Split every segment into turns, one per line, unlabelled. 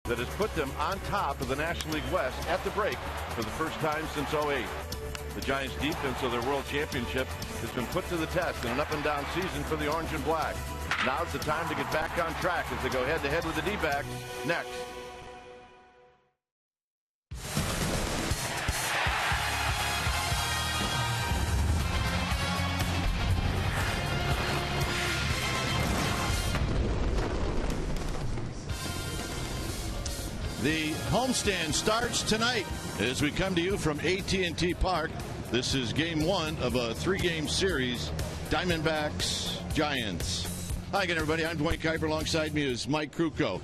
that has put them on top of the National League West at the break for the first time since '08. The Giants' defense of their World Championship has been put to the test in an up-and-down season for the Orange and Black. Now's the time to get back on track as they go head-to-head with the D-backs next.
The homestand starts tonight as we come to you from AT&T Park. This is game one of a three-game series, Diamondbacks, Giants. Hi again, everybody. I'm Dwayne Kuiper. Alongside me is Mike Krukow.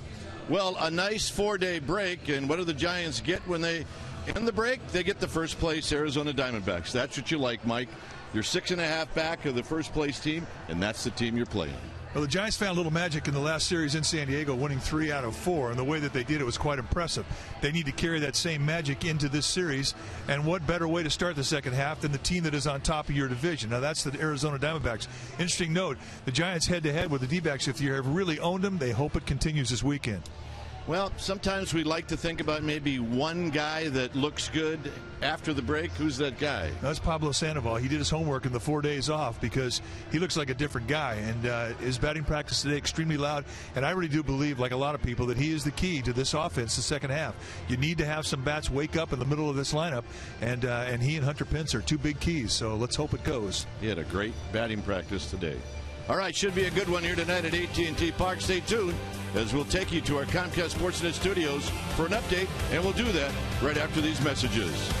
Well, a nice four-day break, and what do the Giants get when they end the break? They get the first-place Arizona Diamondbacks. That's what you like, Mike. You're 6.5 back of the first-place team, and that's the team you're playing.
Well, the Giants found a little magic in the last series in San Diego, winning 3 out of 4, and the way that they did it was quite impressive. They need to carry that same magic into this series, and what better way to start the second half than the team that is on top of your division? Now, that's the Arizona Diamondbacks. Interesting note, the Giants head-to-head with the D-backs, if you have really owned them, they hope it continues this weekend.
Well, sometimes we like to think about maybe one guy that looks good after the break. Who's that guy?
That's Pablo Sandoval. He did his homework in the 4 days off because he looks like a different guy. And his batting practice today extremely loud. And I really do believe, like a lot of people, that he is the key to this offense the second half. You need to have some bats wake up in the middle of this lineup. And he and Hunter Pence are two big keys. So let's hope it goes.
He had a great batting practice today. All right, should be a good one here tonight at AT&T Park. Stay tuned as we'll take you to our Comcast Sportsnet studios for an update, and we'll do that right after these messages.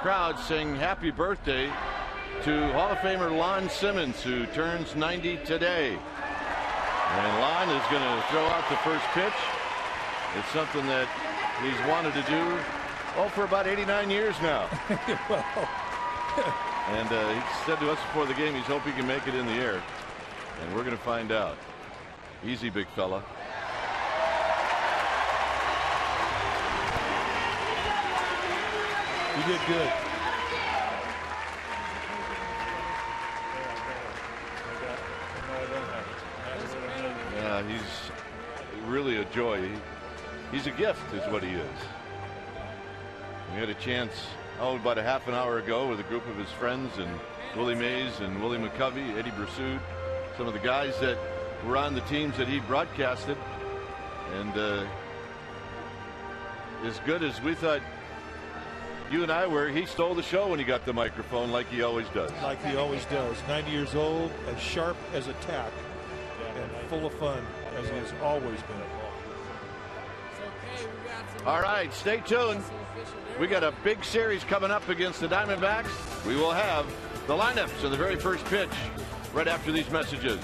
crowd sing happy birthday to Hall of Famer Lon Simmons, who turns 90 today. And Lon is going to throw out the first pitch. It's something that he's wanted to do, for about 89 years now. And he said to us before the game he's hoping he can make it in the air. And we're going to find out. Easy, big fella.
You did good.
Yeah, he's really a joy. He's a gift is what he is. We had a chance, about a half an hour ago with a group of his friends, and Willie Mays and Willie McCovey, Eddie Brassoud, some of the guys that were on the teams that he broadcasted. And as good as we thought you and I were, he stole the show when he got the microphone, like he always does.
Like he always does. 90 years old, as sharp as a tack, and full of fun as he has always been.
All right, stay tuned. We got a big series coming up against the Diamondbacks. We will have the lineups of the very first pitch right after these messages.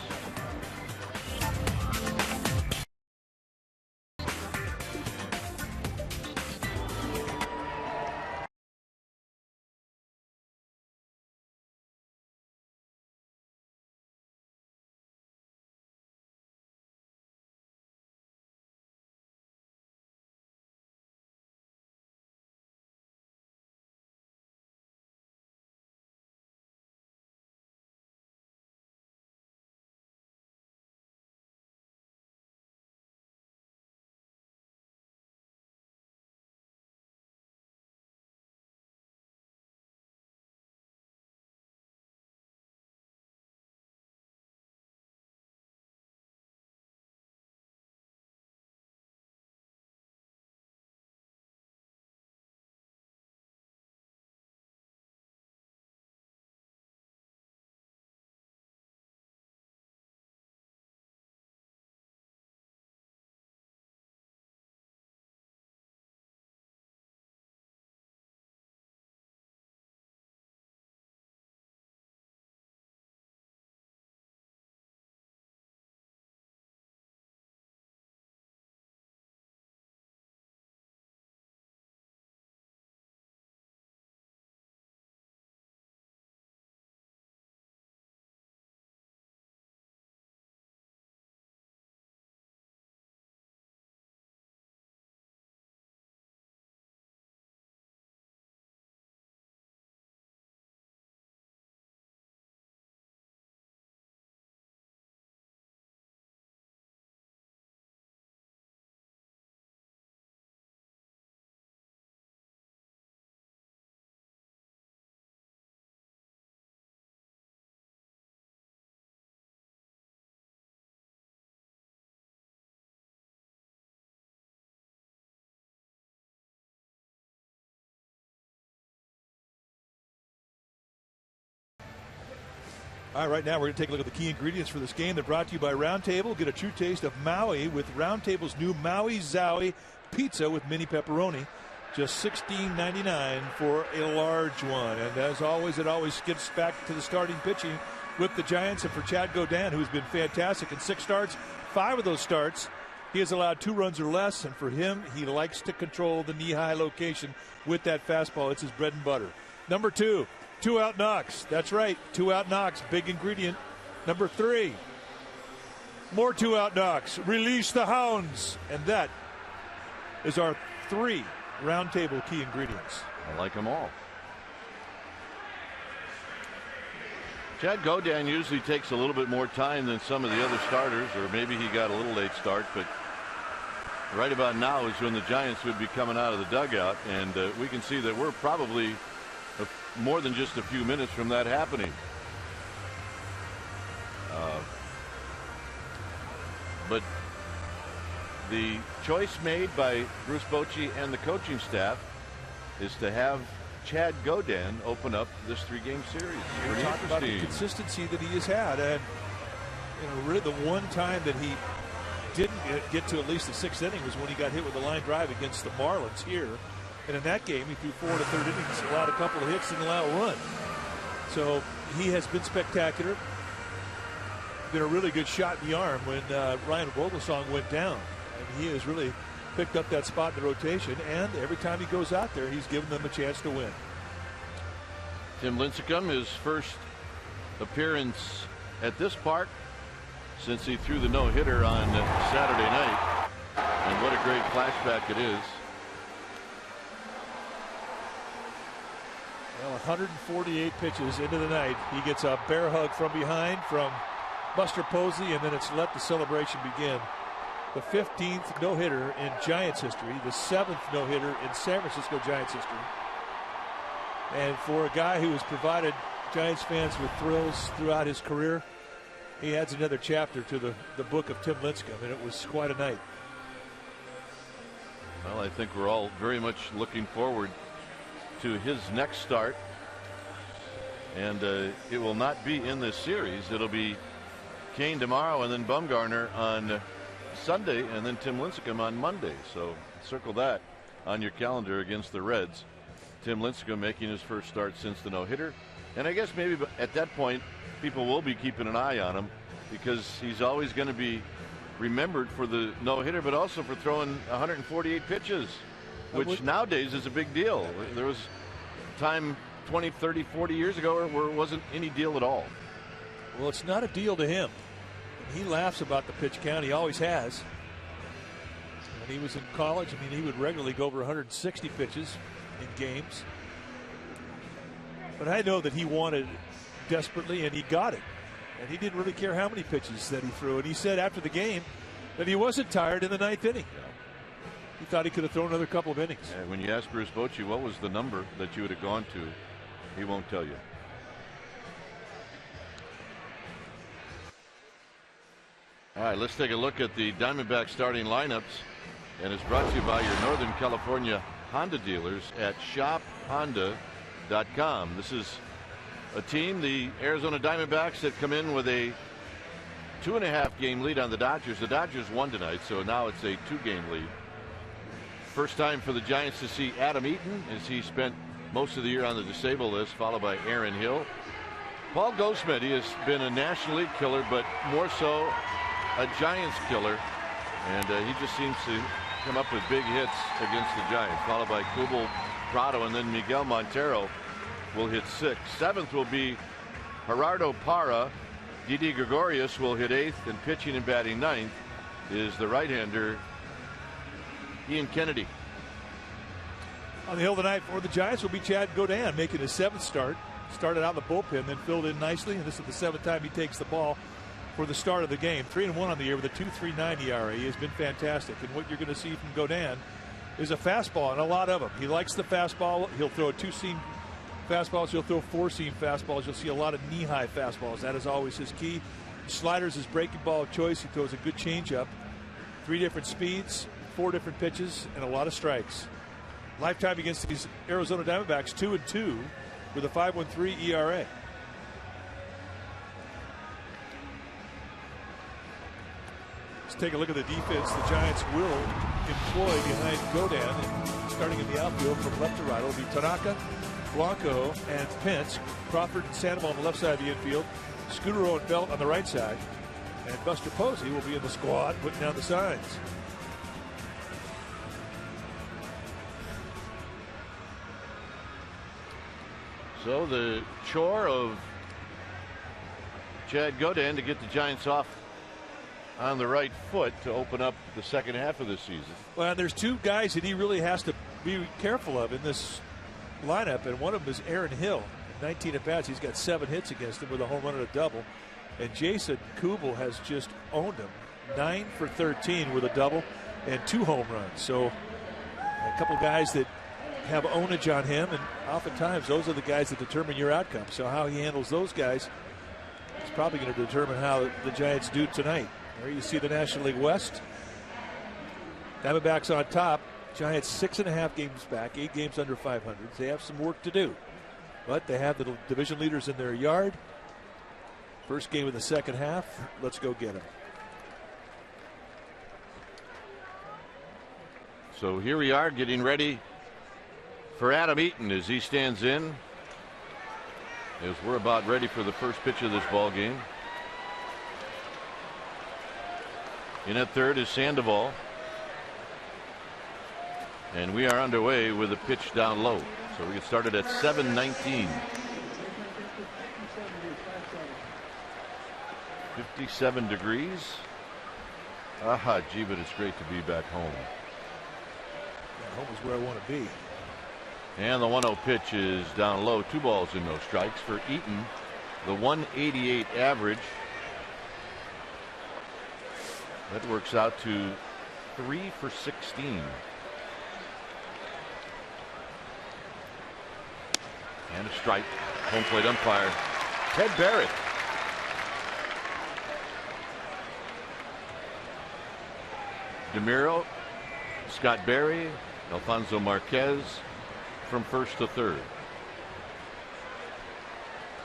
All right, now we're going to take a look at the key ingredients for this game. They're brought to you by Round Table. Get a true taste of Maui with Round Table's new Maui Zowie pizza with mini pepperoni. Just $16.99 for a large one. And as always, it always gets back to the starting pitching with the Giants. And for Chad Godin, who's been fantastic in 6 starts, 5 of those starts, he has allowed 2 runs or less. And for him, he likes to control the knee-high location with that fastball. It's his bread and butter. Number 2. 2-out knocks. That's right, 2-out knocks, big ingredient. Number 3, more 2-out knocks. Release the hounds. And that is our 3 Round Table key ingredients.
I like them all. Chad Godin usually takes a little bit more time than some of the other starters, or maybe he got a little late start, but right about now is when the Giants would be coming out of the dugout, and we can see that we're probably more than just a few minutes from that happening. But the choice made by Bruce Bochy and the coaching staff is to have Chad Godin open up this 3-game series.
We're talking about the consistency that he has had, and really the one time that he didn't get to at least the 6th inning was when he got hit with a line drive against the Marlins here. And in that game, he threw 4 to third innings, allowed a couple of hits, and allowed a run. So he has been spectacular. Been a really good shot in the arm when Ryan Vogelsong went down. And he has really picked up that spot in the rotation. And every time he goes out there, he's given them a chance to win.
Tim Lincecum, his first appearance at this park since he threw the no-hitter on Saturday night. And what a great flashback it is.
Well, 148 pitches into the night. He gets a bear hug from behind from Buster Posey, and then it's let the celebration begin. The 15th no-hitter in Giants history, the 7th no-hitter in San Francisco Giants history. And for a guy who has provided Giants fans with thrills throughout his career, he adds another chapter to the book of Tim Lincecum, and it was quite a night.
Well, I think we're all very much looking forward to his next start. And it will not be in this series. It'll be Kane tomorrow and then Bumgarner on Sunday and then Tim Lincecum on Monday. So circle that on your calendar against the Reds. Tim Lincecum making his first start since the no-hitter. And I guess maybe at that point people will be keeping an eye on him because he's always going to be remembered for the no-hitter, but also for throwing 148 pitches, which nowadays is a big deal. There was time 20, 30, 40 years ago where it wasn't any deal at all.
Well, it's not a deal to him. He laughs about the pitch count. He always has. When he was in college, I mean, he would regularly go over 160 pitches in games. But I know that he wanted it desperately, and he got it. And he didn't really care how many pitches that he threw. And he said after the game that he wasn't tired in the 9th inning. He thought he could have thrown another couple of innings.
Yeah, when you ask Bruce Bochy what was the number that you would have gone to, he won't tell you. All right, let's take a look at the Diamondback starting lineups. And it's brought to you by your Northern California Honda dealers at shophonda.com. This is a team, the Arizona Diamondbacks, that come in with a 2.5 game lead on the Dodgers. The Dodgers won tonight, so now it's a 2-game lead. First time for the Giants to see Adam Eaton, as he spent most of the year on the disabled list, followed by Aaron Hill. Paul Goldschmidt, he has been a National League killer, but more so a Giants killer. And he just seems to come up with big hits against the Giants, followed by Kubel, Prado, and then Miguel Montero will hit 6th. 7th will be Gerardo Parra. Didi Gregorius will hit 8th, and pitching and batting 9th is the right-hander Ian Kennedy.
On the hill tonight for the Giants will be Chad Godin, making his 7th start. Started out in the bullpen, then filled in nicely, and this is the 7th time he takes the ball for the start of the game. 3-1 on the year with a 2.39 ERA. He has been fantastic, and what you're going to see from Godin is a fastball, and a lot of them. He likes the fastball. He'll throw a 2-seam fastballs. He'll throw 4-seam fastballs. You'll see a lot of knee-high fastballs. That is always his key. Sliders his breaking ball of choice. He throws a good changeup. 3 different speeds, 4 different pitches, and a lot of strikes. Lifetime against these Arizona Diamondbacks, 2-2 with a 5.13 ERA. Let's take a look at the defense the Giants will employ behind Godin. And starting in the outfield from left to right will be Tanaka, Blanco, and Pence. Crawford and Sandoval on the left side of the infield. Scutaro and Belt on the right side. And Buster Posey will be in the squad putting down the signs.
So the chore of Chad Godin to get the Giants off on the right foot to open up the second half of the season.
Well, there's 2 guys that he really has to be careful of in this lineup, and one of them is Aaron Hill. 19 at-bats, he's got 7 hits against him with a home run and a double. And Jason Kubel has just owned him. 9 for 13 with a double and 2 home runs. So a couple guys that have ownage on him, and oftentimes those are the guys that determine your outcome. So how he handles those guys is probably going to determine how the Giants do tonight. There you see the National League West. Diamondbacks on top. Giants 6.5 games back, 8 games under 500. They have some work to do, but they have the division leaders in their yard. First game of the second half. Let's go get them.
So here we are getting ready for Adam Eaton as he stands in, as we're about ready for the first pitch of this ball game. In at third is Sandoval. And we are underway with a pitch down low. So we get started at 7:19. 57 degrees. Aha, gee, but it's great to be back home.
Yeah, home is where I want to be.
And the 1-0 pitch is down low. 2 balls and no strikes for Eaton. The 188 average. That works out to 3 for 16. And a strike. Home plate umpire Ted Barrett. DeMiro, Scott Berry, Alfonso Marquez from first to third.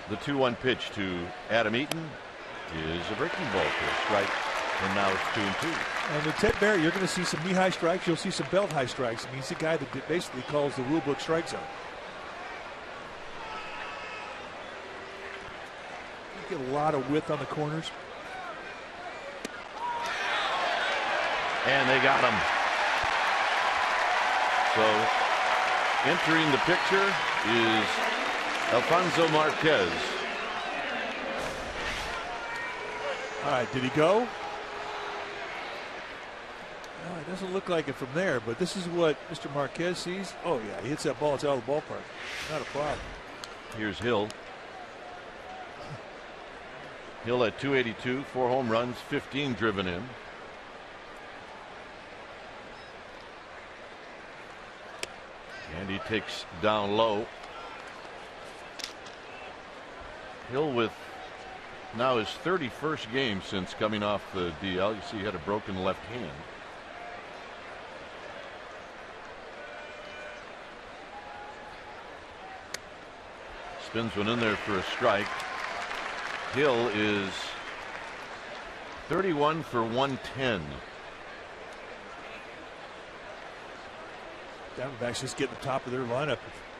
The 2-1 pitch to Adam Eaton is a breaking ball for a strike, and now it's 2-2.
And with Ted Berry, you're going to see some knee-high strikes. You'll see some belt-high strikes. I mean, he's the guy that basically calls the rule book strike zone. You get a lot of width on the corners.
And they got him. So entering the picture is Alfonso Marquez.
All right, did he go? No, it doesn't look like it from there, but this is what Mr. Marquez sees. Oh, yeah, he hits that ball. It's out of the ballpark. Not a problem.
Here's Hill. Hill at 282, 4 home runs, 15 driven in. And he takes down low. Hill with now his 31st game since coming off the DL. You see he had a broken left hand. Spins one in there for a strike. Hill is 31 for 110.
Diamondbacks just getting the top of their lineup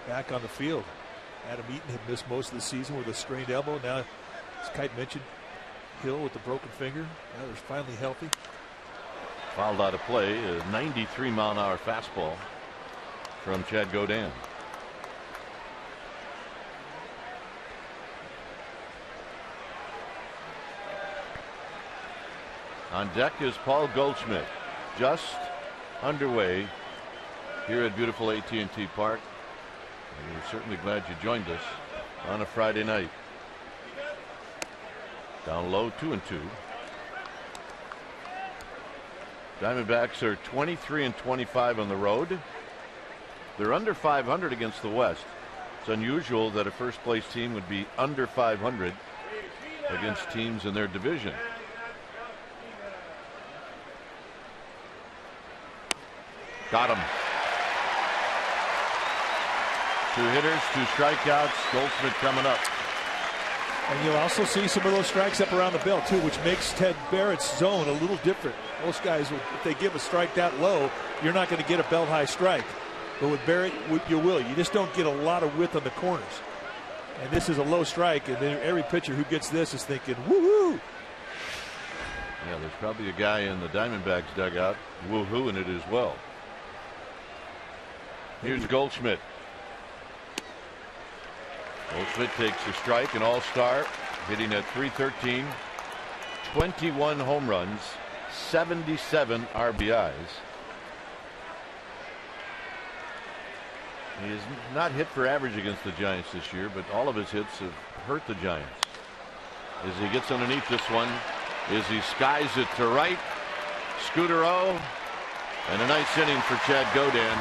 back on the field. Adam Eaton had missed most of the season with a strained elbow. Now, as Kite mentioned, Hill with the broken finger. Now they're finally healthy.
Fouled out of play. A 93-mile-an-hour fastball from Chad Godin. On deck is Paul Goldschmidt. Just underway here at beautiful AT&T Park. And we're certainly glad you joined us on a Friday night. Down low, 2-2. Diamondbacks are 23-25 on the road. They're under 500 against the West. It's unusual that a first place team would be under 500 against teams in their division. Got him. 2 hitters, 2 strikeouts. Goldschmidt coming up.
And you'll also see some of those strikes up around the belt, too, which makes Ted Barrett's zone a little different. Most guys, if they give a strike that low, you're not going to get a belt-high strike. But with Barrett, you will. You just don't get a lot of width on the corners. And this is a low strike, and then every pitcher who gets this is thinking, woo-hoo!
Yeah, there's probably a guy in the Diamondbacks dugout woo-hooing it as well. Here's Goldschmidt. Goldschmidt takes a strike, an all-star, hitting at .313, 21 home runs, 77 RBIs. He has not hit for average against the Giants this year, but all of his hits have hurt the Giants. As he gets underneath this one, as he skies it to right, Scudero, and a nice inning for Chad Godin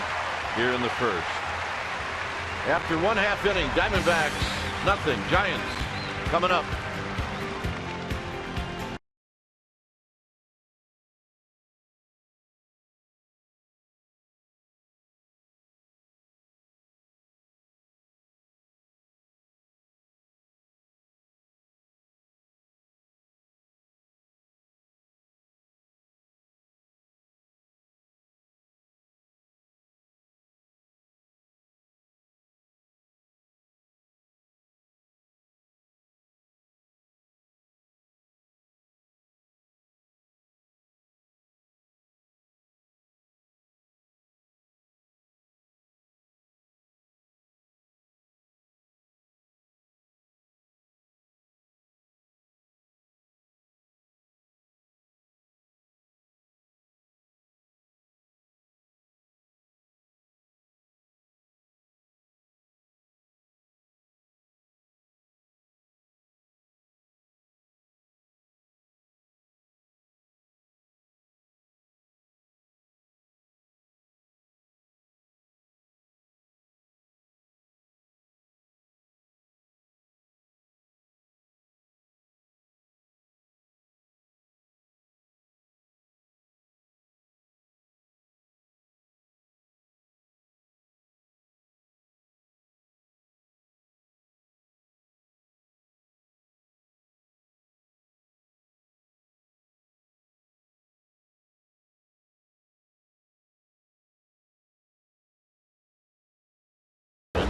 here in the first. After 1/2 inning, Diamondbacks nothing. Giants coming up.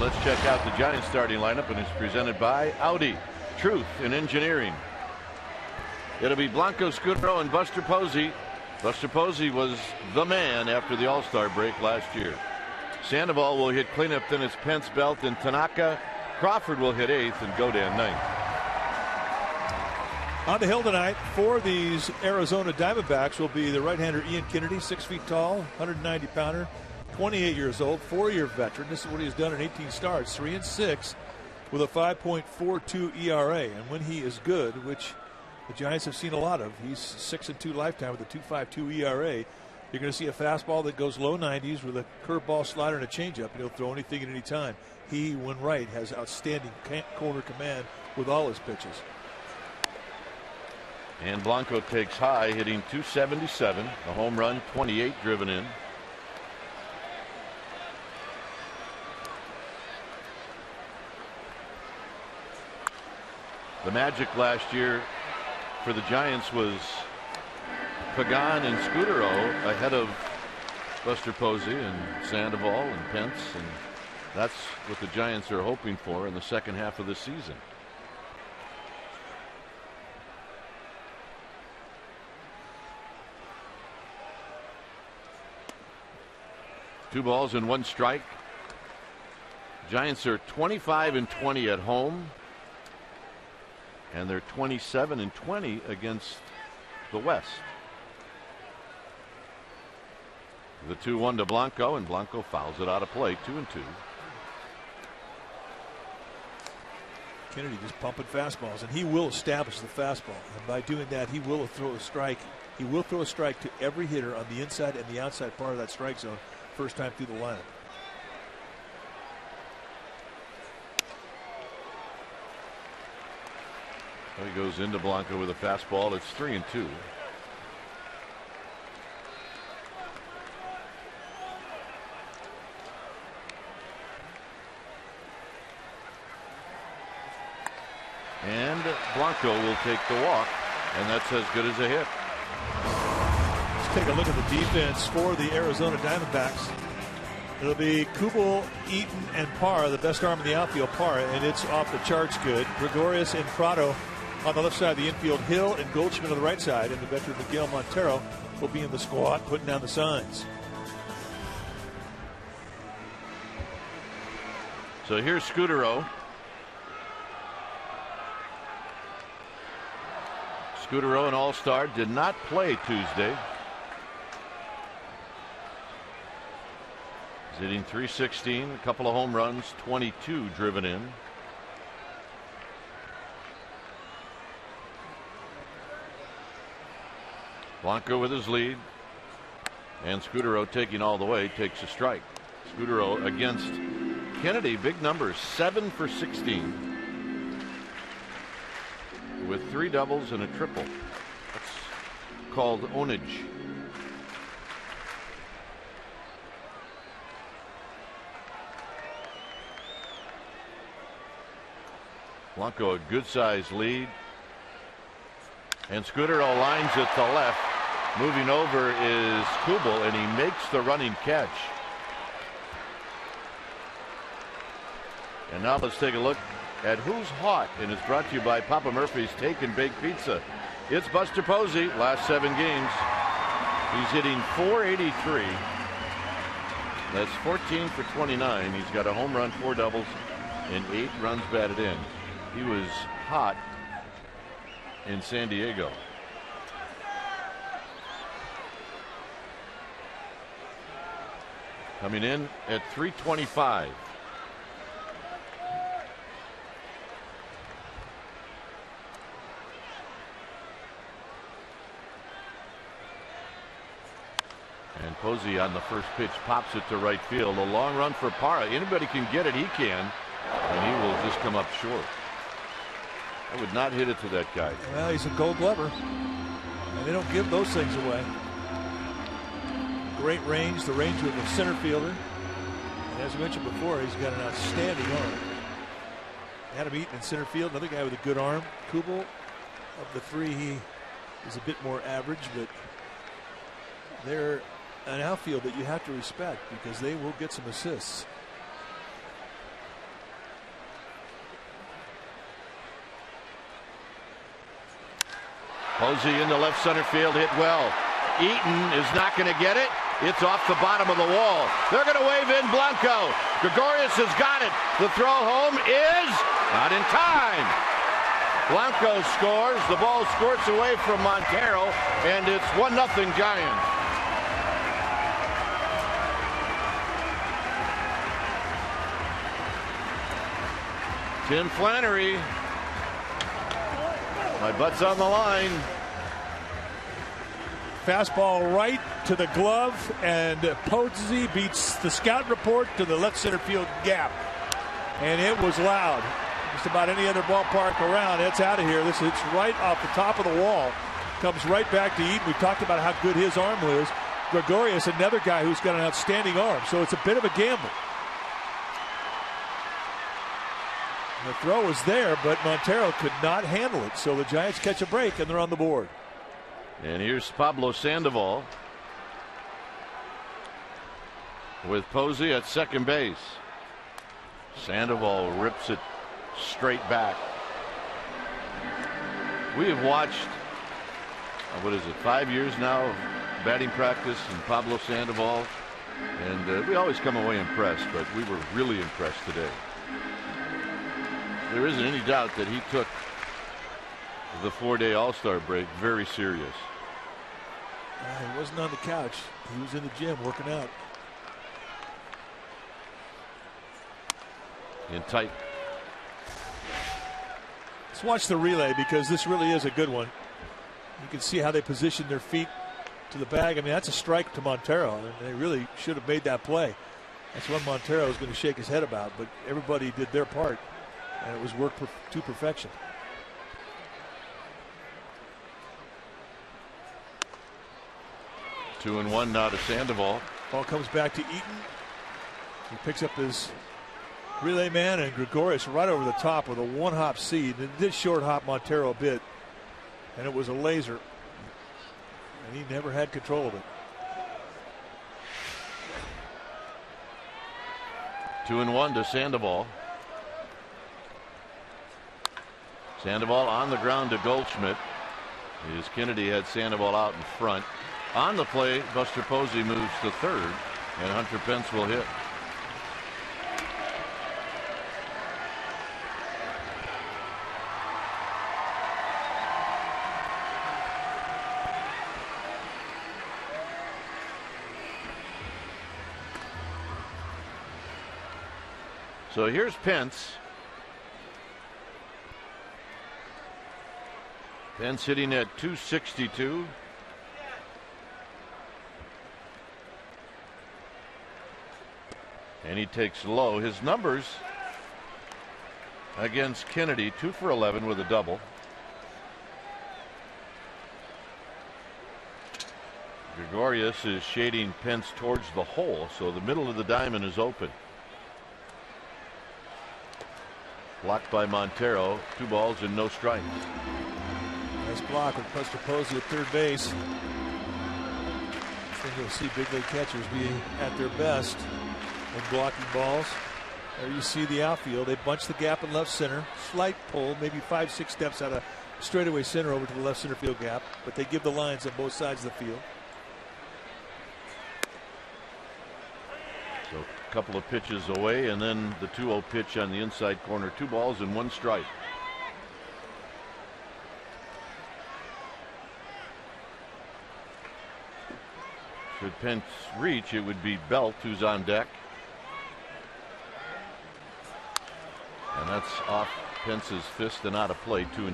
Let's check out the Giants starting lineup, and it's presented by Audi, Truth in Engineering. It'll be Blanco, Scudero, and Buster Posey. Buster Posey was the man after the All-Star break last year. Sandoval will hit cleanup, then it's Pence, Belt, and Tanaka. Crawford will hit 8th, and Godin 9th.
On the hill tonight for these Arizona Diamondbacks will be the right-hander Ian Kennedy, 6 feet tall, 190-pounder, 28 years old, 4-year veteran. This is what he's done in 18 starts, 3-6 with a 5.42 ERA. And when he is good, which the Giants have seen a lot of, he's 6-2 lifetime with a 2.52 ERA. You're going to see a fastball that goes low 90s with a curveball, slider, and a changeup. He'll throw anything at any time. He, when right, has outstanding corner command with all his pitches.
And Blanco takes high, hitting 277, a home run, 28 driven in. The magic last year for the Giants was Pagan and Scudero ahead of Buster Posey and Sandoval and Pence, and that's what the Giants are hoping for in the second half of the season. Two balls and one strike. Giants are 25-20 at home, and they're 27-20 against the West. The 2-1 to Blanco, and Blanco fouls it out of play, 2-2.
Kennedy just pumping fastballs, and he will establish the fastball. And by doing that, he will throw a strike. He will throw a strike to every hitter on the inside and the outside part of that strike zone first time through the lineup.
So he goes into Blanco with a fastball. It's 3-2. And Blanco will take the walk, and that's as good as a hit.
Let's take a look at the defense for the Arizona Diamondbacks. It'll be Kubel, Eaton, and Parra, the best arm in the outfield, Parra, and it's off the charts good. Gregorius and Prado on the left side of the infield, Hill and Goldschmidt on the right side, and the veteran Miguel Montero will be in the squad putting down the signs.
So here's Scudero. Scudero, an all-star, did not play Tuesday. He's hitting .316, a couple of home runs, 22 driven in. Blanco with his lead, and Scudero taking all the way, takes a strike. Scudero against Kennedy, big numbers, 7 for 16. With 3 doubles and a triple. That's called ownage. Blanco a good sized lead. And Scudero lines it to left. Moving over is Kubel, and he makes the running catch. And now let's take a look at who's hot, and it's brought to you by Papa Murphy's Take and Bake Pizza. It's Buster Posey. Last 7 games, he's hitting .483. That's 14 for 29. He's got a home run, 4 doubles, and 8 runs batted in. He was hot in San Diego. Coming in at .325. And Posey on the first pitch pops it to right field. A long run for Parra. Anybody can get it, he can. And he will just come up short. I would not hit it to that guy.
Well, he's a Gold Glover, and they don't give those things away. Great range, the range of a center fielder. And as I mentioned before, he's got an outstanding arm. Adam Eaton in center field, another guy with a good arm. Kubel, of the 3, he is a bit more average, but they're an outfield that you have to respect because they will get some assists.
Posey into left center field, hit well. Eaton is not going to get it. It's off the bottom of the wall. They're going to wave in Blanco. Gregorius has got it. The throw home is not in time. Blanco scores. The ball squirts away from Montero, and it's 1-0 Giants. Tim Flannery. My butt's on the line.
Fastball right to the glove, and Posey beats the scout report to the left center field gap. And it was loud. Just about any other ballpark around. It's out of here. It's right off the top of the wall. Comes right back to Eaton. We talked about how good his arm was. Gregorius, another guy who's got an outstanding arm. So it's a bit of a gamble. The throw was there, but Montero could not handle it. So the Giants catch a break, and they're on the board.
And here's Pablo Sandoval with Posey at second base. Sandoval rips it straight back. We have watched, 5 years now of batting practice and Pablo Sandoval, and we always come away impressed, but we were really impressed today. There isn't any doubt that he took the 4-day All-Star break very serious.
He wasn't on the couch. He was in the gym working out.
In tight.
Let's watch the relay, because this really is a good one. You can see how they position their feet to the bag. I mean, that's a strike to Montero, and they really should have made that play. That's what Montero is going to shake his head about, but everybody did their part, and it was worked to perfection.
Two and one now to Sandoval.
Ball comes back to Eaton. He picks up his relay man, and Gregorius right over the top with a one-hop seed. It did short hop Montero a bit, and it was a laser, and he never had control of it.
2-1 to Sandoval. Sandoval on the ground to Goldschmidt. As Kennedy had Sandoval out in front. On the play, Buster Posey moves to third, and Hunter Pence will hit. So here's Pence. Pence hitting at .262. And he takes low. His numbers against Kennedy, 2 for 11 with a double. Gregorius is shading Pence towards the hole, so the middle of the diamond is open. Blocked by Montero. 2 balls and no strikes.
Nice block with Buster Posey at third base. I think you'll see big league catchers being at their best in blocking balls. There you see the outfield. They bunch the gap in left center. Slight pull, maybe 5-6 steps out of straightaway center over to the left center field gap, but they give the lines on both sides of the field.
So a couple of pitches away, and then the 2-0 pitch on the inside corner. 2 balls and 1 strike. Should Pence reach, it would be Belt who's on deck. And that's off Pence's fist and out of play. 2-2.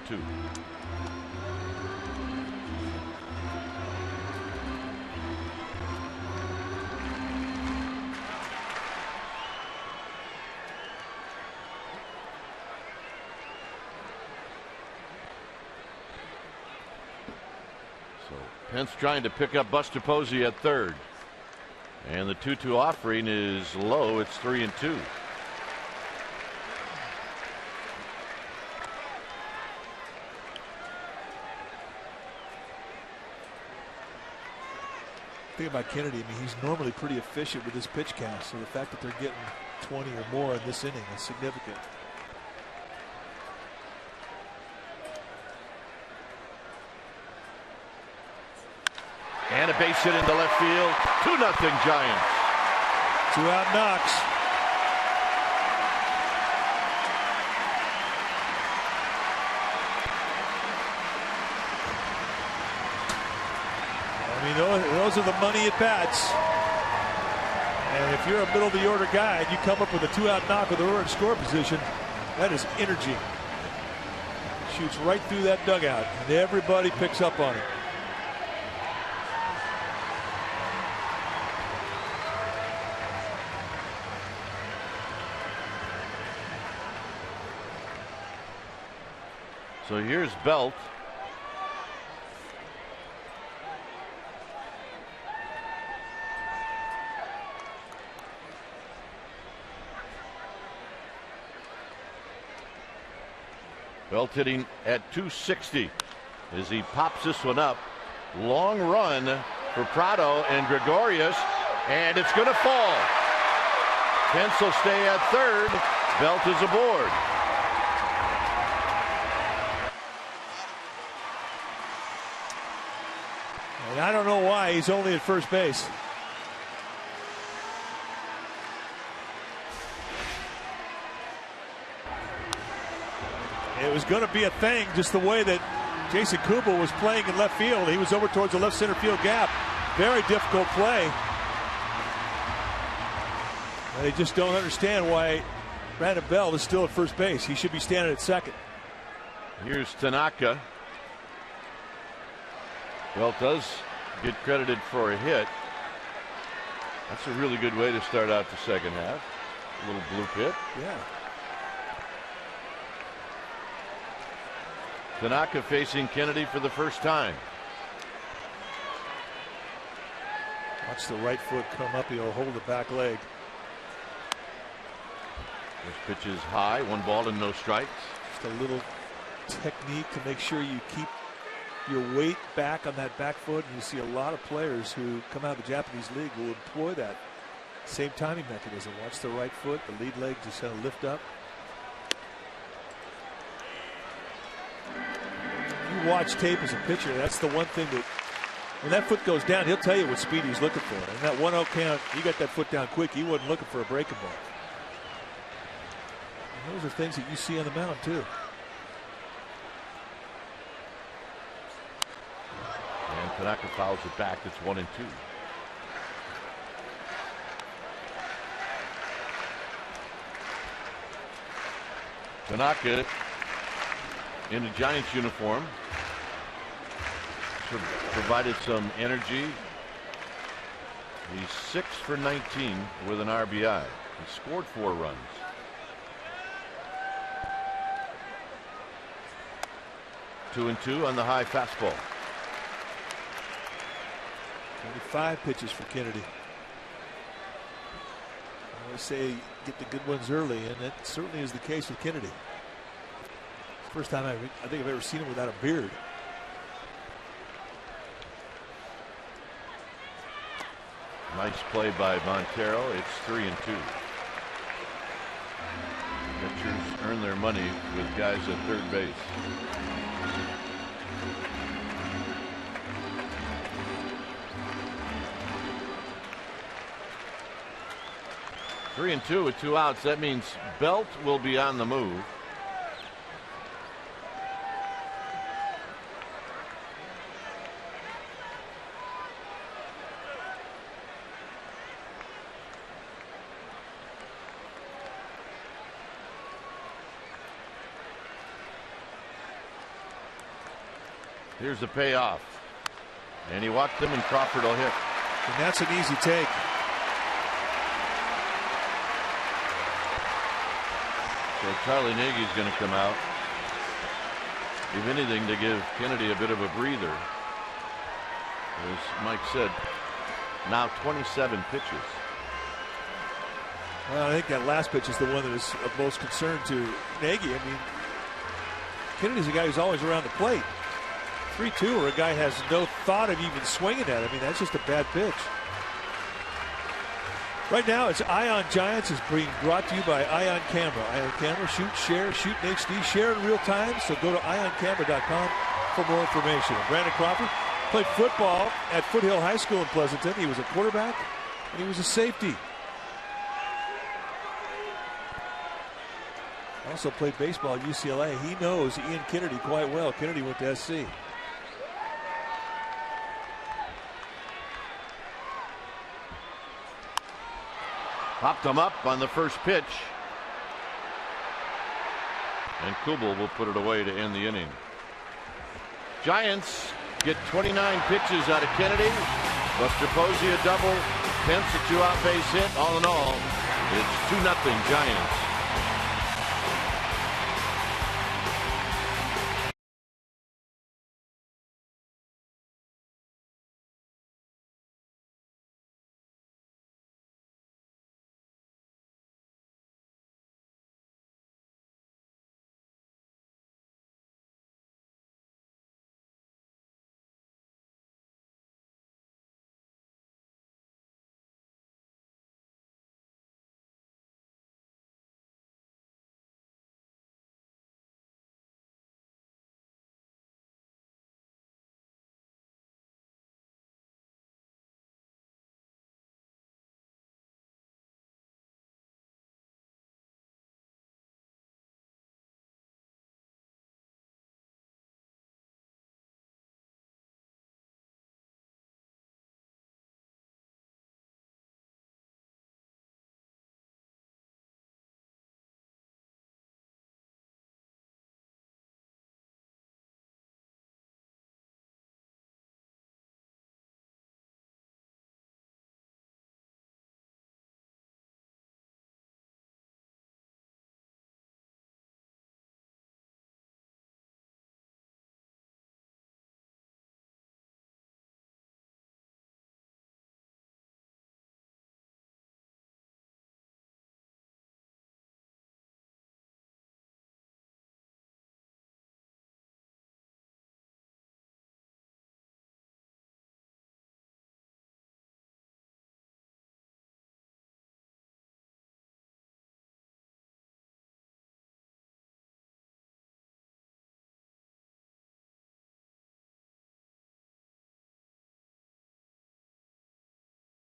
So Pence trying to pick up Buster Posey at third. And the 2-2 offering is low. It's 3-2.
Thing about Kennedy, I mean, he's normally pretty efficient with his pitch count, so the fact that they're getting 20 or more in this inning is significant.
And a base hit into left field. 2-0 Giants.
2-out knocks. I mean, those are the money at bats. And if you're a middle of the order guy and you come up with a 2-out knock with a runner in score position, that is energy. Shoots right through that dugout, and everybody picks up on it.
So here's Belt. Belt hitting at 260 as he pops this one up. Long run for Prado and Gregorius, and it's going to fall. Pence will stay at third. Belt is aboard.
And I don't know why he's only at first base. It was going to be a thing, just the way that Jason Kubel was playing in left field. He was over towards the left center field gap. Very difficult play. And they just don't understand why Brandon Belt is still at first base. He should be standing at second.
Here's Tanaka. Belt does get credited for a hit. That's a really good way to start out the second half. A little bloop hit.
Yeah.
Tanaka facing Kennedy for the first time.
Watch the right foot come up. He'll hold the back leg.
This pitch is high. 1 ball and no strikes.
Just a little technique to make sure you keep your weight back on that back foot. And you see a lot of players who come out of the Japanese league will employ that same timing mechanism. Watch the right foot, the lead leg just kind of lift up. If you watch tape as a pitcher, that's the one thing that when that foot goes down, he'll tell you what speed he's looking for. And that 1-0 count, you got that foot down quick. He wasn't looking for a breaking ball. And those are things that you see on the mound too.
And Tanaka fouls it back. It's 1-2. Tanaka in a Giants uniform. Provided some energy. He's 6 for 19 with an RBI. He scored 4 runs. Two and two on the high fastball.
25 pitches for Kennedy. I always say get the good ones early, and that certainly is the case with Kennedy. It's the first time I think I've ever seen him without a beard.
Nice play by Montero. It's 3 and 2. Pitchers earn their money with guys at third base. Three and 2 with 2 outs. That means Belt will be on the move. Here's the payoff. And he walked him, and Crawford will hit.
And that's an easy take.
So Charlie Nagy's going to come out. If anything, to give Kennedy a bit of a breather. As Mike said, now 27 pitches.
Well, I think that last pitch is the one that is of most concern to Nagy. I mean, Kennedy's a guy who's always around the plate. 3-2, where a guy has no thought of even swinging at it. I mean, that's just a bad pitch. Right now, it's Ion Giants is being brought to you by Ion Camera. Ion Camera, shoot, share, shoot in HD, share in real time. So go to ioncamera.com for more information. And Brandon Crawford Played football at Foothill High School in Pleasanton. He was a quarterback and he was a safety. Also played baseball at UCLA. He knows Ian Kennedy quite well. Kennedy went to SC.
Popped him up on the first pitch. And Kubel will put it away to end the inning. Giants get 29 pitches out of Kennedy. Buster Posey a double. Pence a 2-out base hit. All in all, it's 2-0 Giants.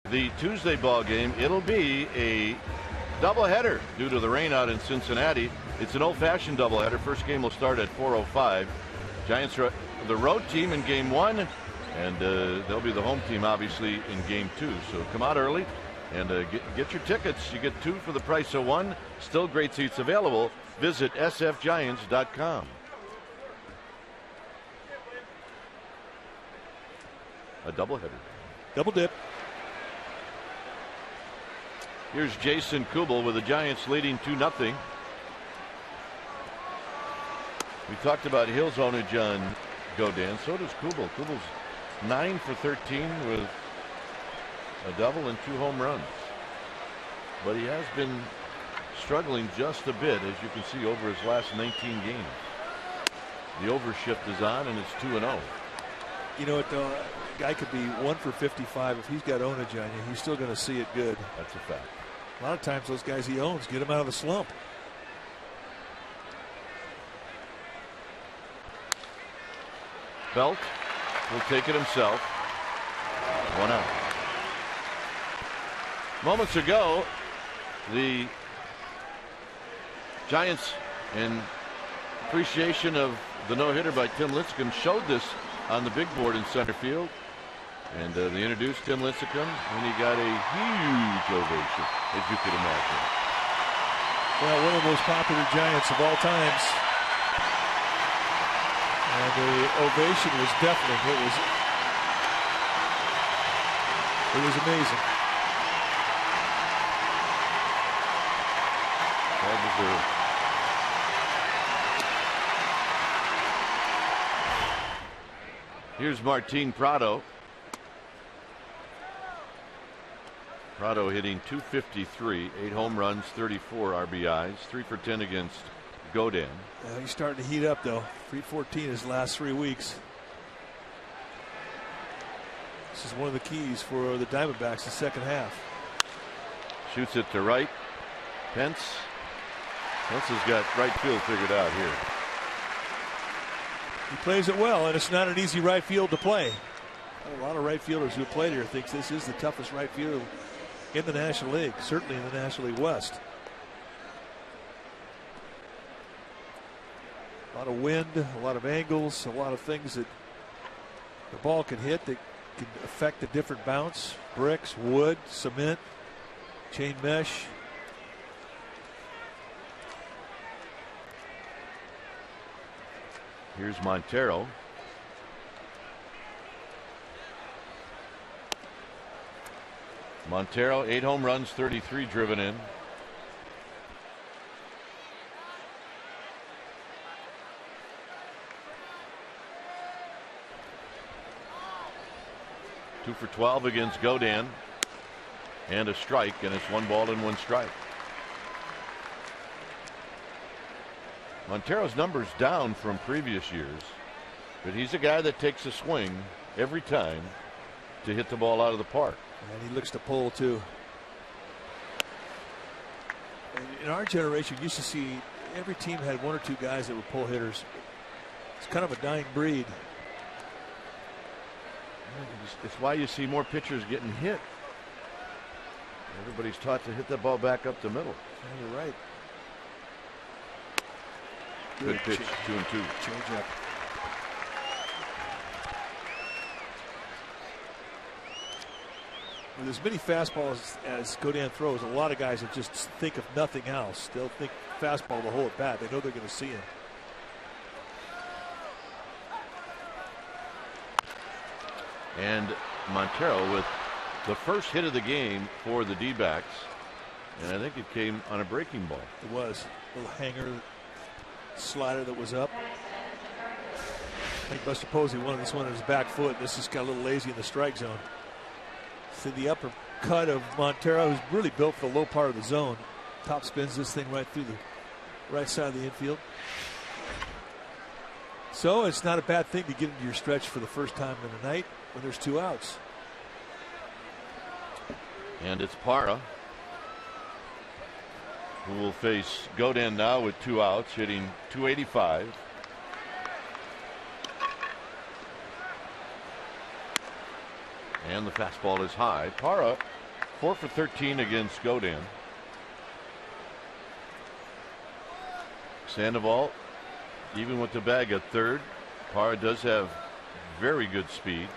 The Tuesday ball game, it'll be a doubleheader due to the rain out in Cincinnati. It's an old-fashioned doubleheader. First game will start at 4:05. Giants are the road team in game 1, and they'll be the home team obviously in game 2. So come out early and get your tickets. You get 2 for the price of 1. Still great seats available. Visit sfgiants.com. A doubleheader.
Double dip.
Here's Jason Kubel with the Giants leading 2-0. We talked about Hill's ownage on Godin. So does Kubel. Kubel's 9 for 13 with a double and 2 home runs. But he has been struggling just a bit, as you can see, over his last 19 games. The overshift is on, and it's 2-0.
You know what, though? A guy could be 1 for 55. If he's got ownage on you, he's still going to see it good.
That's a fact.
A lot of times those guys he owns get him out of the slump.
Belt will take it himself. 1 out. Moments ago, the Giants, in appreciation of the no-hitter by Tim Lincecum, showed this on the big board in center field. And they introduced Tim Lincecum, and he got a huge ovation, as you could imagine.
Well, one of the most popular Giants of all times. And the ovation was deafening. It was amazing.
Well deserved. Here's Martin Prado. Prado hitting .253, 8 home runs, 34 RBIs, 3 for 10 against Godin.
He's starting to heat up, though. 314 his last 3 weeks. This is one of the keys for the Diamondbacks the second half.
Shoots it to right. Pence has got right field figured out here.
He plays it well, and it's not an easy right field to play. A lot of right fielders who played here thinks this is the toughest right field in the National League, certainly in the National League West. A lot of wind, a lot of angles, a lot of things that the ball can hit that can affect a different bounce. Bricks, wood, cement, chain mesh.
Here's Montero. Montero, 8 home runs, 33 driven in. Two for 12 against Godin. And a strike, and it's 1 ball and 1 strike. Montero's numbers down from previous years, but he's a guy that takes a swing every time to hit the ball out of the park.
And he looks to pull too. In our generation, you used to see every team had 1 or 2 guys that were pull hitters. It's kind of a dying breed.
It's why you see more pitchers getting hit. Everybody's taught to hit that ball back up the middle.
Yeah, you're right.
Good pitch, 2-2.
Change up. With as many fastballs as Godin throws, a lot of guys that just think of nothing else. They'll think fastball the whole at bat. They know they're going to see him.
And Montero with the first hit of the game for the D-backs, and I think it came on a breaking ball.
It was a little hanger slider that was up. I think Buster Posey wanted this one on his back foot. This just got a little lazy in the strike zone. See the upper cut of Montero, who's really built for the low part of the zone. Top spins this thing right through the right side of the infield. So it's not a bad thing to get into your stretch for the first time in the night when there's 2 outs.
And it's Parra who will face Godin now with 2 outs, hitting .285. And the fastball is high. Parra 4 for 13 against Godin. Sandoval even with the bag at third. Parra does have very good speed.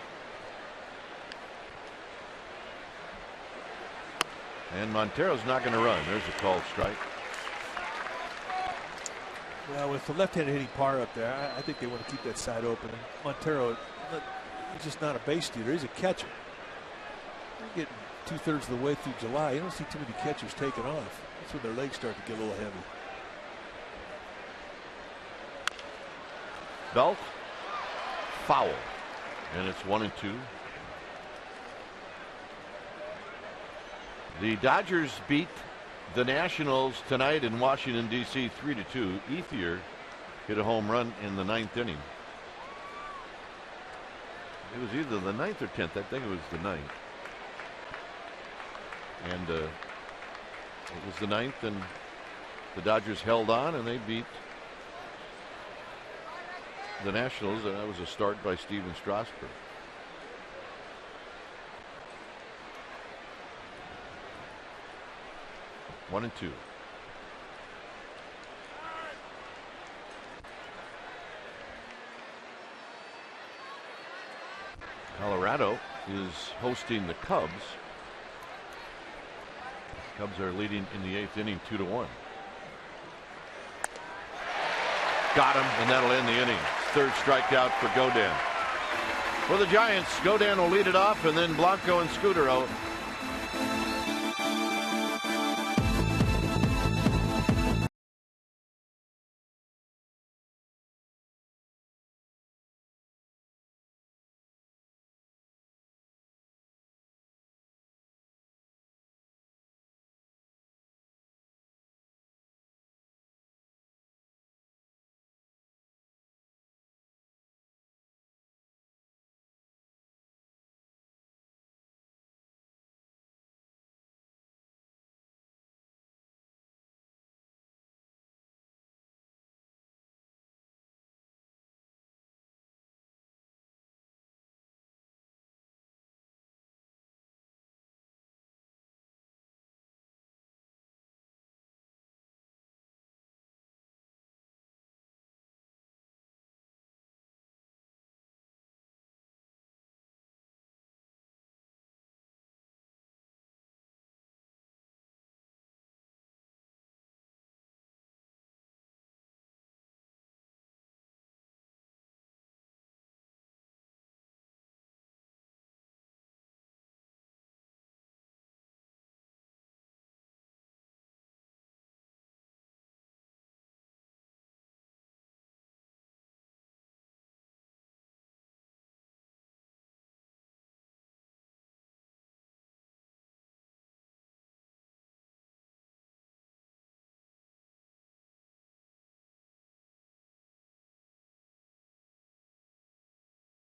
And Montero's not going to run. There's a called strike.
Well, with the left-handed hitting Parra up there, I think they want to keep that side open. And Montero, he's just not a base stealer. He's a catcher. They're getting 2/3 of the way through July. You don't see too many catchers taking off. That's when their legs start to get a little heavy.
Belt, foul, and it's 1-2. The Dodgers beat the Nationals tonight in Washington, D.C. 3-2. Ethier hit a home run in the 9th inning. It was either the 9th or 10th. I think it was the 9th. And it was the 9th, and the Dodgers held on, and they beat the Nationals, and that was a start by Steven Strasburg. One and two. Colorado is hosting the Cubs. Cubs are leading in the 8th inning 2-1. Got him, and that'll end the inning. 3rd strikeout for Godin. For the Giants, Godin will lead it off, and then Blanco and Scudero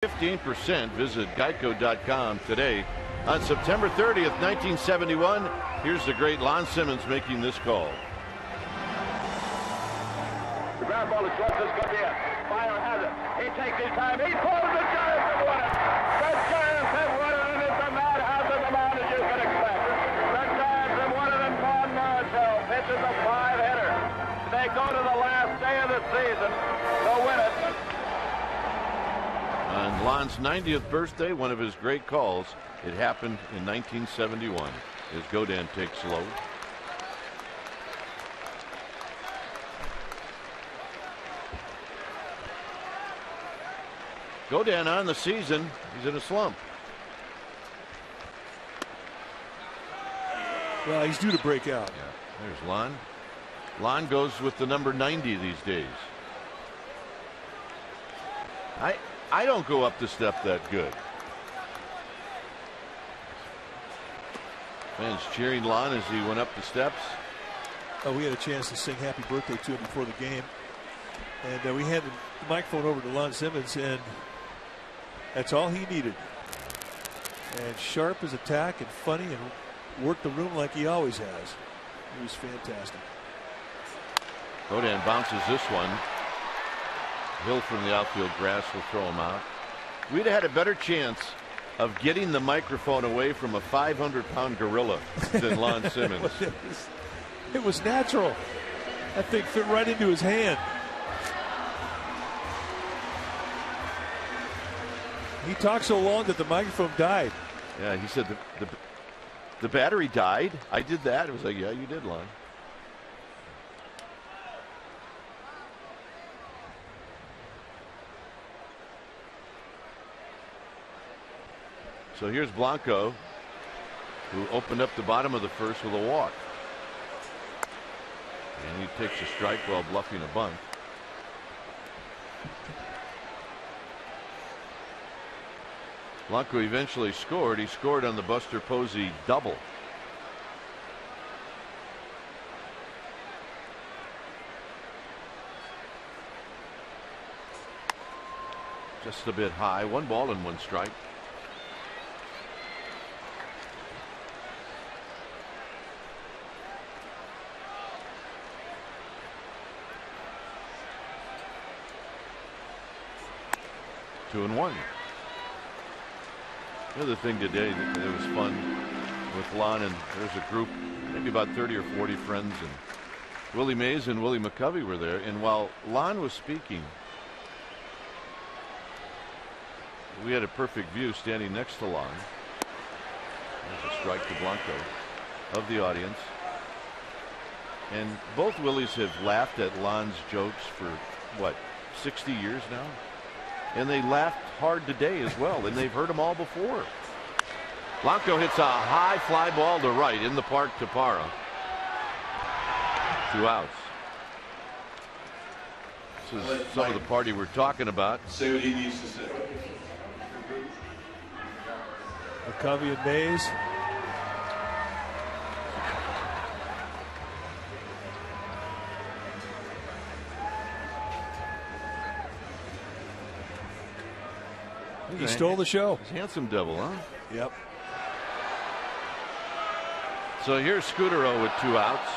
15%. Visit geico.com today. On September 30th, 1971, here's the great Lon Simmons making this call.
The ground ball is short. This could be it. Fire has it. He takes his time. He throws. The Giants have won it. The Giants have won it, and it's a madhouse of the mound as you can expect. The Giants have won it, and Vaughn Martell pitches a 5-hitter. They go to the last day of the season to win it.
On Lon's 90th birthday, one of his great calls. It happened in 1971 as Godin takes low. Godin on the season. He's in a slump.
Well, he's due to break out.
Yeah. There's Lon. Lon goes with the number 90 these days. I don't go up the step that good. Fans cheering Lon as he went up the steps.
We had a chance to sing happy birthday to him before the game. And we handed the microphone over to Lon Simmons, and that's all he needed. And sharp as attack and funny and worked the room like he always has. He was fantastic.
Godin bounces this one. Hill from the outfield grass will throw him out. We'd have had a better chance of getting the microphone away from a 500-pound gorilla than Lon Simmons.
It was natural. That thing fit right into his hand. He talked so long that the microphone died.
Yeah, he said the battery died. I did that. It was like, yeah, you did, Lon. So here's Blanco, who opened up the bottom of the first with a walk. And he takes a strike while bluffing a bunt. Blanco eventually scored. He scored on the Buster Posey double. Just a bit high. 1 ball and 1 strike. Two and 1. The other thing today that was fun with Lon, and there's a group, maybe about 30 or 40 friends, and Willie Mays and Willie McCovey were there. And while Lon was speaking, we had a perfect view standing next to Lon. There's a strike to Blanco of the audience. And both Willies have laughed at Lon's jokes for, what, 60 years now? And they laughed hard today as well, and they've heard them all before. Blanco hits a high fly ball to right in the park to Parra. 2 outs. This is some of the party we're talking about.
Say what he needs to say.
McCovey and Mays. He stole the show.
He's handsome double, huh?
Yep.
So here's Scudero with 2 outs.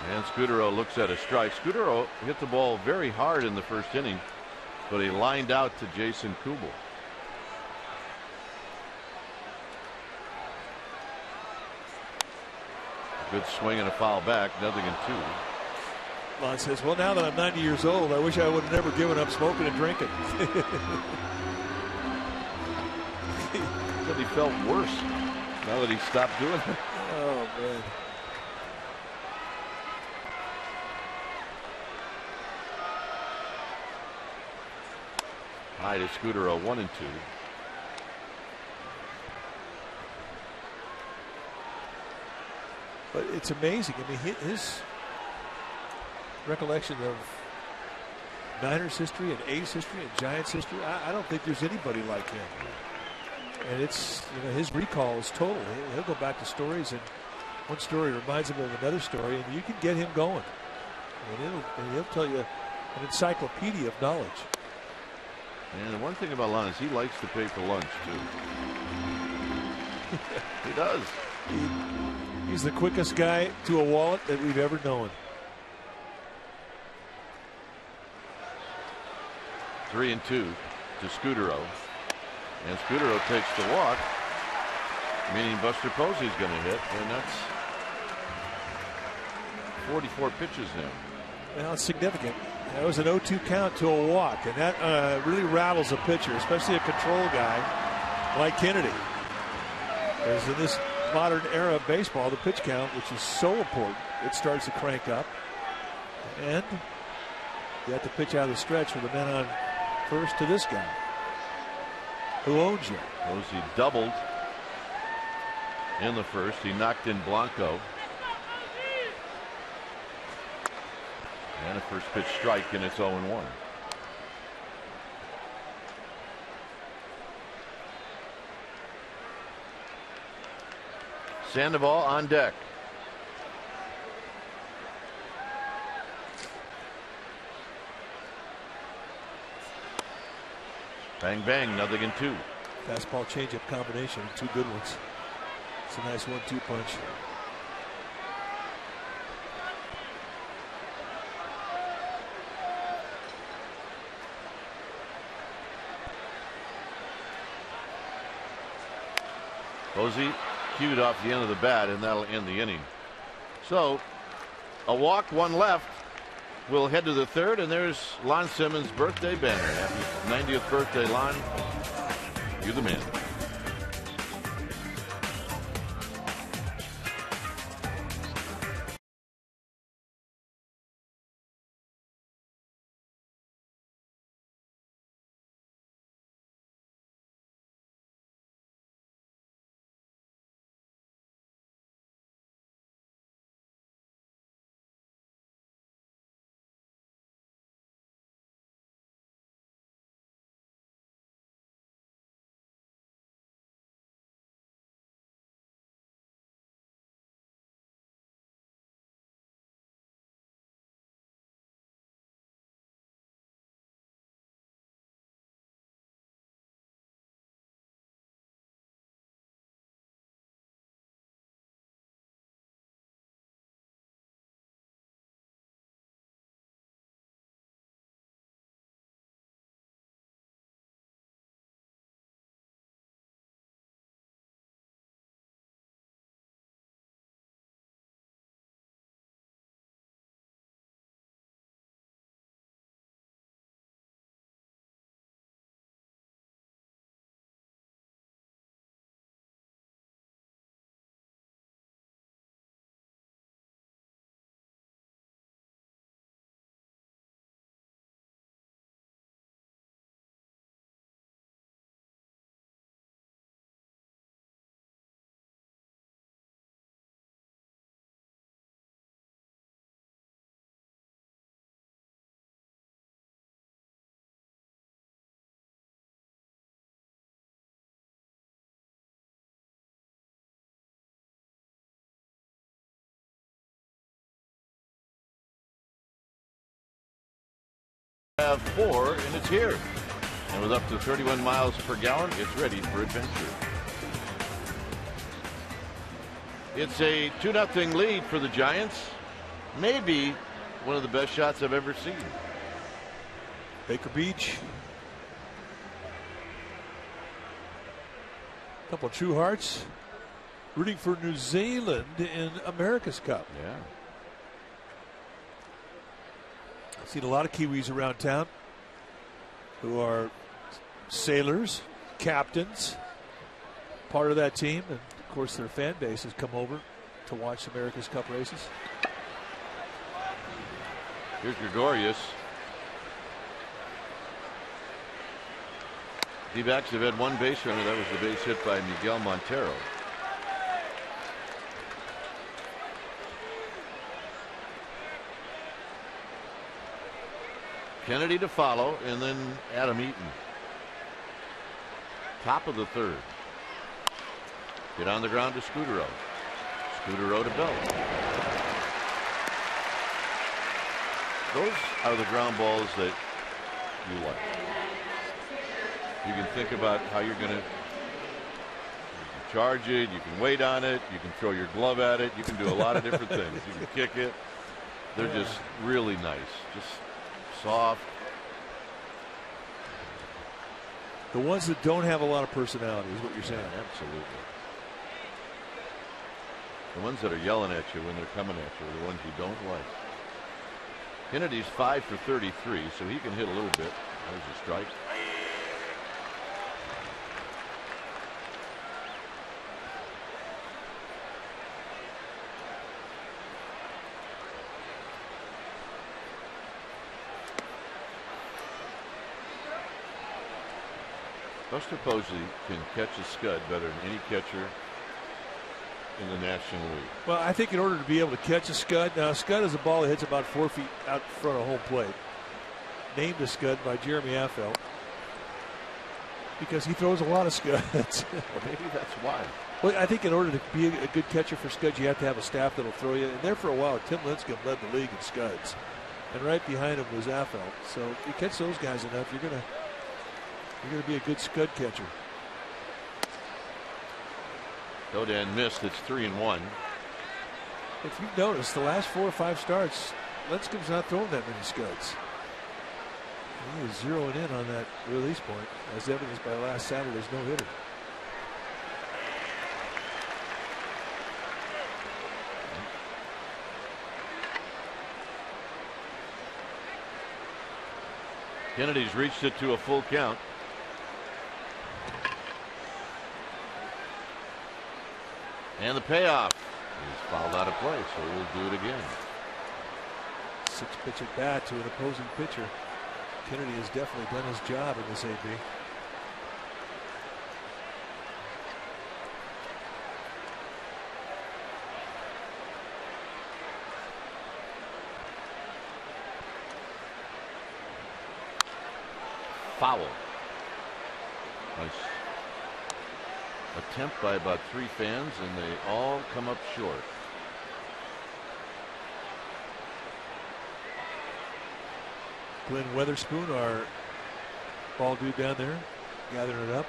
And Scudero looks at a strike. Scudero hit the ball very hard in the first inning, but he lined out to Jason Kubel. Good swing and a foul back, 0-2.
Lon says, well, now that I'm 90 years old, I wish I would have never given up smoking and drinking.
But he felt worse now that he stopped doing it.
Oh, man.
High to Scudero, 1-2.
But it's amazing. I mean, his recollection of Niners history and A's history and Giants history, I don't think there's anybody like him. And it's, you know, his recall is total. He'll go back to stories, and One story reminds him of another story, and you can get him going. And he'll tell you an encyclopedia of knowledge.
And the one thing about Lon is he likes to pay for lunch, too. He does.
He's the quickest guy to a wallet that we've ever known.
3-2 to Scudero. And Scudero takes the walk, meaning Buster Posey's going to hit, and that's 44 pitches now.
Well, it's significant. That was an 0-2 count to a walk, and that really rattles a pitcher, especially a control guy like Kennedy. Because in this modern era of baseball, the pitch count, which is so important, it starts to crank up. And you have to pitch out of the stretch with the men on first to this guy, who owns you.
Posey doubled in the first. He knocked in Blanco. And a first pitch strike, and it's 0-1. Sandoval on deck. Bang, bang, 0-2.
Fastball changeup combination, two good ones. It's a nice 1-2 punch.
Posey cued off the end of the bat, and that'll end the inning. So a walk, one left. We'll head to the third, and there's Lon Simmons' birthday banner. Happy 90th birthday, Lon. You're the man. Have 4, and it's here. And with up to 31 miles per gallon, it's ready for adventure. It's a 2-0 lead for the Giants. Maybe one of the best shots I've ever seen.
Baker Beach. A couple of true hearts rooting for New Zealand in America's Cup.
Yeah.
Seen a lot of Kiwis around town who are sailors, captains, part of that team, and of course their fan base has come over to watch America's Cup races.
Here's Gregorius. D-backs have had one base runner. That was the base hit by Miguel Montero. Kennedy to follow, and then Adam Eaton. Top of the third. Get on the ground to Scudero. Scooter to Bell. Those are the ground balls that you like. You can think about how you're going to charge it. You can wait on it. You can throw your glove at it. You can do a lot of different things. You can kick it. They're just really nice. Just soft.
The ones that don't have a lot of personality is what you're saying.
Yeah, absolutely. The ones that are yelling at you when they're coming at you are the ones you don't like. Kennedy's 5 for 33, so he can hit a little bit. There's a strike. Buster Posey can catch a scud better than any catcher in the National League.
Well, I think in order to be able to catch a scud, now a scud is a ball that hits about 4 feet out in front of home plate. Named a scud by Jeremy Affeldt because he throws a lot of scuds.
Well, maybe that's why.
Well, I think in order to be a good catcher for scuds, you have to have a staff that'll throw you. And there for a while, Tim Lincecum led the league in scuds, and right behind him was Affeldt. So if you catch those guys enough, you're gonna be a good scud catcher.
Dodan missed. It's 3-1.
If you've noticed, the last 4 or 5 starts, Lincecum's not throwing that many scuds. He is zeroing in on that release point, as evidenced by last Saturday's no-hitter.
Kennedy's reached it to a full count. And the payoff is fouled out of play, so we'll do it again.
6-pitch at bat to an opposing pitcher. Kennedy has definitely done his job in this AB.
Foul. Nice attempt by about 3 fans, and they all come up short.
Glenn Weatherspoon, our ball dude down there, gathering it up.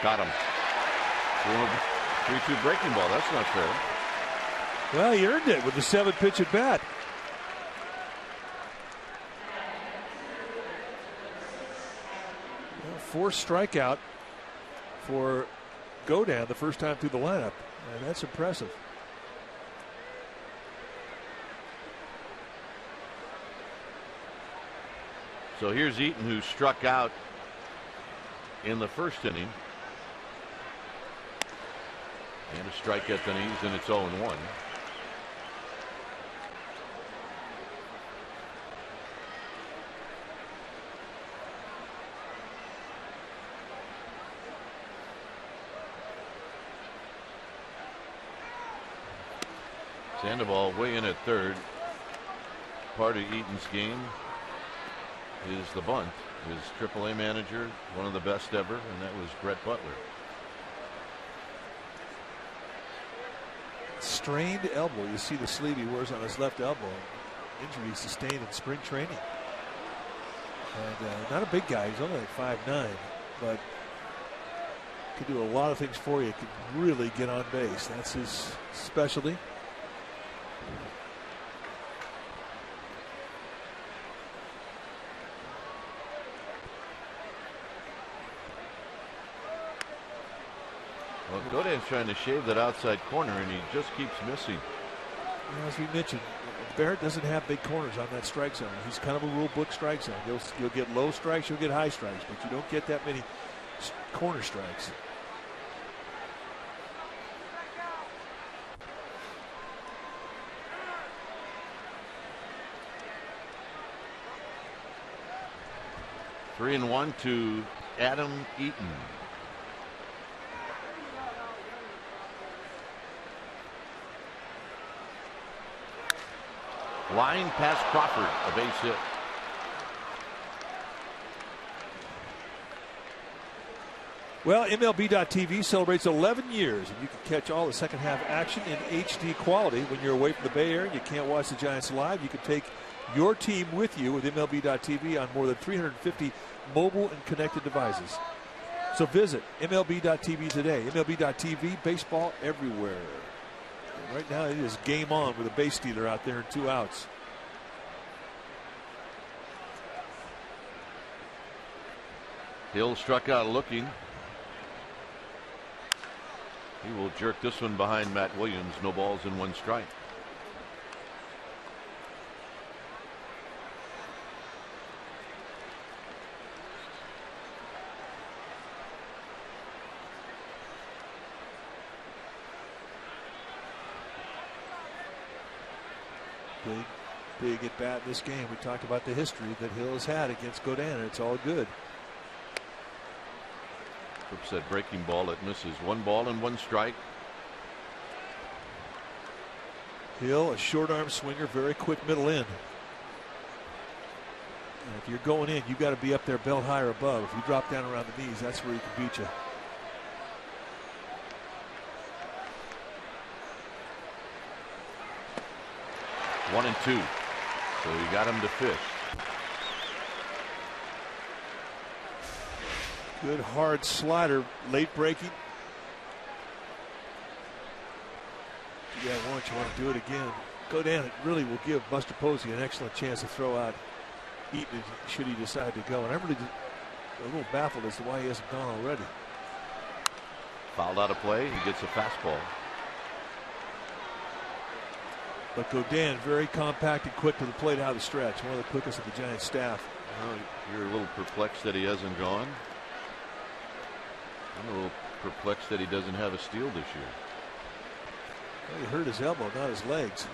Got him. 3-2 breaking ball. That's not fair.
Well, he earned it with the 7-pitch at bat. Forced strikeout for Godan the first time through the lineup, and that's impressive.
So here's Eaton, who struck out in the first inning. And a strike at the knees, and it's 0-1. Sandoval way in at third. Part of Eaton's game is the bunt. His AAA manager, one of the best ever, and that was Brett Butler.
Strained elbow. You see the sleeve he wears on his left elbow. Injury he sustained in spring training. And not a big guy. He's only like 5'9", but can do a lot of things for you. Can really get on base. That's his specialty.
Well, Godan's trying to shave that outside corner, and he just keeps missing.
As we mentioned, Barrett doesn't have big corners on that strike zone. He's kind of a rule book strike zone. You'll get low strikes, you'll get high strikes, but you don't get that many corner strikes.
Three and 1 to Adam Eaton. Line past Crawford, a base hit.
Well, MLB.TV celebrates 11 years, and you can catch all the second half action in HD quality. When you're away from the Bay Area and you can't watch the Giants live, you can take your team with you with MLB.TV on more than 350 mobile and connected devices. So visit MLB.TV today. MLB.TV, baseball everywhere. And right now it is game on with a base stealer out there and 2 outs.
Hill struck out looking. He will jerk this one behind Matt Williams. No balls and 1 strike.
Big at bat in this game. We talked about the history that Hill has had against Godin. It's all good.
Flips that breaking ball. It misses. 1 ball and 1 strike.
Hill, a short arm swinger, very quick middle in. And if you're going in, you've got to be up there belt high or above. If you drop down around the knees, that's where he can beat you.
One and 2. So you got him to fish.
Good hard slider, late breaking. Yeah, once you want to do it again. Go down. It really will give Buster Posey an excellent chance to throw out Eaton should he decide to go. And I'm really a little baffled as to why he hasn't gone already.
Fouled out of play. He gets a fastball.
But Godin very compact and quick to the plate out of the stretch. One of the quickest of the Giants staff.
Well, you're a little perplexed that he hasn't gone. I'm a little perplexed that he doesn't have a steal this year.
Well, he hurt his elbow, not his legs.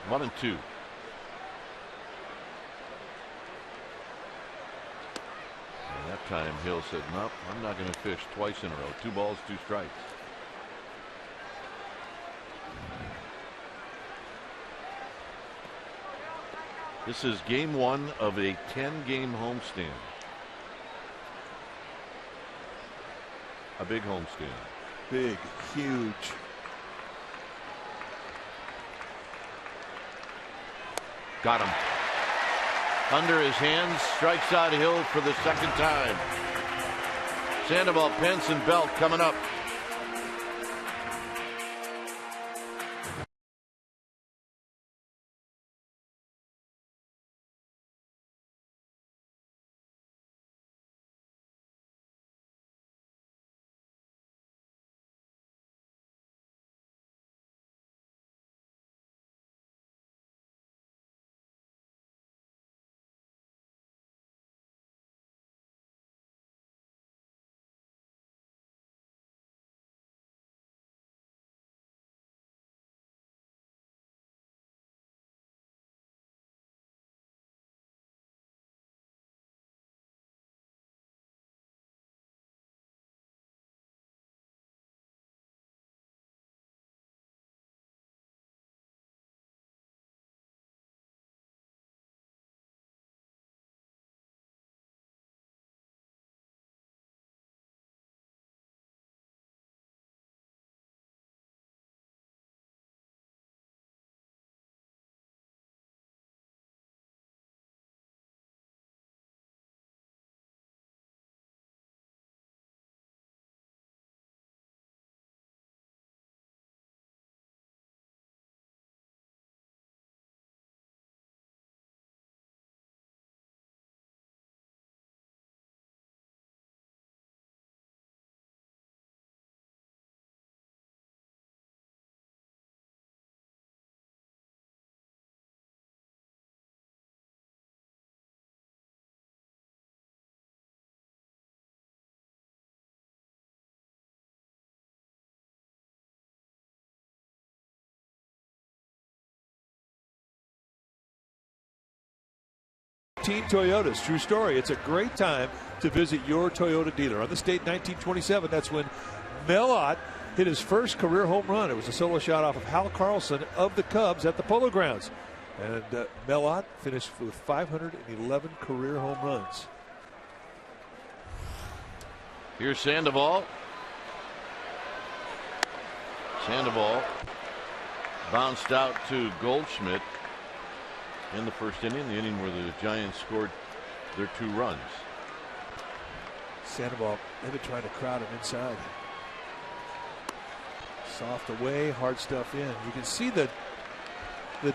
1 and 2. And that time Hill said, nope, I'm not going to fish twice in a row. 2 balls, 2 strikes. This is game 1 of a 10-game homestand. A big homestand.
Big, huge.
Got him. Under his hands, strikes out Hill for the 2nd time. Sandoval, Pence, and Belt coming up.
Toyotas, true story. It's a great time to visit your Toyota dealer. On this date, 1927, that's when Mel Ott hit his first career home run. It was a solo shot off of Hal Carlson of the Cubs at the Polo Grounds. And Melott finished with 511 career home runs.
Here's Sandoval. Sandoval bounced out to Goldschmidt in the first inning, the inning where the Giants scored their 2 runs.
Sandoval, they've been trying to crowd him inside. Soft away, hard stuff in. You can see the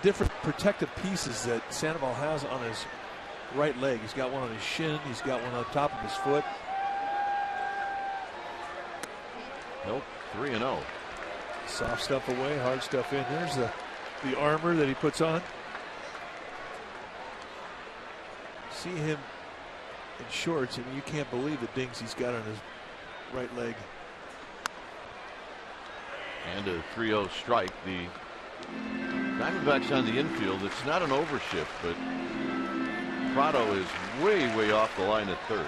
different protective pieces that Sandoval has on his right leg. He's got one on his shin. He's got one on top of his foot.
Nope, 3-0.
Soft stuff away, hard stuff in. There's the armor that he puts on. See him in shorts, and you can't believe the dings he's got on his right leg.
And a 3-0 strike. The Diamondbacks on the infield. It's not an overshift, but Prado is way off the line at third.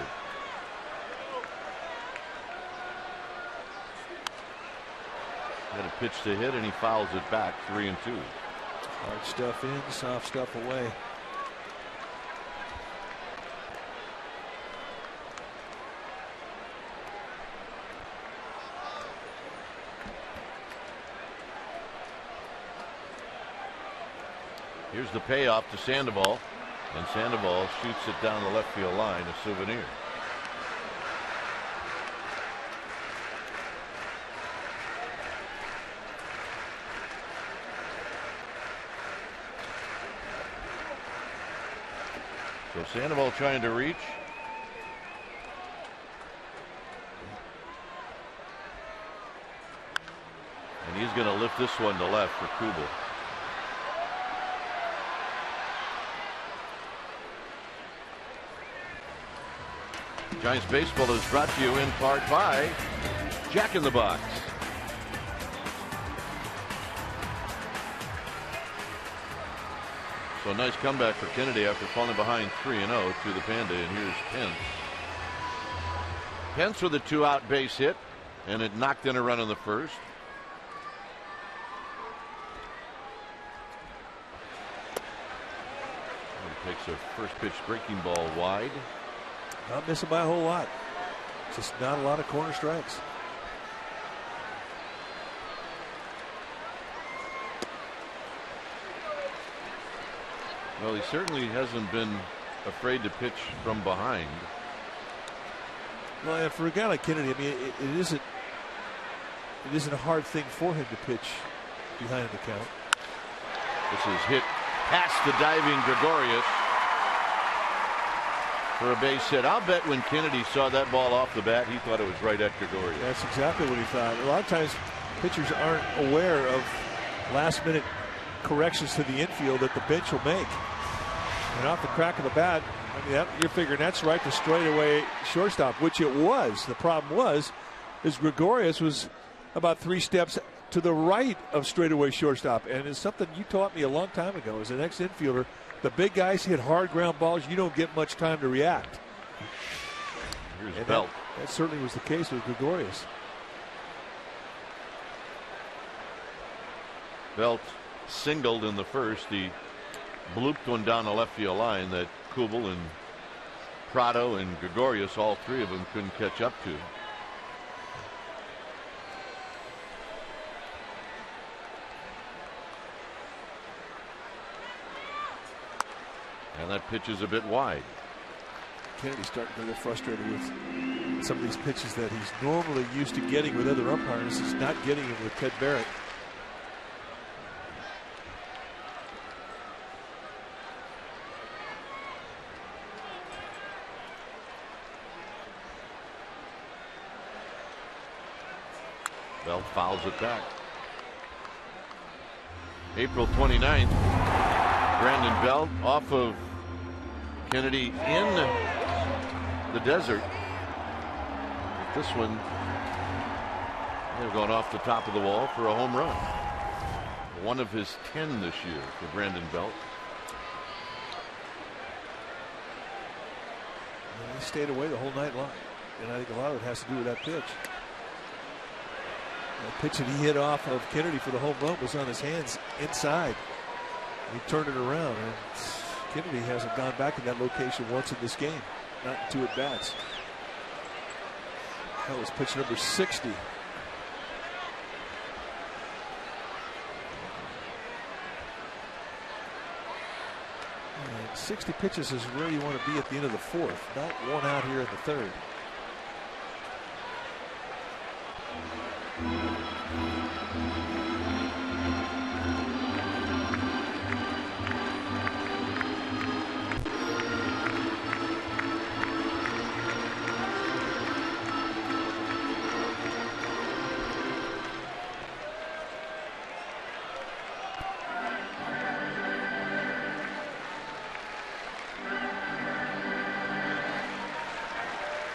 Got a pitch to hit, and he fouls it back. 3-2.
Hard stuff in, soft stuff away.
Here's the payoff to Sandoval, and Sandoval shoots it down the left field line, a souvenir. So Sandoval trying to reach. And he's going to lift this one to left for Kubel. Giants Baseball is brought to you in part by Jack in the Box. So a nice comeback for Kennedy after falling behind 3-0 to the Panda. And here's Pence. Pence with a 2-out base hit, and it knocked in a run in the first. He takes a first pitch breaking ball wide.
Not missing by a whole lot. Just not a lot of corner strikes.
Well, he certainly hasn't been afraid to pitch from behind.
Well, and for a guy like Kennedy, I mean, it isn't a hard thing for him to pitch behind the count.
This is hit past the diving Gregorius for a base hit. I'll bet when Kennedy saw that ball off the bat, he thought it was right at Gregorius.
That's exactly what he thought. A lot of times pitchers aren't aware of last-minute corrections to the infield that the bench will make. And off the crack of the bat, I mean, you're figuring that's right to straightaway shortstop, which it was. The problem is Gregorius was about 3 steps to the right of straightaway shortstop. And it's something you taught me a long time ago. As an ex-infielder, the big guys hit hard ground balls. You don't get much time to react.
Here's Belt.
That certainly was the case with Gregorius.
Belt singled in the first. He blooped one down the left field line that Kubel and Prado and Gregorius, all 3 of them, couldn't catch up to. And that pitch is a bit wide.
Kennedy's starting to get frustrated with some of these pitches that he's normally used to getting with other umpires. He's not getting them with Ted Barrett.
Belt fouls it back. April 29th, Brandon Belt off of Kennedy in the desert. This one, they're going off the top of the wall for a home run. One of his 10 this year for Brandon Belt.
And he stayed away the whole night long. And I think a lot of it has to do with that pitch. The pitch that he hit off of Kennedy for the home run was on his hands inside. He turned it around, and Kennedy hasn't gone back in that location once in this game. Not in 2 at-bats. That was pitch number 60. And 60 pitches is where you want to be at the end of the 4th, not 1 out here in the 3rd.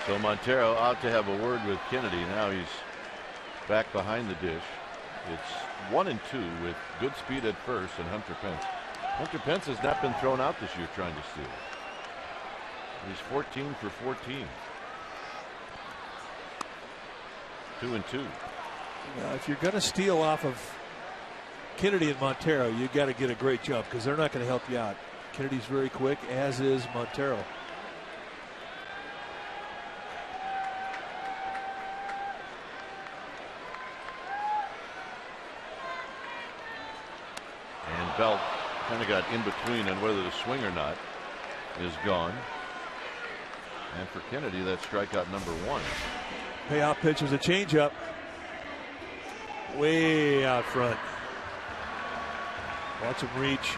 So Montero out to have a word with Kennedy. Now he's back behind the dish. It's 1-2 with good speed at first and Hunter Pence. Hunter Pence has not been thrown out this year trying to steal. He's 14 for 14. 2-2.
If you're going to steal off of Kennedy and Montero, you got to get a great jump because they're not going to help you out. Kennedy's very quick, as is Montero.
Belt kind of got in between on whether to swing or not. Is gone. And for Kennedy, that's strikeout number 1.
Payoff pitch was a changeup. Way out front. Watch him reach.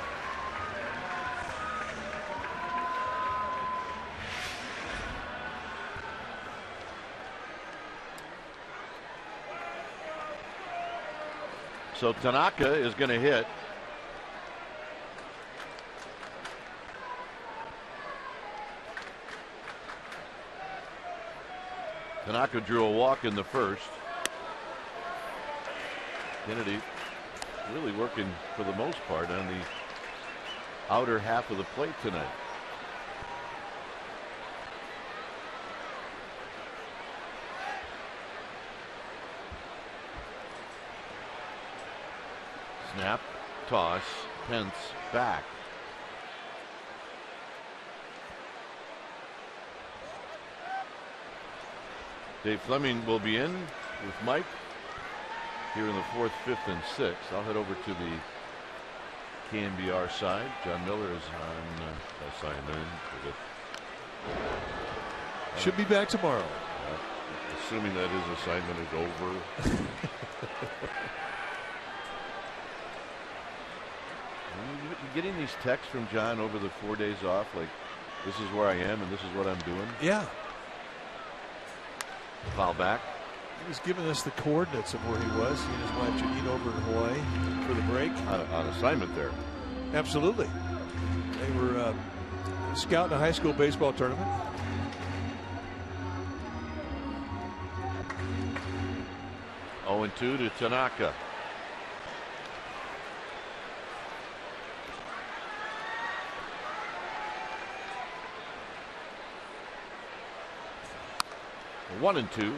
So Tanaka is going to hit. Tanaka drew a walk in the first. Kennedy really working for the most part on the outer half of the plate tonight. Snap, toss, Pence back. Dave Fleming will be in with Mike here in the 4th, 5th, and 6th. I'll head over to the KNBR side. John Miller is on assignment.
Should be back tomorrow.
Assuming that his assignment is over. You getting these texts from John over the 4 days off, like this is where I am and this is what I'm doing?
Yeah.
Foul back.
He was giving us the coordinates of where he was. He and his wife Janine over in Hawaii for the break.
On assignment there.
Absolutely. They were scouting a high school baseball tournament.
Oh, 0-2 to Tanaka. One and 2.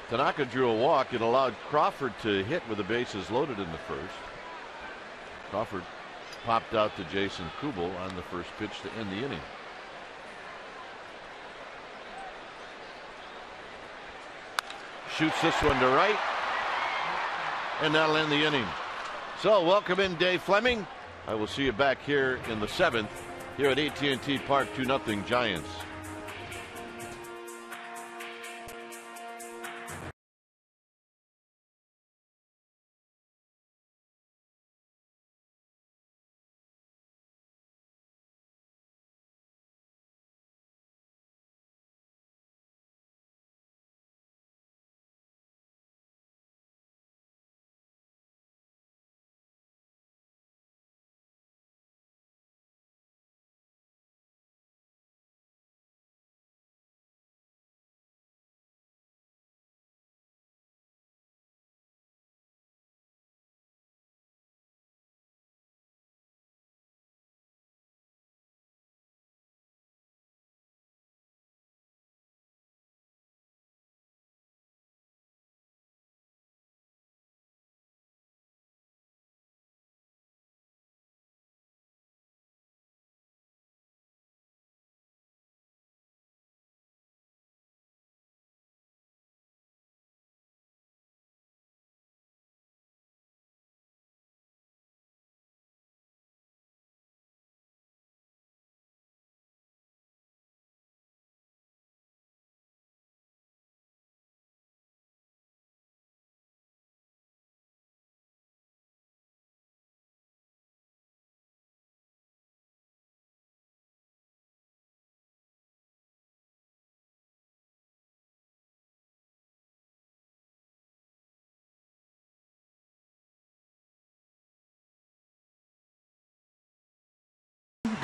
Tanaka drew a walk. It allowed Crawford to hit with the bases loaded in the first. Crawford popped out to Jason Kubel on the first pitch to end the inning. Shoots this one to right, and that'll end the inning. So welcome in Dave Fleming. I will see you back here in the 7th here at AT&T Park. 2-0 Giants.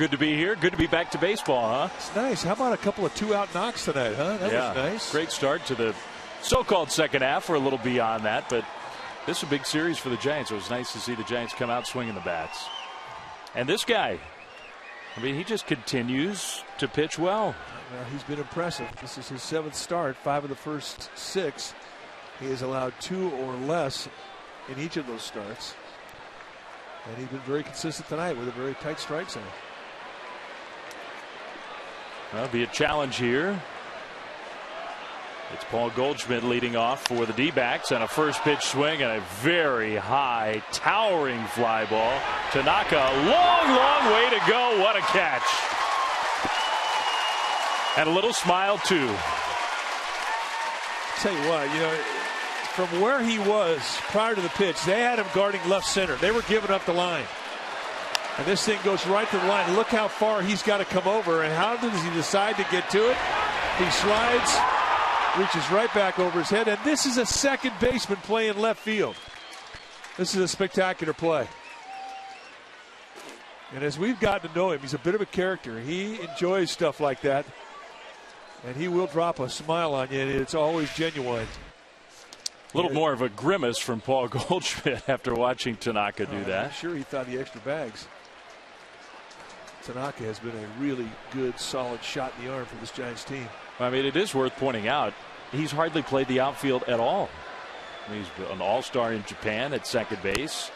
good to be here. Good to be back to baseball, huh?
It's nice. How about a couple of 2-out knocks tonight, huh? That was nice.
Great start to the so-called second half. We're a little beyond that, but this is a big series for the Giants. It was nice to see the Giants come out swinging the bats. And this guy, I mean, he just continues to pitch well.
Well, he's been impressive. This is his 7th start, 5 of the first 6. He has allowed 2 or less in each of those starts. And he's been very consistent tonight with a very tight strike zone.
That'll be a challenge here. It's Paul Goldschmidt leading off for the D-backs, and a first pitch swing and a very high, towering fly ball. Tanaka, long way to go. What a catch. And a little smile, too.
Tell you what, from where he was prior to the pitch, they had him guarding left center. They were giving up the line. And this thing goes right to the line. Look how far he's got to come over. And how does he decide to get to it? He slides, reaches right back over his head. And this is a second baseman playing left field. This is a spectacular play. And as we've gotten to know him, he's a bit of a character. He enjoys stuff like that. And he will drop a smile on you, and it's always genuine.
A little more of a grimace from Paul Goldschmidt after watching Tanaka do that.
I'm sure he thought the extra bags. Tanaka has been a really good, solid shot in the arm for this Giants team.
I mean, it is worth pointing out, he's hardly played the outfield at all. I mean, he's an all-star in Japan at second base.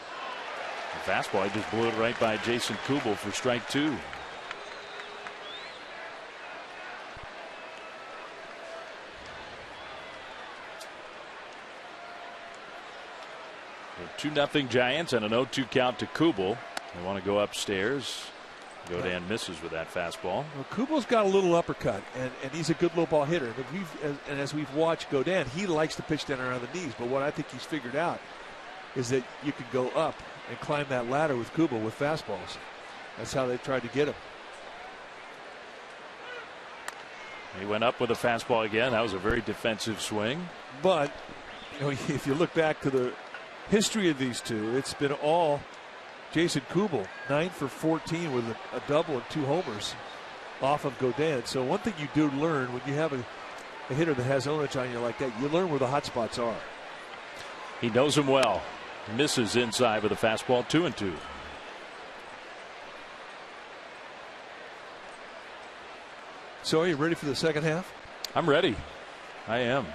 The fastball, he just blew it right by Jason Kubel for strike 2. 2-0 Giants and an 0-2 count to Kubel. They want to go upstairs. Godin misses with that fastball.
Well, Kubel's got a little uppercut, and he's a good low ball hitter. And as we've watched Godin, he likes to pitch down around the knees. But what I think he's figured out is that you can go up and climb that ladder with Kubel with fastballs. That's how they've tried to get him.
He went up with a fastball again. That was a very defensive swing.
But if you look back to the history of these two, it's been all Jason Kubel, 9 for 14 with a double and 2 homers off of Godin. So one thing you do learn when you have a hitter that has onage on you like that, you learn where the hot spots are.
He knows him well. Misses inside with a fastball, 2-2.
So are you ready for the second half?
I'm ready. I am.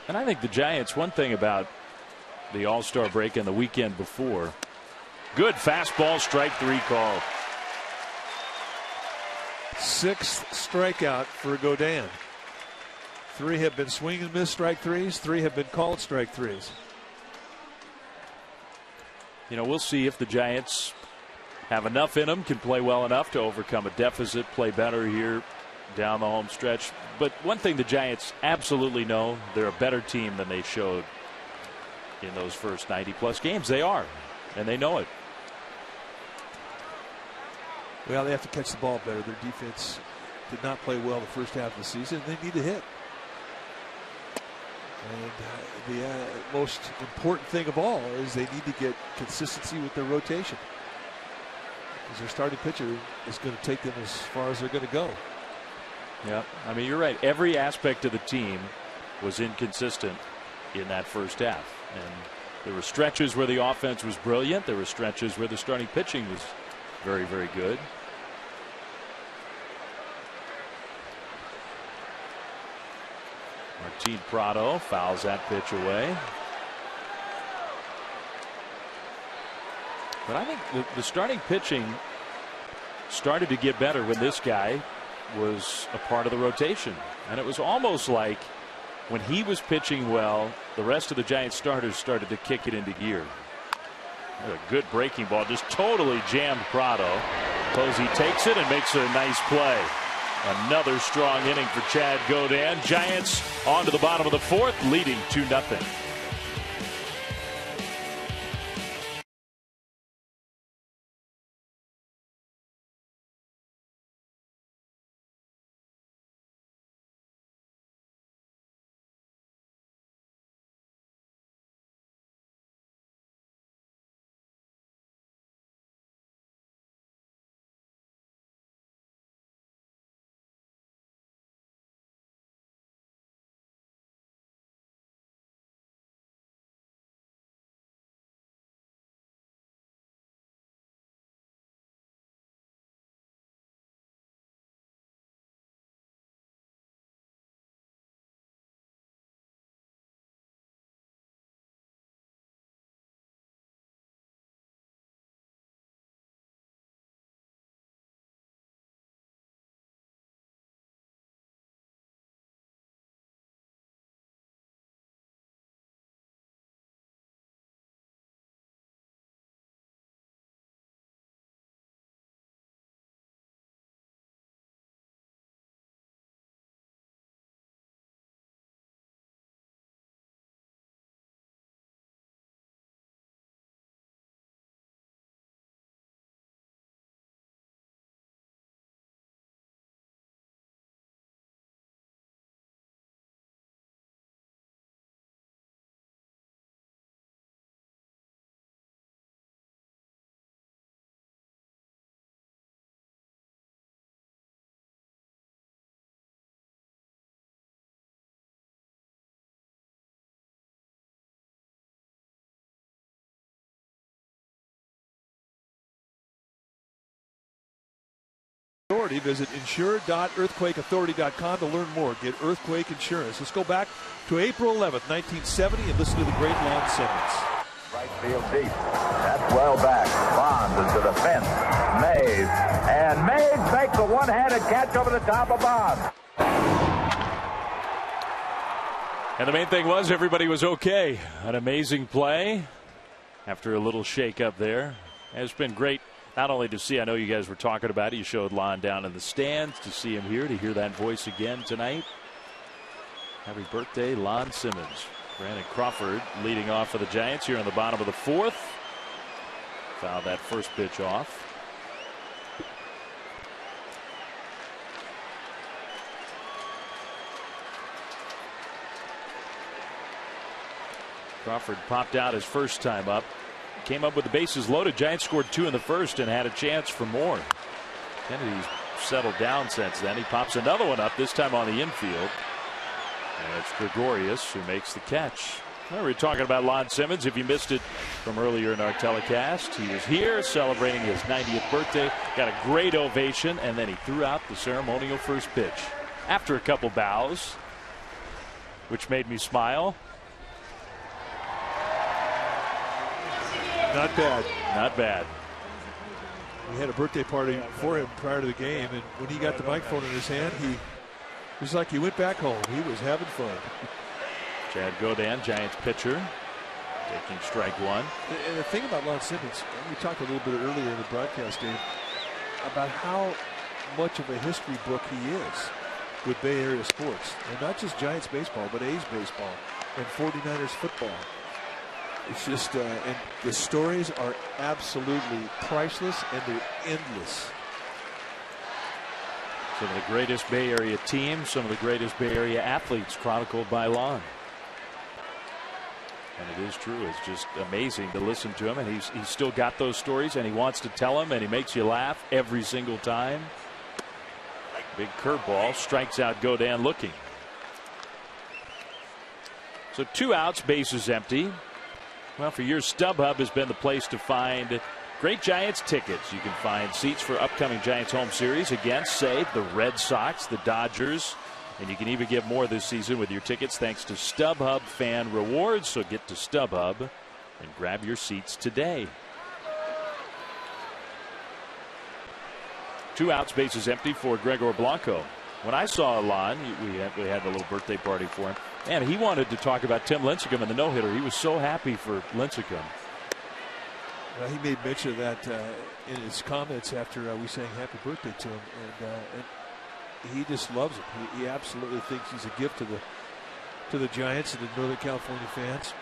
And I think the Giants, one thing about the All-Star break and the weekend before, good fastball, strike 3 call.
6th strikeout for Godin. 3 have been swing and miss strike 3s. 3 have been called strike 3s.
We'll see if the Giants have enough in them, can play well enough to overcome a deficit, play better here down the home stretch. But one thing the Giants absolutely know, they're a better team than they showed in those first 90-plus games. They are, and they know it.
Well, they have to catch the ball better. Their defense did not play well the first half of the season. They need to hit. And the most important thing of all is they need to get consistency with their rotation. Because their starting pitcher is going to take them as far as they're going to go.
Yeah, I mean, you're right. Every aspect of the team was inconsistent in that first half. And there were stretches where the offense was brilliant. There were stretches where the starting pitching was very, very good. Martin Prado fouls that pitch away. But I think the starting pitching started to get better when this guy was a part of the rotation. And it was almost like when he was pitching well, the rest of the Giants starters started to kick it into gear. A good breaking ball, just totally jammed Prado. Posey takes it and makes a nice play. Another strong inning for Chad Godin. Giants on to the bottom of the 4th, leading 2-0.
Authority. Visit insure.earthquakeauthority.com to learn more. Get earthquake insurance. Let's go back to April 11th, 1970, and listen to the great Lon Simmons.
Right field deep. That's well back. Bonds into the fence. Mays. And Mays makes a one-handed catch over the top of Bonds.
And the main thing was everybody was okay. An amazing play after a little shake-up there. It's been great not only to see, I know you guys were talking about it, you showed Lon down in the stands, to see him here, to hear that voice again tonight. Happy birthday, Lon Simmons. Brandon Crawford leading off for the Giants here in the bottom of the fourth. Fouled that first pitch off. Crawford popped out his first time up. Came up with the bases loaded. Giants scored 2 in the first and had a chance for more. Kennedy's settled down since then. He pops another one up, this time on the infield. And it's Gregorius who makes the catch. Well, we were talking about Lon Simmons. If you missed it from earlier in our telecast, he was here celebrating his 90th birthday. Got a great ovation, and then he threw out the ceremonial first pitch. After a couple bows, which made me smile.
Not bad.
Not bad.
We had a birthday party for him prior to the game, and when he got the microphone in his hand, it was like he went back home. He was having fun.
Chad Godin, Giants pitcher, taking strike one.
And the thing about Lon Simmons, we talked a little bit earlier in the broadcast, Dave, about how much of a history book he is with Bay Area sports. And not just Giants baseball, but A's baseball and 49ers football. It's just, and the stories are absolutely priceless, and they're endless.
Some of the greatest Bay Area teams, some of the greatest Bay Area athletes chronicled by Lon. And it is true. It's just amazing to listen to him, and he's still got those stories, and he wants to tell them, and he makes you laugh every single time. Big curveball, strikes out Godin looking. So 2 outs, bases empty. Well, for years, StubHub has been the place to find great Giants tickets. You can find seats for upcoming Giants home series against, say, the Red Sox, the Dodgers, and you can even get more this season with your tickets thanks to StubHub Fan Rewards. So get to StubHub and grab your seats today. 2 outs, bases empty for Gregor Blanco. When I saw Lon, we had a little birthday party for him. Man, he wanted to talk about Tim Lincecum and the no-hitter. He was so happy for Lincecum.
Well, he made mention of that in his comments after we sang happy birthday to him. And he just loves him. He absolutely thinks he's a gift to the Giants and the Northern California fans.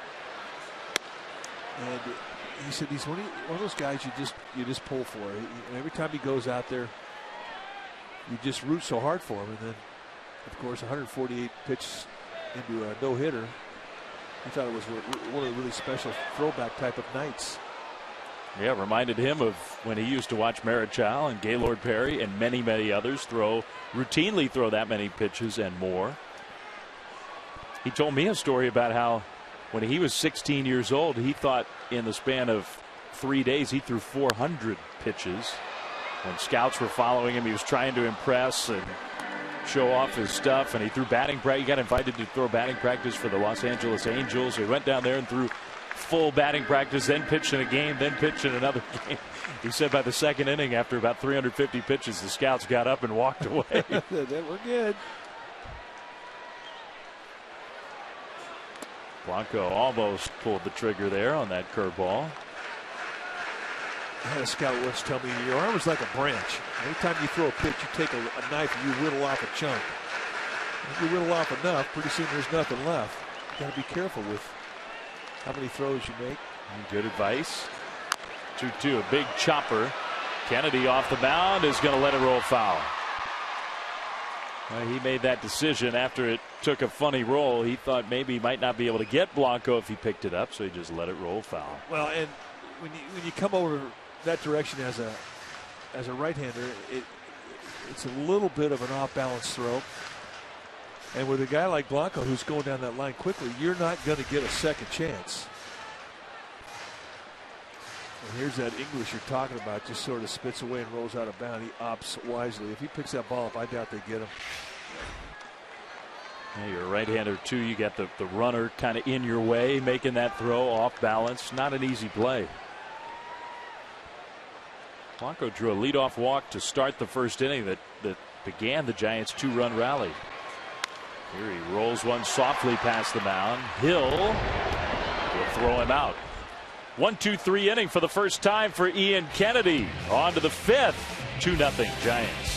And he said he's one of those guys you just pull for. Every time he goes out there, you just root so hard for him. And then, of course, 148 pitches into a no-hitter. He thought it was one of the really special throwback type of nights.
Yeah, reminded him of when he used to watch Marichal and Gaylord Perry and many, many others routinely throw that many pitches and more. He told me a story about how when he was 16 years old, he thought in the span of 3 days he threw 400 pitches. When scouts were following him, he was trying to impress and show off his stuff, and he threw batting practice. He got invited to throw batting practice for the Los Angeles Angels. So he went down there and threw full batting practice, then pitched in a game, then pitched in another game. He said by the second inning, after about 350 pitches, the scouts got up and walked away.
We're good.
Blanco almost pulled the trigger there on that curveball.
I had a scout once tell me, your arm is like a branch. Every time you throw a pitch, you take a knife and you whittle off a chunk. If you whittle off enough, pretty soon there's nothing left. You got to be careful with how many throws you make.
Good advice. 2-2, a big chopper. Kennedy off the mound is going to let it roll foul. Well, he made that decision after it took a funny roll. He thought maybe he might not be able to get Blanco if he picked it up, so he just let it roll foul.
Well, and when you come over that direction as a right-hander, it's a little bit of an off-balance throw. And with a guy like Blanco who's going down that line quickly, you're not going to get a second chance. And here's that English you're talking about, just sort of spits away and rolls out of bounds. He opts wisely. If he picks that ball up, I doubt they get him.
Yeah, you're a right-hander too. You got the runner kind of in your way, making that throw off balance. Not an easy play. Blanco drew a leadoff walk to start the first inning that began the Giants' 2-run rally. Here he rolls one softly past the mound. Hill will throw him out. 1-2-3 inning for the first time for Ian Kennedy. On to the 5th. 2-0 Giants.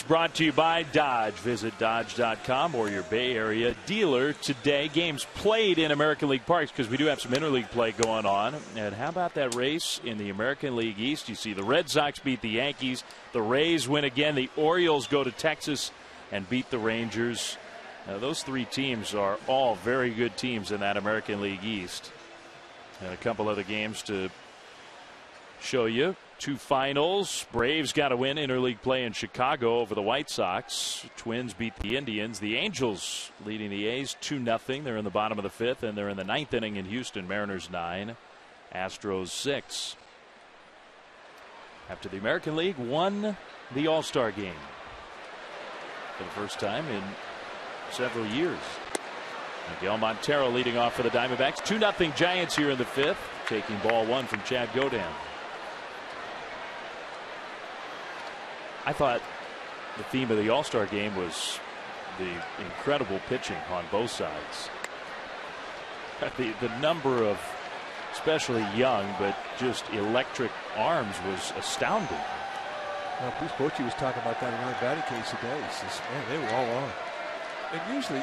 Brought to you by Dodge. Visit Dodge.com or your Bay Area dealer today. Games played in American League parks because we do have some interleague play going on. And how about that race in the American League East? You see the Red Sox beat the Yankees. The Rays win again. The Orioles go to Texas and beat the Rangers. Now, those three teams are all very good teams in that American League East. And a couple other games to show you. 2 finals. Braves got a win interleague play in Chicago over the White Sox. Twins beat the Indians. The Angels leading the A's 2-0. They're in the bottom of the 5th, and they're in the 9th inning in Houston. Mariners 9, Astros 6. After the American League won the All-Star game for the first time in several years. Miguel Montero leading off for the Diamondbacks. 2-0 Giants here in the 5th, taking ball 1 from Chad Godin. I thought the theme of the All-Star game was the incredible pitching on both sides. The number of especially young but just electric arms was astounding.
Well, Bruce Bochy was talking about that in our batting cage today. He says, man, they were all on. And usually,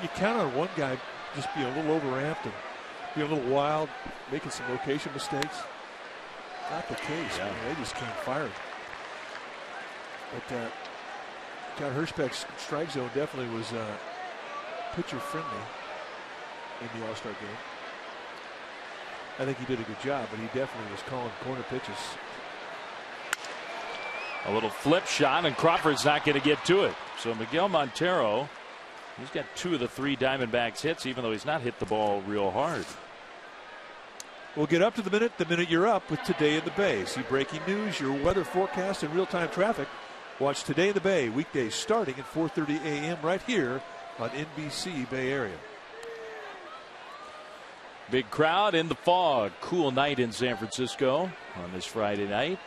you count on one guy just being a little overamped and being a little wild, making some location mistakes. Not the case. Yeah. They just came firing. But John Hirschbeck's strike zone definitely was pitcher friendly in the All-Star game. I think he did a good job, but he definitely was calling corner pitches.
A little flip shot, and Crawford's not going to get to it. So Miguel Montero, he's got 2 of the 3 Diamondbacks hits, even though he's not hit the ball real hard.
We'll get up to the minute you're up with Today in the Bay. See breaking news, your weather forecast, and real-time traffic. Watch Today in the Bay weekdays starting at 4:30 a.m. right here on NBC Bay Area.
Big crowd in the fog. Cool night in San Francisco on this Friday night.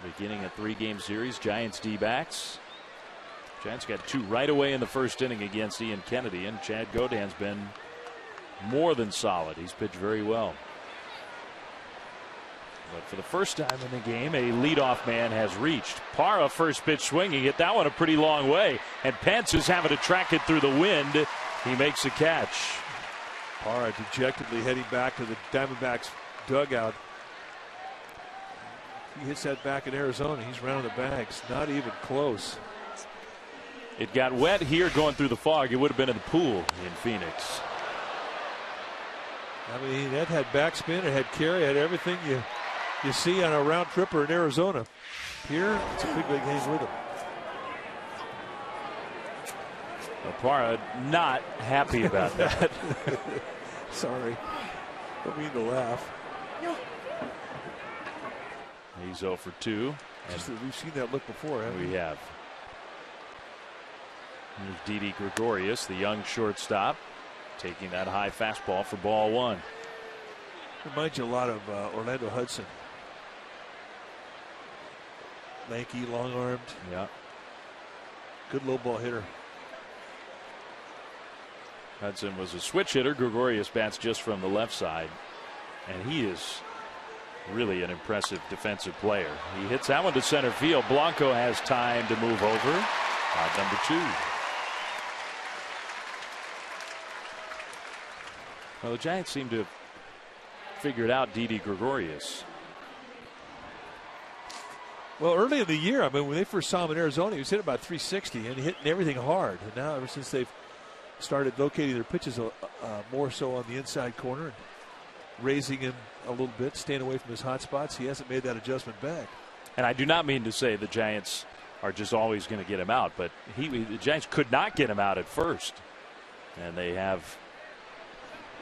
Beginning a 3-game series, Giants D-backs. Giants got 2 right away in the first inning against Ian Kennedy, and Chad Godin's been more than solid. He's pitched very well. But for the first time in the game, a leadoff man has reached. Parra, first pitch swinging, hit that one a pretty long way. And Pence is having to track it through the wind. He makes a catch.
Parra dejectedly heading back to the Diamondbacks dugout. He hits that back in Arizona. He's round the bags. Not even close.
It got wet here going through the fog. It would have been in the pool in Phoenix.
I mean, that had backspin, it had carry, it had everything you see on a round tripper in Arizona. Here, it's a big game with him.
Parra not happy about that.
Sorry. Don't mean to laugh.
He's 0 for 2.
We've seen that look before, haven't we?
We have. Here's Didi Gregorius, the young shortstop, taking that high fastball for ball 1.
Reminds you a lot of Orlando Hudson. Lanky, long-armed.
Yeah.
Good low ball hitter.
Hudson was a switch hitter. Gregorius bats just from the left side. And he is really an impressive defensive player. He hits that one to center field. Blanco has time to move over. Out number 2. Well, the Giants seem to have figured out Didi Gregorius.
Well, early in the year, I mean, when they first saw him in Arizona, he was hitting about 360 and hitting everything hard. And now, ever since they've started locating their pitches more so on the inside corner and raising him a little bit, staying away from his hot spots, he hasn't made that adjustment back.
And I do not mean to say the Giants are just always going to get him out, but the Giants could not get him out at first. And they have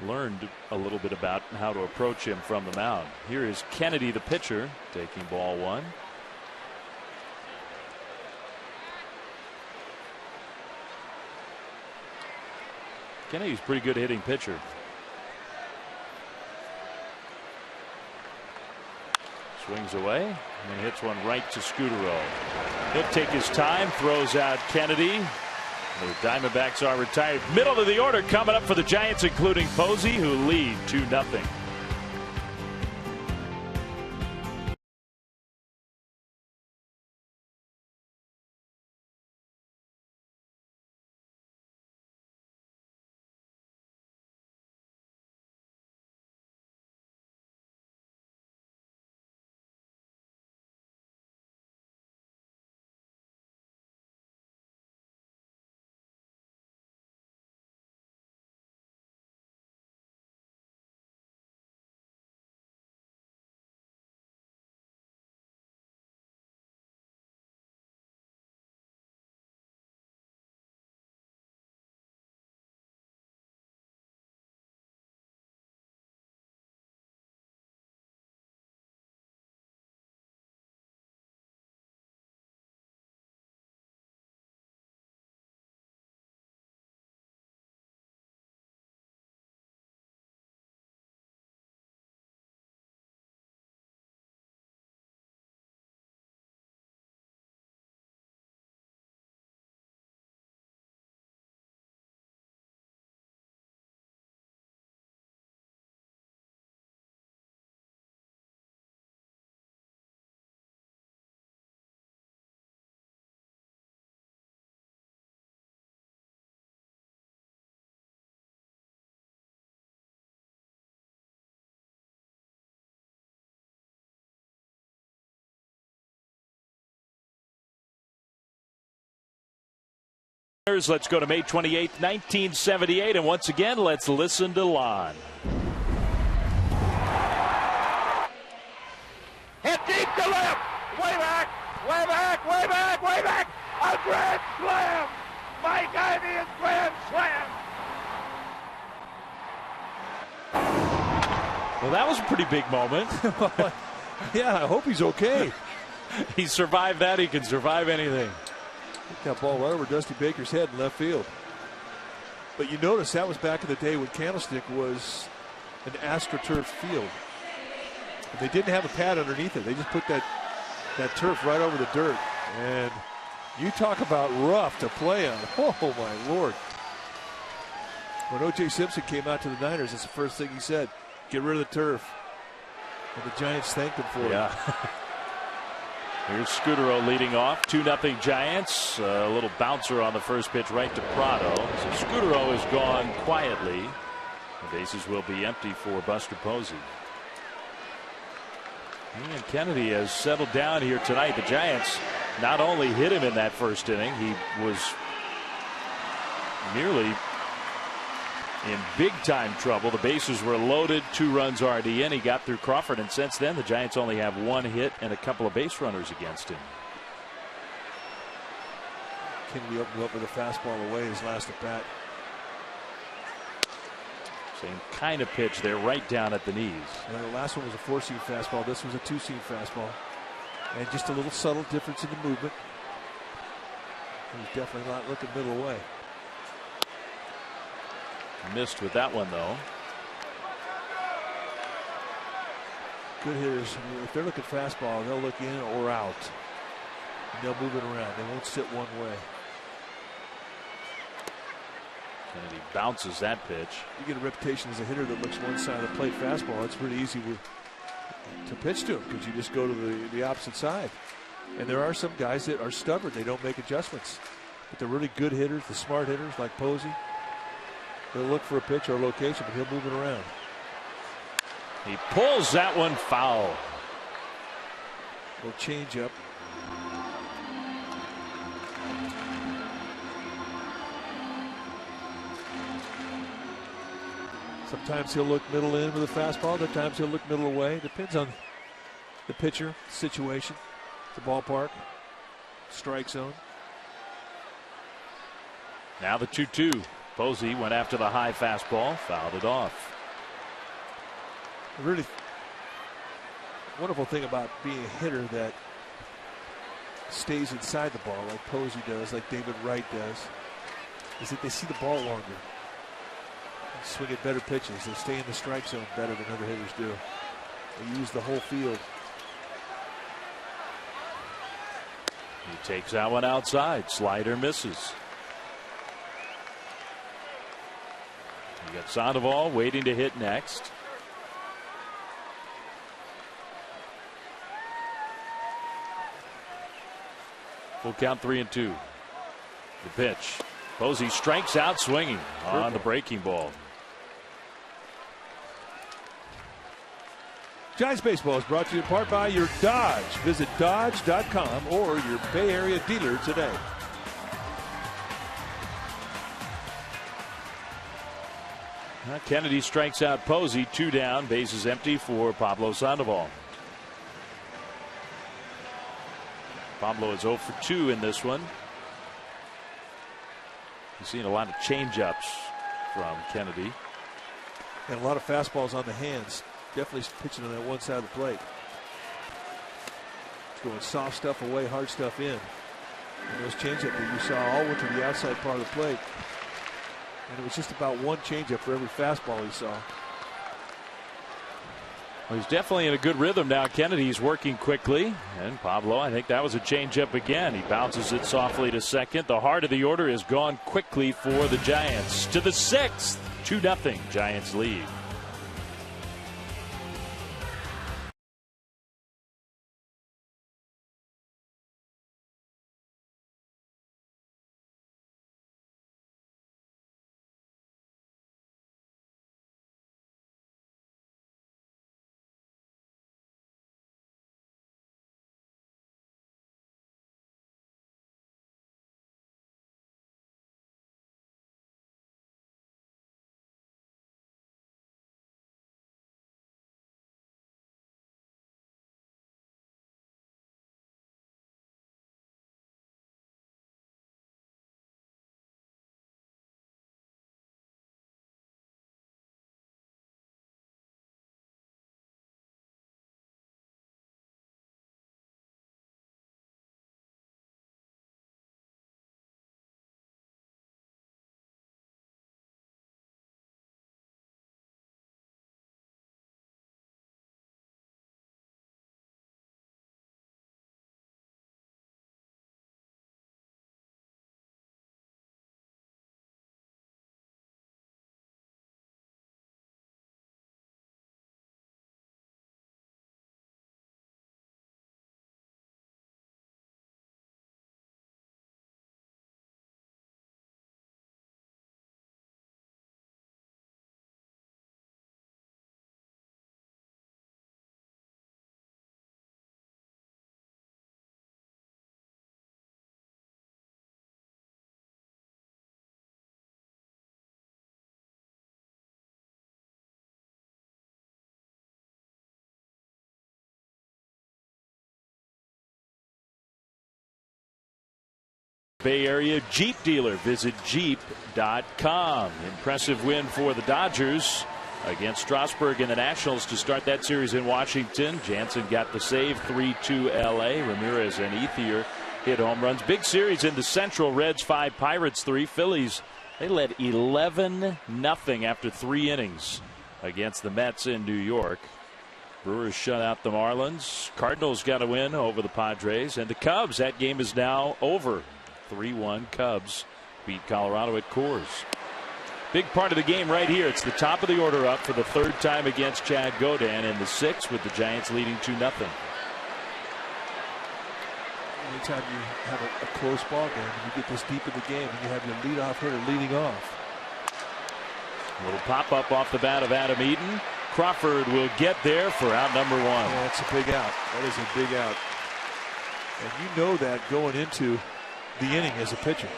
learned a little bit about how to approach him from the mound. Here is Kennedy, the pitcher, taking ball 1. Kennedy's a pretty good hitting pitcher. Swings away and hits one right to Scudero. He'll take his time, throws out Kennedy. The Diamondbacks are retired. Middle of the order coming up for the Giants, including Posey, who lead 2-0. Let's go to May 28th, 1978, and once again, let's listen to Lon.
Hit deep to left. Way back, way back, way back, way back. A grand slam. Mike Ivy's grand slam.
Well, that was a pretty big moment.
Yeah, I hope he's okay.
He survived that. He can survive anything.
That ball right over Dusty Baker's head in left field. But you notice that was back in the day when Candlestick was an AstroTurf field. And they didn't have a pad underneath it. They just put that turf right over the dirt. And you talk about rough to play on. Oh, my Lord. When O.J. Simpson came out to the Niners, that's the first thing he said. Get rid of the turf. And the Giants thanked him for it.
Yeah. Here's Scudero leading off. 2-0 Giants. A little bouncer on the first pitch right to Prado. So Scudero is gone quietly. The bases will be empty for Buster Posey. And Kennedy has settled down here tonight. The Giants not only hit him in that first inning, he was nearly in big time trouble. The bases were loaded, 2 runs already in. He got through Crawford, and since then the Giants only have 1 hit and a couple of base runners against him.
Kennedy opened up with a fastball away his last at bat.
Same kind of pitch there, right down at the knees.
And the last one was a 4-seam fastball. This was a 2-seam fastball. And just a little subtle difference in the movement. He's definitely not looking middle away.
Missed with that one, though.
Good hitters, if they're looking fastball, they'll look in or out. And they'll move it around. They won't sit one way.
Kennedy bounces that pitch.
You get a reputation as a hitter that looks one side of the plate fastball. It's pretty easy to pitch to him because you just go to the opposite side. And there are some guys that are stubborn. They don't make adjustments. But they're really good hitters, the smart hitters like Posey. They'll look for a pitch or a location, but he'll move it around.
He pulls that one foul.
Little change up. Sometimes he'll look middle in with a fastball. Other times he'll look middle away. Depends on the pitcher, situation, the ballpark, strike zone.
Now the 2-2. Posey went after the high fastball, fouled it off.
A really wonderful thing about being a hitter that stays inside the ball like Posey does, like David Wright does, is that they see the ball longer. They swing at better pitches. They stay in the strike zone better than other hitters do. They use the whole field.
He takes that one outside. Slider misses. You got Sandoval waiting to hit next. Full count 3-2. The pitch. Posey strikes out swinging on the breaking ball.
Giants Baseball is brought to you in part by your Dodge. Visit Dodge.com or your Bay Area dealer today.
Kennedy strikes out Posey, 2 down, bases empty for Pablo Sandoval. Pablo is 0 for 2 in this one. You've seen a lot of changeups from Kennedy.
And a lot of fastballs on the hands. Definitely pitching on that one side of the plate. It's going soft stuff away, hard stuff in. And those changeup that you saw all went to the outside part of the plate. And it was just about one changeup for every fastball he saw.
Well, he's definitely in a good rhythm now. Kennedy's working quickly. And Pablo, I think that was a changeup again. He bounces it softly to second. The heart of the order is gone quickly for the Giants. To the 6th, 2-0 Giants lead. Bay Area Jeep dealer. Visit Jeep.com. Impressive win for the Dodgers against Strasburg in the Nationals to start that series in Washington. Jansen got the save, 3-2 LA. Ramirez and Ethier hit home runs. Big series in the Central. Reds 5, Pirates 3. Phillies, they led 11-0 after 3 innings against the Mets in New York. Brewers shut out the Marlins. Cardinals got a win over the Padres. And the Cubs, that game is now over. 3-1 Cubs beat Colorado at Coors. Big part of the game right here. It's the top of the order up for the 3rd time against Chad Godin in the 6th with the Giants leading 2-0.
Anytime you have a close ball game, you get this deep in the game, and you have your leadoff hitter leading off.
A little pop up off the bat of Adam Eaton. Crawford will get there for out number 1.
Yeah, that's a big out. That is a big out. And you know that going into the inning as a pitcher.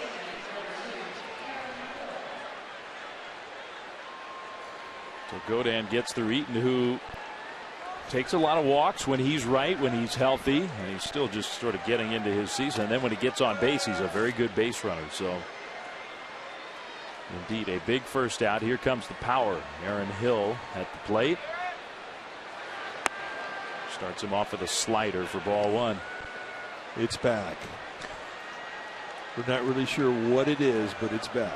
So Godin gets through Eaton, who takes a lot of walks when he's right, when he's healthy, and he's still just sort of getting into his season. And then when he gets on base, he's a very good base runner. So indeed a big first out. Here comes the power. Aaron Hill at the plate. Starts him off with a slider for ball 1.
It's back. We're not really sure what it is, but it's back.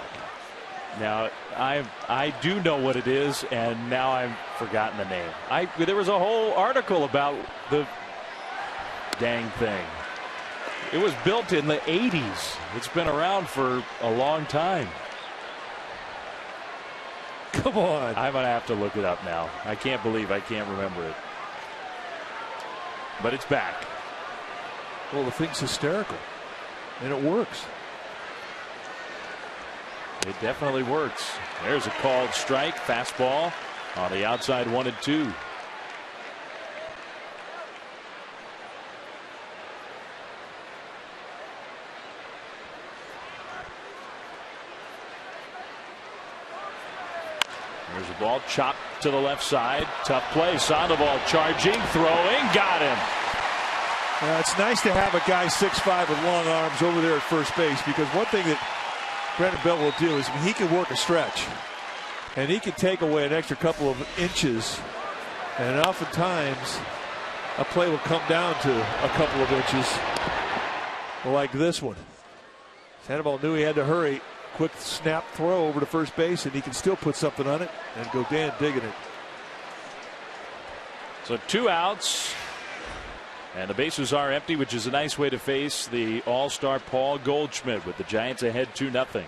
Now I do know what it is, and now I've forgotten the name. There was a whole article about the dang thing. It was built in the 80s. It's been around for a long time.
Come on.
I'm going to have to look it up now. I can't believe I can't remember it. But it's back.
Well, the thing's hysterical. And it works.
It definitely works. There's a called strike. Fastball on the outside, 1-2. There's a ball chopped to the left side. Tough play. Sandoval charging, throwing, got him.
It's nice to have a guy 6'5" with long arms over there at first base, because one thing that Brandon Belt will do is he can work a stretch, and he can take away an extra couple of inches, and oftentimes a play will come down to a couple of inches like this one. Sandoval knew he had to hurry. Quick snap throw over to first base, and he can still put something on it, and Godin digging it.
So 2 outs. And the bases are empty, which is a nice way to face the all-star Paul Goldschmidt with the Giants ahead 2-0.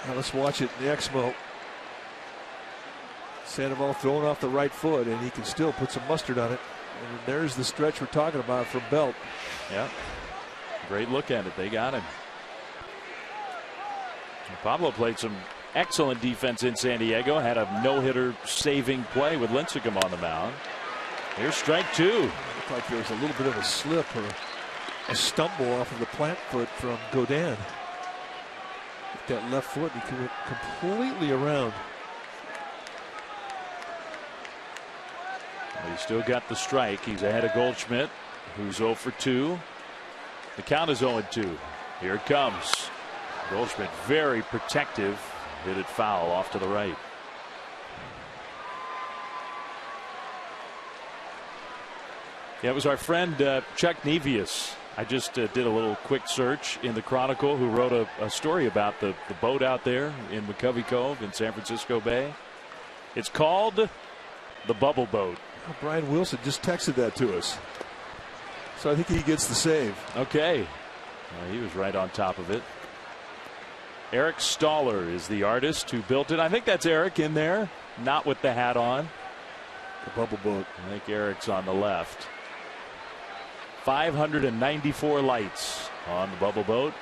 Now let's watch it in the Exmo. Sandoval throwing off the right foot, and he can still put some mustard on it. And there's the stretch we're talking about from Belt.
Yeah. Great look at it. They got him. And Pablo played some excellent defense in San Diego. Had a no-hitter saving play with Lincecum on the mound. Here's strike 2.
It looked like there was a little bit of a slip or a stumble off of the plant foot from Godin. With that left foot, he went completely around.
Well, he's still got the strike. He's ahead of Goldschmidt, who's 0 for 2. The count is 0-2. Here it comes. Goldschmidt very protective. Hit it foul off to the right. Yeah, it was our friend Chuck Nevius. I just did a little quick search in the Chronicle, who wrote a story about the boat out there in McCovey Cove in San Francisco Bay. It's called the Bubble Boat.
Oh, Brian Wilson just texted that to us. So I think he gets the save.
Okay. Well, he was right on top of it. Eric Staller is the artist who built it. I think that's Eric in there, not with the hat on.
The Bubble Boat.
I think Eric's on the left. 594 lights on the Bubble Boat.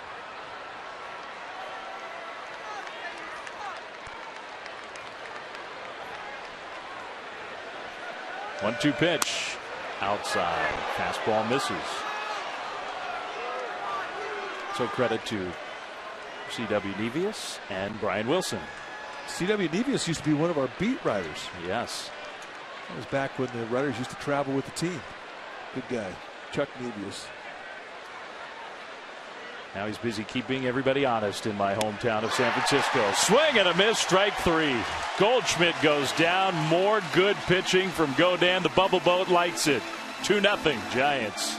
One-two pitch. Outside. Fastball misses. So credit to C.W. Nevius and Brian Wilson.
C.W. Nevius used to be one of our beat writers.
Yes.
That was back when the writers used to travel with the team. Good guy. Chuck Nebius.
Now he's busy keeping everybody honest in my hometown of San Francisco. Swing and a miss, strike 3. Goldschmidt goes down. More good pitching from Godin. The bubble boat lights it. 2-0 Giants.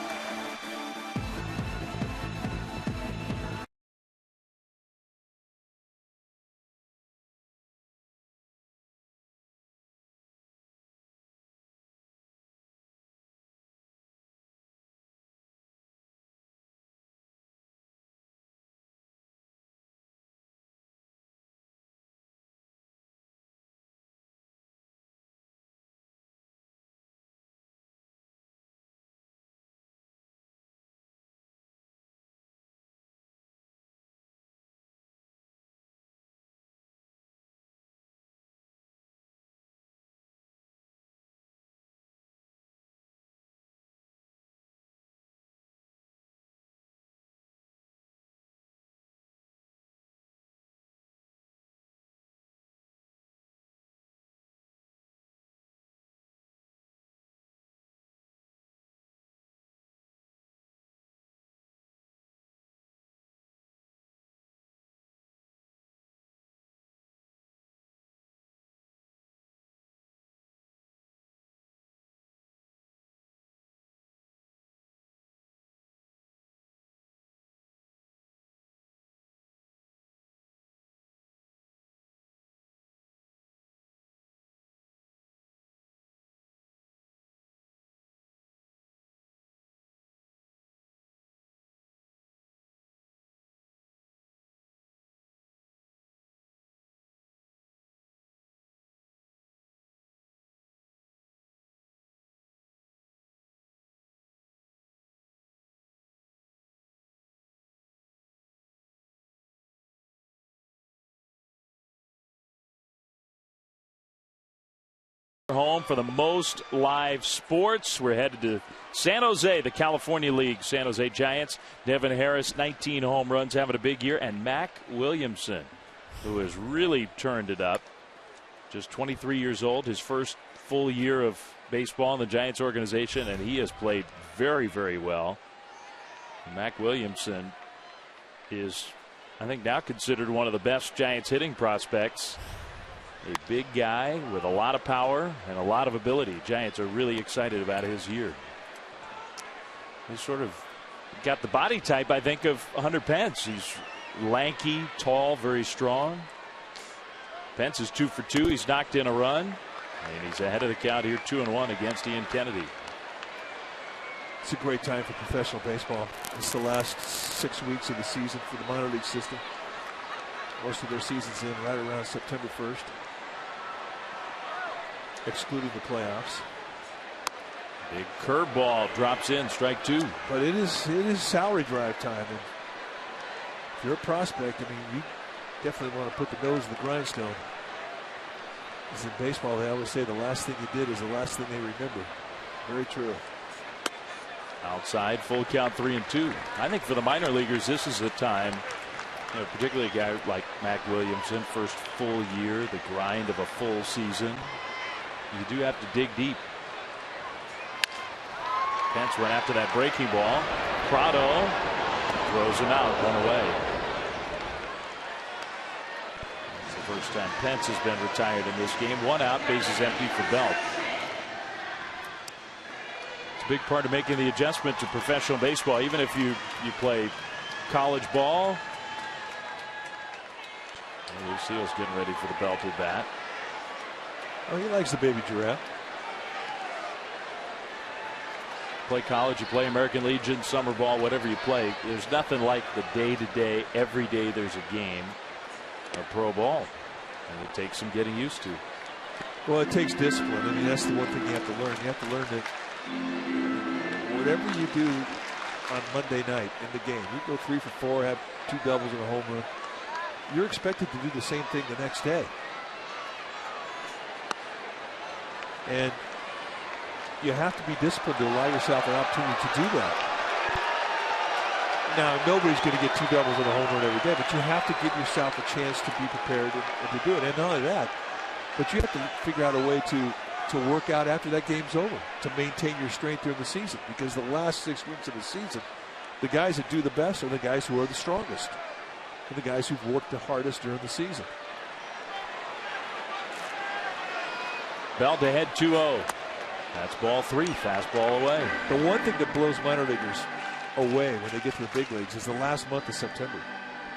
Home for the most live sports. We're headed to San Jose, the California League. San Jose Giants. Devin Harris, 19 home runs, having a big year. And Mac Williamson, who has really turned it up. Just 23 years old, his first full year of baseball in the Giants organization, and he has played very, very well. Mac Williamson is, I think, now considered one of the best Giants hitting prospects. A big guy with a lot of power and a lot of ability. Giants are really excited about his year. He's sort of got the body type, I think, of Hunter Pence. He's lanky, tall, very strong. Pence is 2 for 2. He's knocked in a run, and he's ahead of the count here, 2-1 against Ian Kennedy.
It's a great time for professional baseball. It's the last 6 weeks of the season for the minor league system. Most of their season's in right around September 1st. Excluding the playoffs.
Big curveball drops in, strike 2.
But it is salary drive time, and if you're a prospect, I mean, you definitely want to put the nose in the grindstone. Because in baseball, they always say the last thing you did is the last thing they remember. Very true.
Outside, full count, 3-2. I think for the minor leaguers, this is the time. You know, particularly a guy like Mac Williamson, first full year, the grind of a full season. You do have to dig deep. Pence went after that breaking ball. Prado throws him out, 1 away. It's the first time Pence has been retired in this game. 1 out, bases empty for Belt. It's a big part of making the adjustment to professional baseball, even if you play college ball. Lucille's getting ready for the belted bat.
Oh, he likes the baby giraffe.
Play college, you play American Legion, summer ball, whatever you play. There's nothing like the day-to-day, every day there's a game of pro ball. And it takes some getting used to.
Well, it takes discipline. I mean, that's the one thing you have to learn. You have to learn that whatever you do on Monday night in the game, you go 3 for 4, have 2 doubles and a home run, you're expected to do the same thing the next day. And you have to be disciplined to allow yourself an opportunity to do that. Now, nobody's going to get 2 doubles and a home run every day, but you have to give yourself a chance to be prepared and to do it. And not only that, but you have to figure out a way to to work out after that game's over, to maintain your strength during the season. Because the last 6 weeks of the season, the guys that do the best are the guys who are the strongest, and the guys who've worked the hardest during the season.
Belt ahead 2-0. That's ball 3, fastball away.
The one thing that blows minor leaguers away when they get to the big leagues is the last month of September,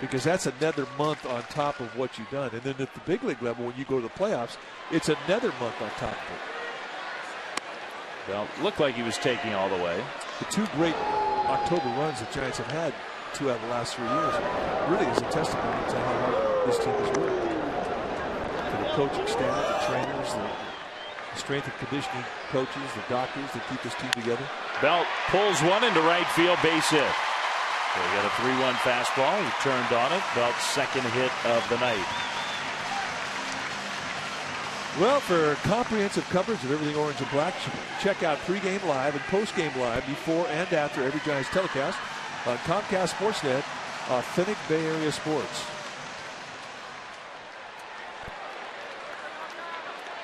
because that's another month on top of what you've done. And then at the big league level, when you go to the playoffs, it's another month on top of it.
Well, looked like he was taking all the way.
The 2 great October runs the Giants have had 2 out of the last 3 years really is a testimony to how hard this team has worked. For the coaching staff, the trainers, the strength and conditioning coaches, the doctors that keep this team together.
Belt pulls one into right field, base hit. So we got a 3-1 fastball. He turned on it. Belt's second hit of the night.
Well, for comprehensive coverage of everything orange and black, check out Pregame Live and Postgame Live before and after every Giants telecast on Comcast Sportsnet, authentic Bay Area sports.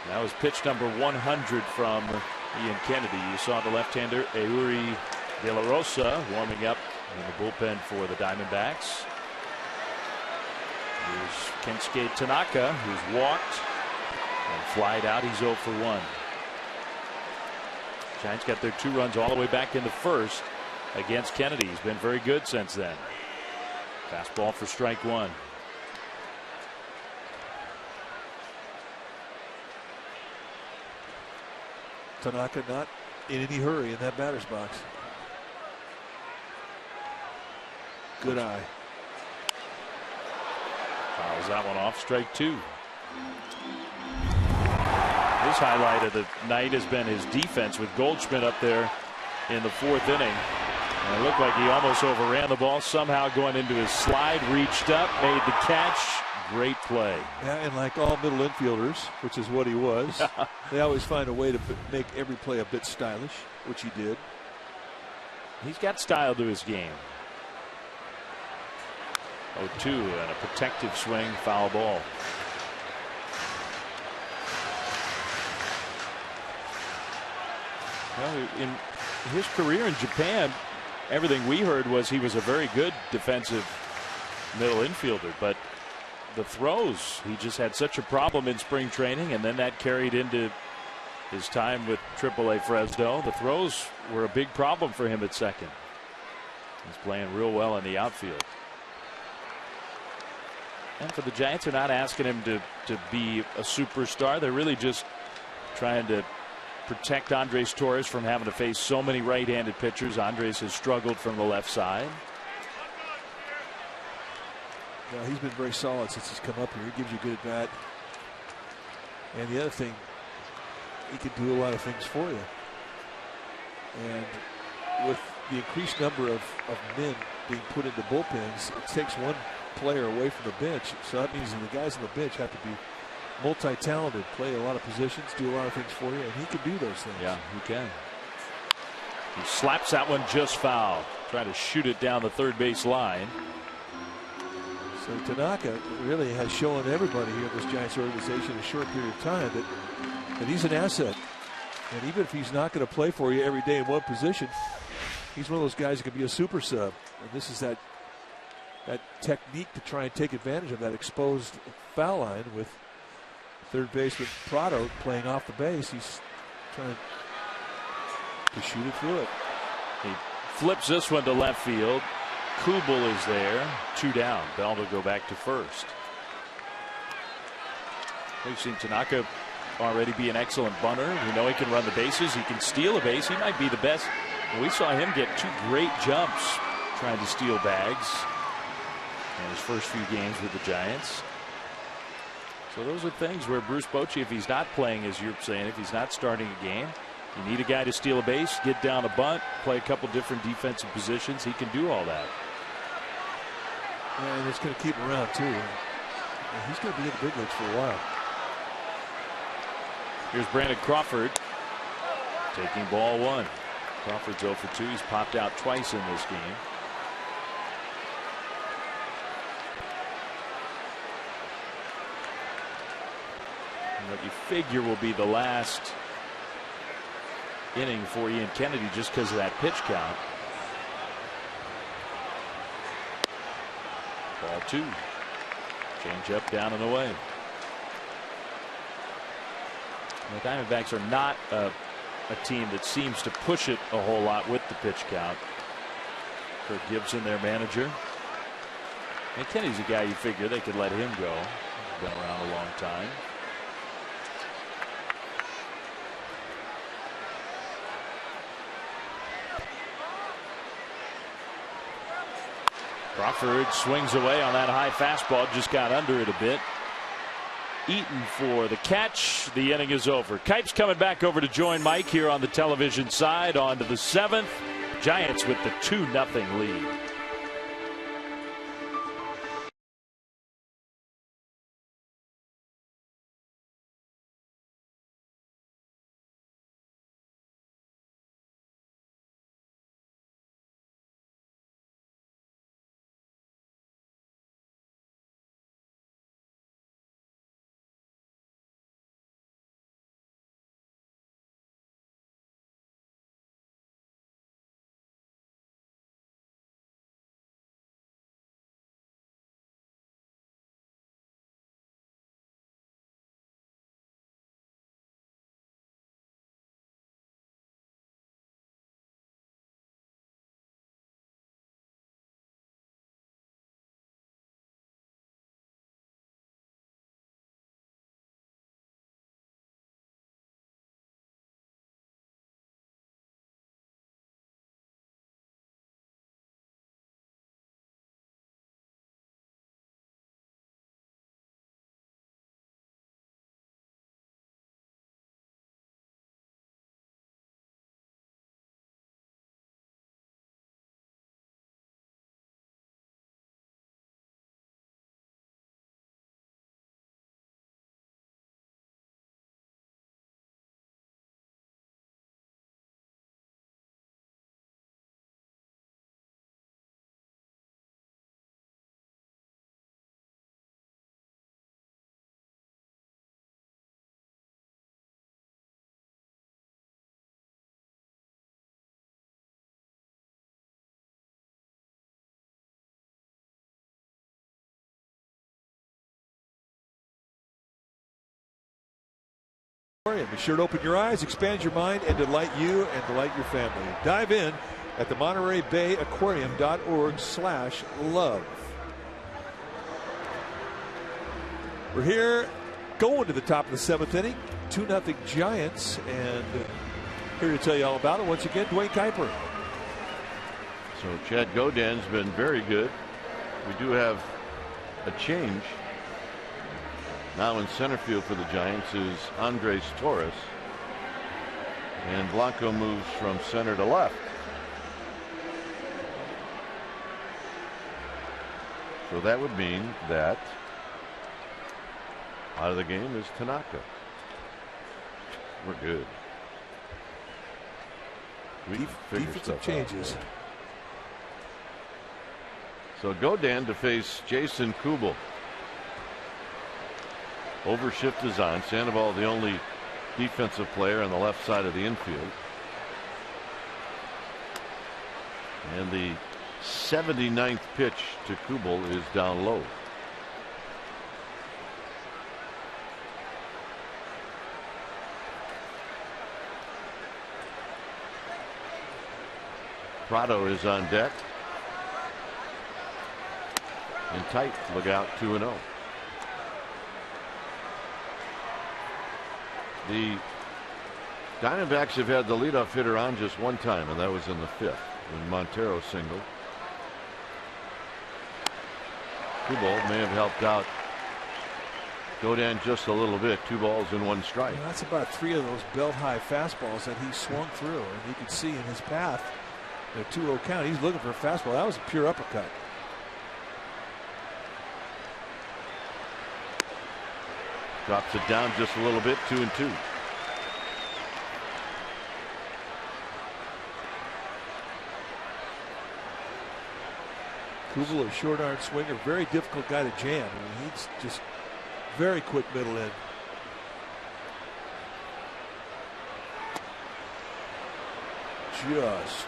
That was pitch number 100 from Ian Kennedy. You saw the left-hander ARI De La Rosa warming up in the bullpen for the Diamondbacks. Here's Kensuke Tanaka, who's walked and flied out. He's 0 for 1. Giants got their 2 runs all the way back in the first against Kennedy. He's been very good since then. Fastball for strike 1.
Tanaka not in any hurry in that batter's box. Good eye.
Fouls that one off, strike 2. His highlight of the night has been his defense with Goldschmidt up there in the 4th inning. And it looked like he almost overran the ball, somehow going into his slide, reached up, made the catch. Great play.
Yeah, and like all middle infielders, which is what he was, they always find a way to make every play a bit stylish, which he did.
He's got style to his game. 0-2 and a protective swing, foul ball. Well, in his career in Japan, everything we heard was he was a very good defensive middle infielder, but the throws, he just had such a problem in spring training, and then that carried into his time with AAA Fresno. The throws were a big problem for him at second. He's playing real well in the outfield. And for the Giants, they're not asking him to be a superstar. They're really just trying to protect Andres Torres from having to face so many right-handed pitchers. Andres has struggled from the left side.
Yeah, he's been very solid since he's come up here. He gives you a good at bat. And the other thing, he can do a lot of things for you. And with the increased number of men being put into bullpens, it takes one player away from the bench. So that means that the guys on the bench have to be multi-talented, play a lot of positions, do a lot of things for you, and he can do those things.
Yeah, he can. He slaps that one just foul. Trying to shoot it down the third base line.
So Tanaka really has shown everybody here in this Giants organization in a short period of time that he's an asset. And even if he's not going to play for you every day in one position, he's one of those guys that can be a super sub. And this is that technique to try and take advantage of that exposed foul line with third baseman Prado playing off the base. He's trying to shoot it through it.
He flips this one to left field. Kubel is there. 2 down. Bell will go back to first. We've seen Tanaka already be an excellent bunter. We know he can run the bases. He can steal a base. He might be the best. We saw him get 2 great jumps trying to steal bags in his first few games with the Giants. So those are things where Bruce Bochy, if he's not playing, as you're saying, if he's not starting a game, you need a guy to steal a base, get down a bunt, play a couple different defensive positions. He can do all that.
And it's going to keep him around too. And he's going to be in the big leagues for a while.
Here's Brandon Crawford taking ball 1. Crawford's 0 for 2. He's popped out twice in this game. And what you figure will be the last inning for Ian Kennedy just because of that pitch count. Ball 2. Change up, down and away. The Diamondbacks are not a team that seems to push it a whole lot with the pitch count. Kirk Gibson, their manager. And Kenny's a guy you figure they could let him go. He's been around a long time. Crawford swings away on that high fastball, just got under it a bit. Eaton for the catch. The inning is over. Kipes coming back over to join Mike here on the television side. On to the 7th. Giants with the 2-0 lead.
Be sure to open your eyes, expand your mind, and delight you and delight your family. Dive in at the Monterey Bay Aquarium.org/love. We're here going to the top of the 7th inning. 2-0 Giants, and here to tell you all about it once again, Dwayne Kuiper.
So Chad Godin's been very good. We do have a change. Now in center field for the Giants is Andres Torres, and Blanco moves from center to left. So that would mean that out of the game is Tanaka. We're good.
Defensive changes.
So Godin to face Jason Kubel. Overshift is on. Sandoval, the only defensive player on the left side of the infield. And the 79th pitch to Kubel is down low. Prado is on deck. And tight. Look out, 2-0. The Diamondbacks have had the leadoff hitter on just one time, and that was in the 5th when Montero singled. Kubel may have helped out Godin just a little bit. 2 balls and 1 strike.
Well, that's about 3 of those belt-high fastballs that he swung through, and you can see in his path the 2-0 count. He's looking for a fastball. That was a pure uppercut.
Drops it down just a little bit. 2-2.
Kubel, a short arm swinger, very difficult guy to jam. I mean, he's just very quick middle end. just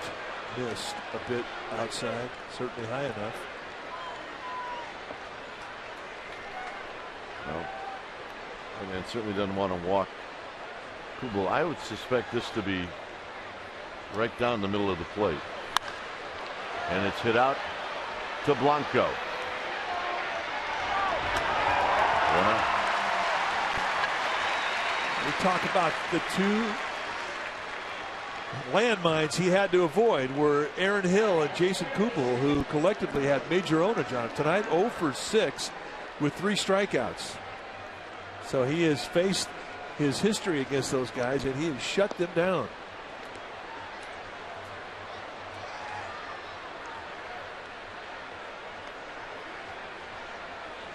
missed a bit outside, certainly high enough.
Well, and it certainly doesn't want to walk Kubel. I would suspect this to be right down the middle of the plate. And it's hit out to Blanco.
We talk about the two landmines he had to avoid were Aaron Hill and Jason Kubel, who collectively had major ownage on him tonight. 0 for 6 with 3 strikeouts. So he has faced his history against those guys, and he has shut them down.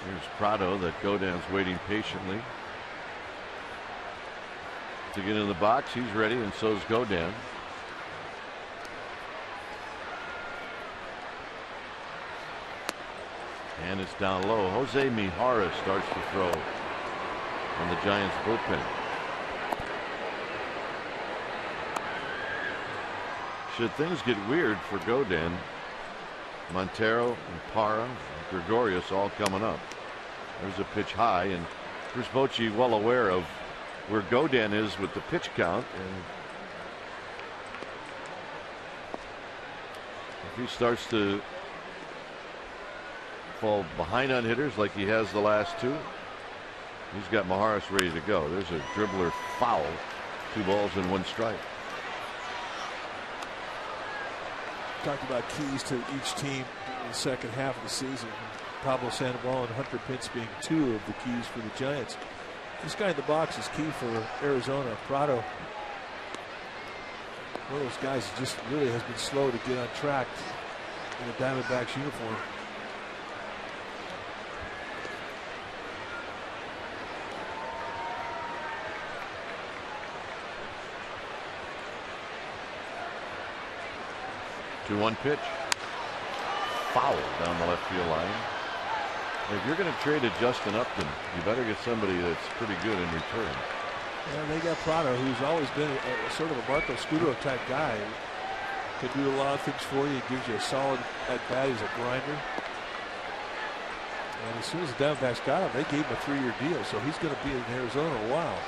Here's Prado that Godin's waiting patiently to get in the box. He's ready, and so is Godin. And it's down low. Jose Mijares starts to throw on the Giants bullpen. Should things get weird for Godin, Montero and Parra and Gregorius all coming up. There's a pitch high, and Bruce Bochy well aware of where Godin is with the pitch count, and if he starts to fall behind on hitters like he has the last two, he's got Mijares ready to go. There's a dribbler foul. 2 balls and 1 strike.
Talked about keys to each team in the second half of the season. Pablo Sandoval and Hunter Pence being 2 of the keys for the Giants. This guy in the box is key for Arizona. Prado, one of those guys who just really has been slow to get on track in the Diamondbacks uniform.
Two-one pitch. Foul down the left field line. If you're going to trade a Justin Upton, you better get somebody that's pretty good in return.
Yeah, they got Prado, who's always been a sort of a Marco Scudero type guy. Can do a lot of things for you. Gives you a solid at bat. He's a grinder. And as soon as the Diamondbacks got him, they gave him a 3-year deal. So he's going to be in Arizona a while.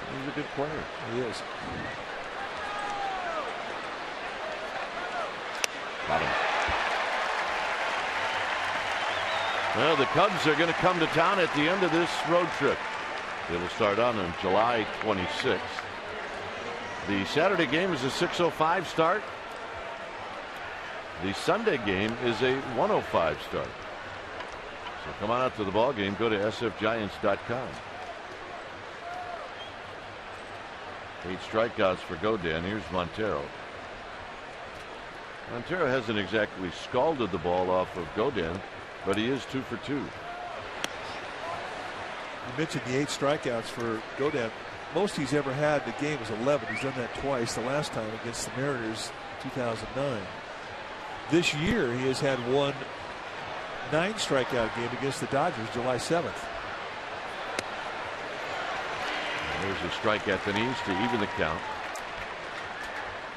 He's a good player.
He is.
Got him. Well, the Cubs are going to come to town at the end of this road trip. It'll start on July 26th. The Saturday game is a 6:05 start. The Sunday game is a 1:05 start. So come on out to the ball game. Go to sfgiants.com. 8 strikeouts for Godin. Here's Montero. Montero hasn't exactly scalded the ball off of Godin, but he is 2 for 2.
You mentioned the 8 strikeouts for Godin. Most he's ever had in the game was 11. He's done that twice. The last time against the Mariners in 2009. This year he has had one 9 strikeout game against the Dodgers July 7th.
There's a strike at the knees to even the count.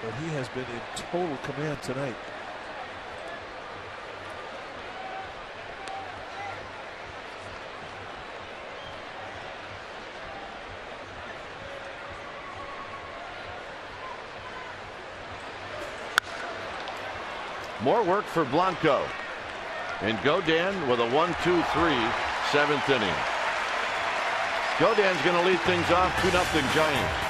But he has been in total command tonight.
More work for Blanco. And Godin with a 1-2-3 7th inning. Godin's going to lead things off 2-0 Giants.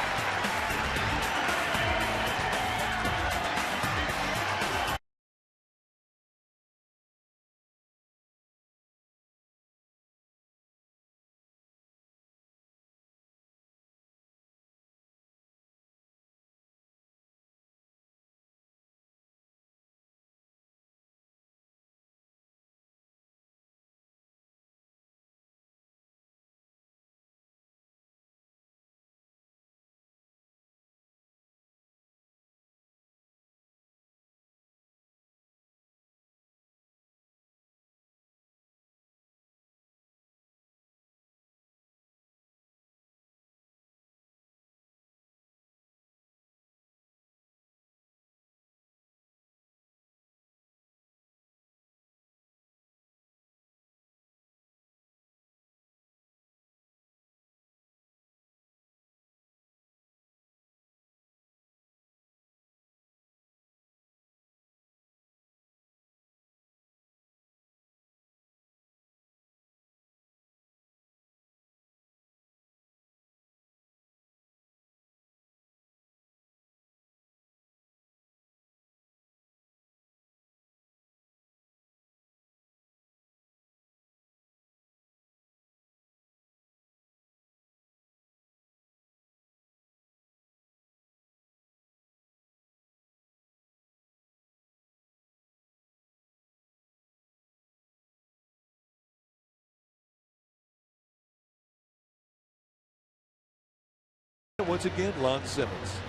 Once again, Lon Simmons.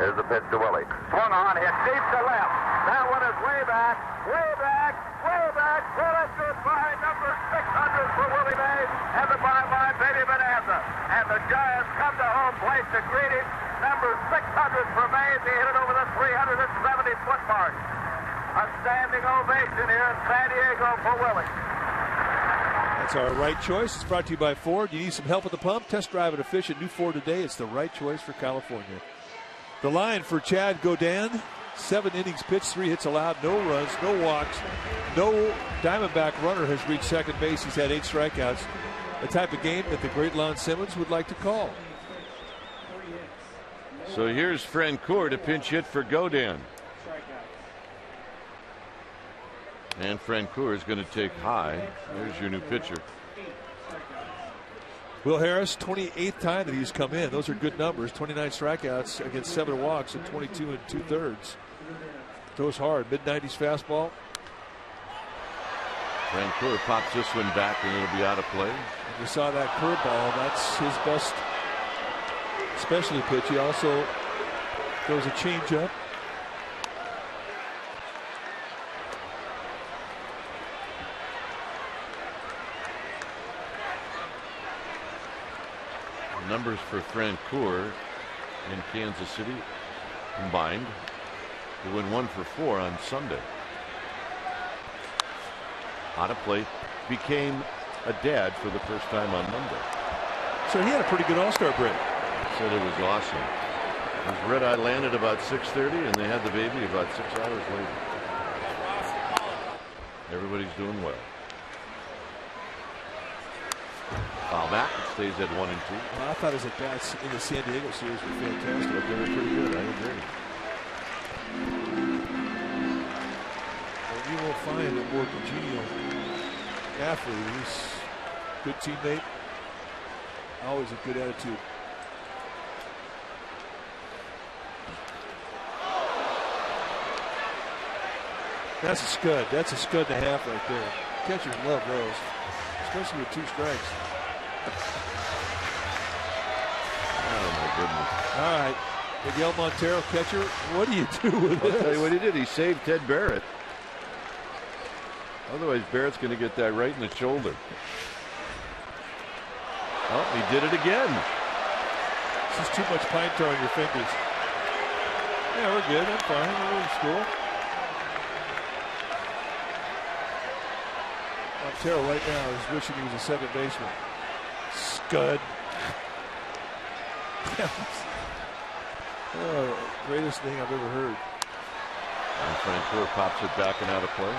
Here's the pitch to Willie. Swung on, hit deep to left. That one is way back, way back, way back. Well, it's goodbye, number 600 for Willie Mays and the bye-bye Baby Bonanza. And the Giants come to home plate to greet him. Number 600 for Mays. He hit it over the 370-foot mark. A standing ovation here in San Diego for Willie.
That's our right choice. It's brought to you by Ford. You need some help at the pump? Test drive an efficient new Ford today. It's the right choice for California. The line for Chad Godin, 7 innings pitched, 3 hits allowed, no runs, no walks, no Diamondback runner has reached second base. He's had 8 strikeouts. The type of game that the great Lon Simmons would like to call.
So here's Francoeur to pinch hit for Godin. And Francoeur is going to take high. There's your new pitcher.
Will Harris, 28th time that he's come in. Those are good numbers. 29 strikeouts against 7 walks and 22 2/3. Throws hard. Mid-90s fastball.
Francoeur pops this one back and it'll be out of play.
And we saw that curveball. That's his best specialty pitch. He also throws a changeup.
Numbers for Francoeur in Kansas City combined. He went 1 for 4 on Sunday. On a plate, became a dad for the first time on Monday.
So he had a pretty good All-Star break.
Said it was awesome. His red eye landed about 6:30 and they had the baby about 6 hours later. Everybody's doing well. Foul back. It stays at 1 and 2.
Well, I thought his at-bats in the San Diego series were fantastic.
They were pretty good. I agree.
Well, you won't find a more congenial athlete. He's a good teammate. Always a good attitude. That's a scud. That's a scud and a half right there. Catchers love those, especially with 2 strikes.
Oh my goodness.
All right, Miguel Montero, catcher. What do you do with this?
I'll tell you what he did. He saved Ted Barrett. Otherwise, Barrett's going to get that right in the shoulder. Oh, he did it again.
This is too much pine tar on your fingers. Yeah, we're good. I'm fine. Everything's cool. Montero right now is wishing he was a second baseman. Scud. Oh, greatest thing I've ever heard.
And Francoeur pops it back and out of play.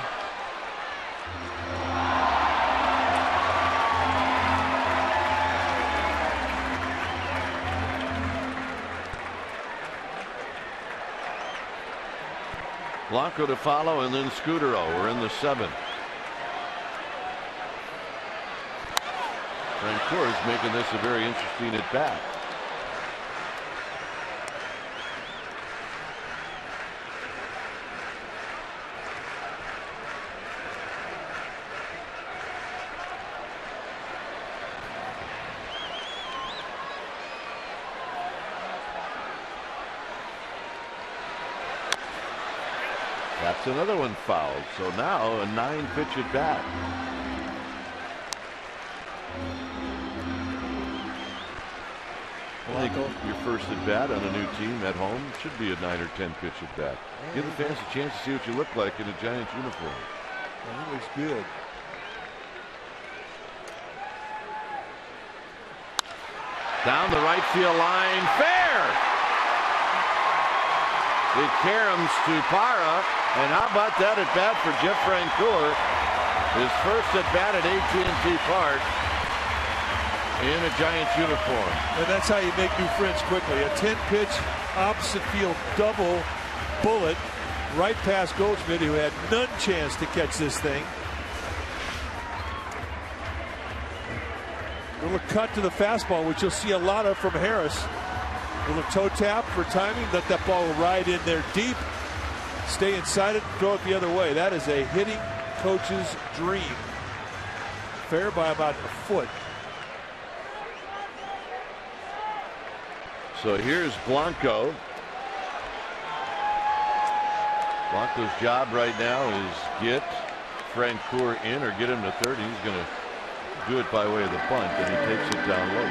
Blanco to follow and then Scudero. We're in the 7th. Francoeur is making this a very interesting at bat. That's another one fouled. So now a 9-pitch at bat. I think your first at bat on a new team at home should be a 9 or 10 pitch at bat. Give the fans a chance to see what you look like in a Giants uniform.
Well, he looks good.
Down the right field line, fair. It caroms to Parra, and how about that at bat for Jeff Francoeur? His first at bat at AT&T Park in a Giants uniform.
And that's how you make new friends quickly. A 10-pitch opposite field double bullet right past Goldschmidt, who had none chance to catch this thing. A little cut to the fastball, which you'll see a lot of from Harris. A little toe tap for timing. Let that ball ride in there deep. Stay inside it, throw it the other way. That is a hitting coach's dream. Fair by about a foot.
So here's Blanco. Blanco's job right now is get Francoeur in or get him to third. He's going to do it by way of the bunt, and he takes it down low.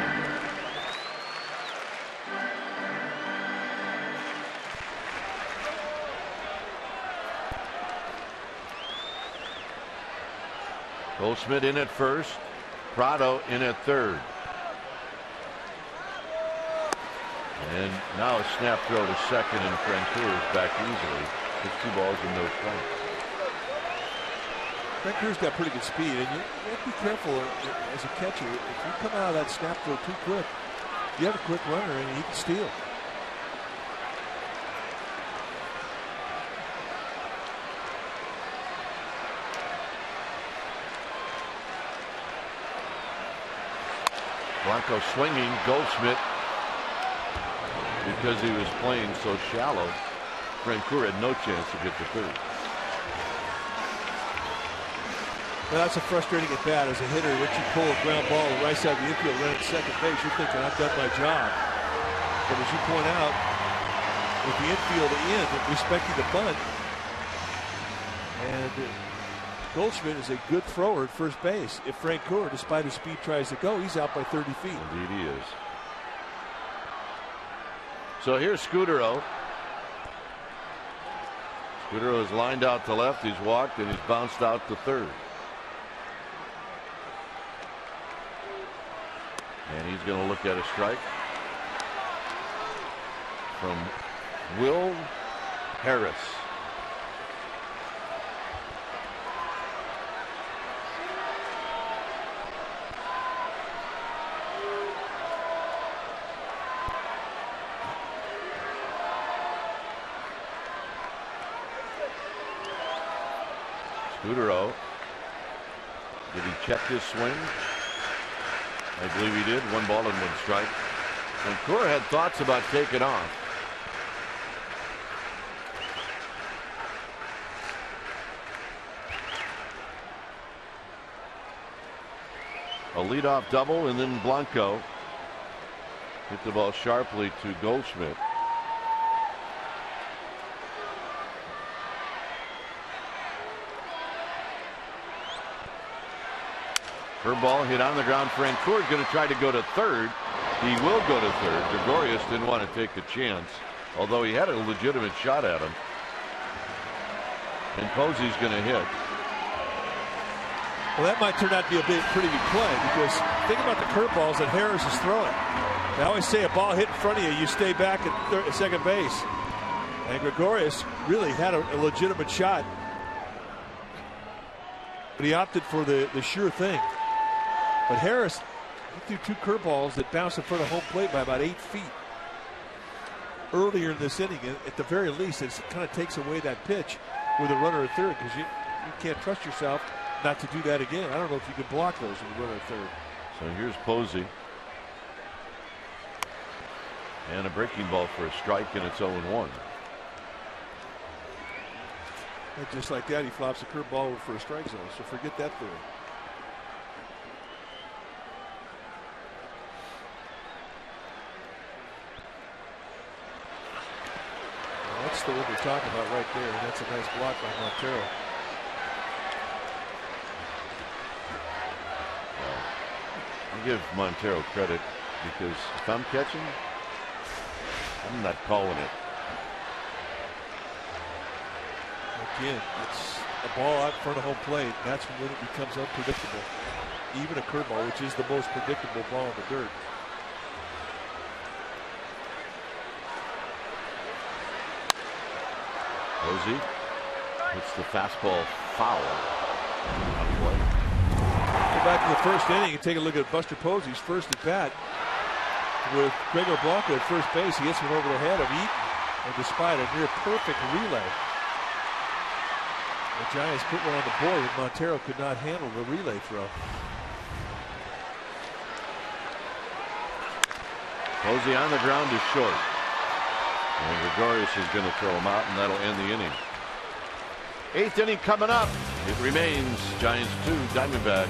Goldschmidt in at first. Prado in at third. And now a snap throw to second, and Francoeur is back easily. It's 2 balls and no strikes.
Francoeur's got pretty good speed, and you have to be careful as a catcher. If you come out of that snap throw too quick, you have a quick runner and he can steal.
Blanco swinging. Goldschmidt, because he was playing so shallow, Francoeur had no chance to get to third.
Well, that's a frustrating at bat as a hitter. Once you pull a ground ball to the right side of the infield, run at second base, you're thinking, I've done my job. But as you point out, with the infield in, respecting the bunt, and Goldschmidt is a good thrower at first base. If Francoeur, despite his speed, tries to go, he's out by 30 feet.
Indeed he is. So here's Scudero. Scudero is lined out to left. He's walked and he's bounced out to third. And he's going to look at a strike from Will Harris. Scudero, did he check his swing? I believe he did. 1 ball and 1 strike. Francoeur had thoughts about taking off. A leadoff double, and then Blanco hit the ball sharply to Goldschmidt. Curveball hit on the ground. Francoeur is going to try to go to third. He will go to third. Gregorius didn't want to take the chance, although he had a legitimate shot at him. And Posey's going to hit.
Well, that might turn out to be a pretty big play, because think about the curveballs that Harris is throwing. They always say a ball hit in front of you, you stay back at second base. And Gregorius really had a legitimate shot, but he opted for the sure thing. But Harris threw 2 curveballs that bounced in front of home plate by about 8 feet earlier in this inning. At the very least, it kind of takes away that pitch with a runner at third, because you can't trust yourself not to do that again. I don't know if you can block those with a runner at third.
So here's Posey. And a breaking ball for a strike, and it's 0-1.
And just like that, he flops a curveball over for a strike zone, so forget that theory. Well, that's the one we're talking about right there, and that's a nice block by Montero.
I give Montero credit, because if I'm catching, I'm not calling it.
Again, it's a ball out in front of home plate. That's when it becomes unpredictable. Even a curveball, which is the most predictable ball in the dirt.
Posey hits the fastball foul.
Go back to the first inning and take a look at Buster Posey's first at bat. With Gregor Blanco at first base, he hits one over the head of Eaton, and despite a near perfect relay, the Giants put one on the board, and Montero could not handle the relay throw.
Posey on the ground is short. And Gregorius is going to throw him out, and that'll end the inning. 8th inning coming up. It remains Giants 2, Diamondbacks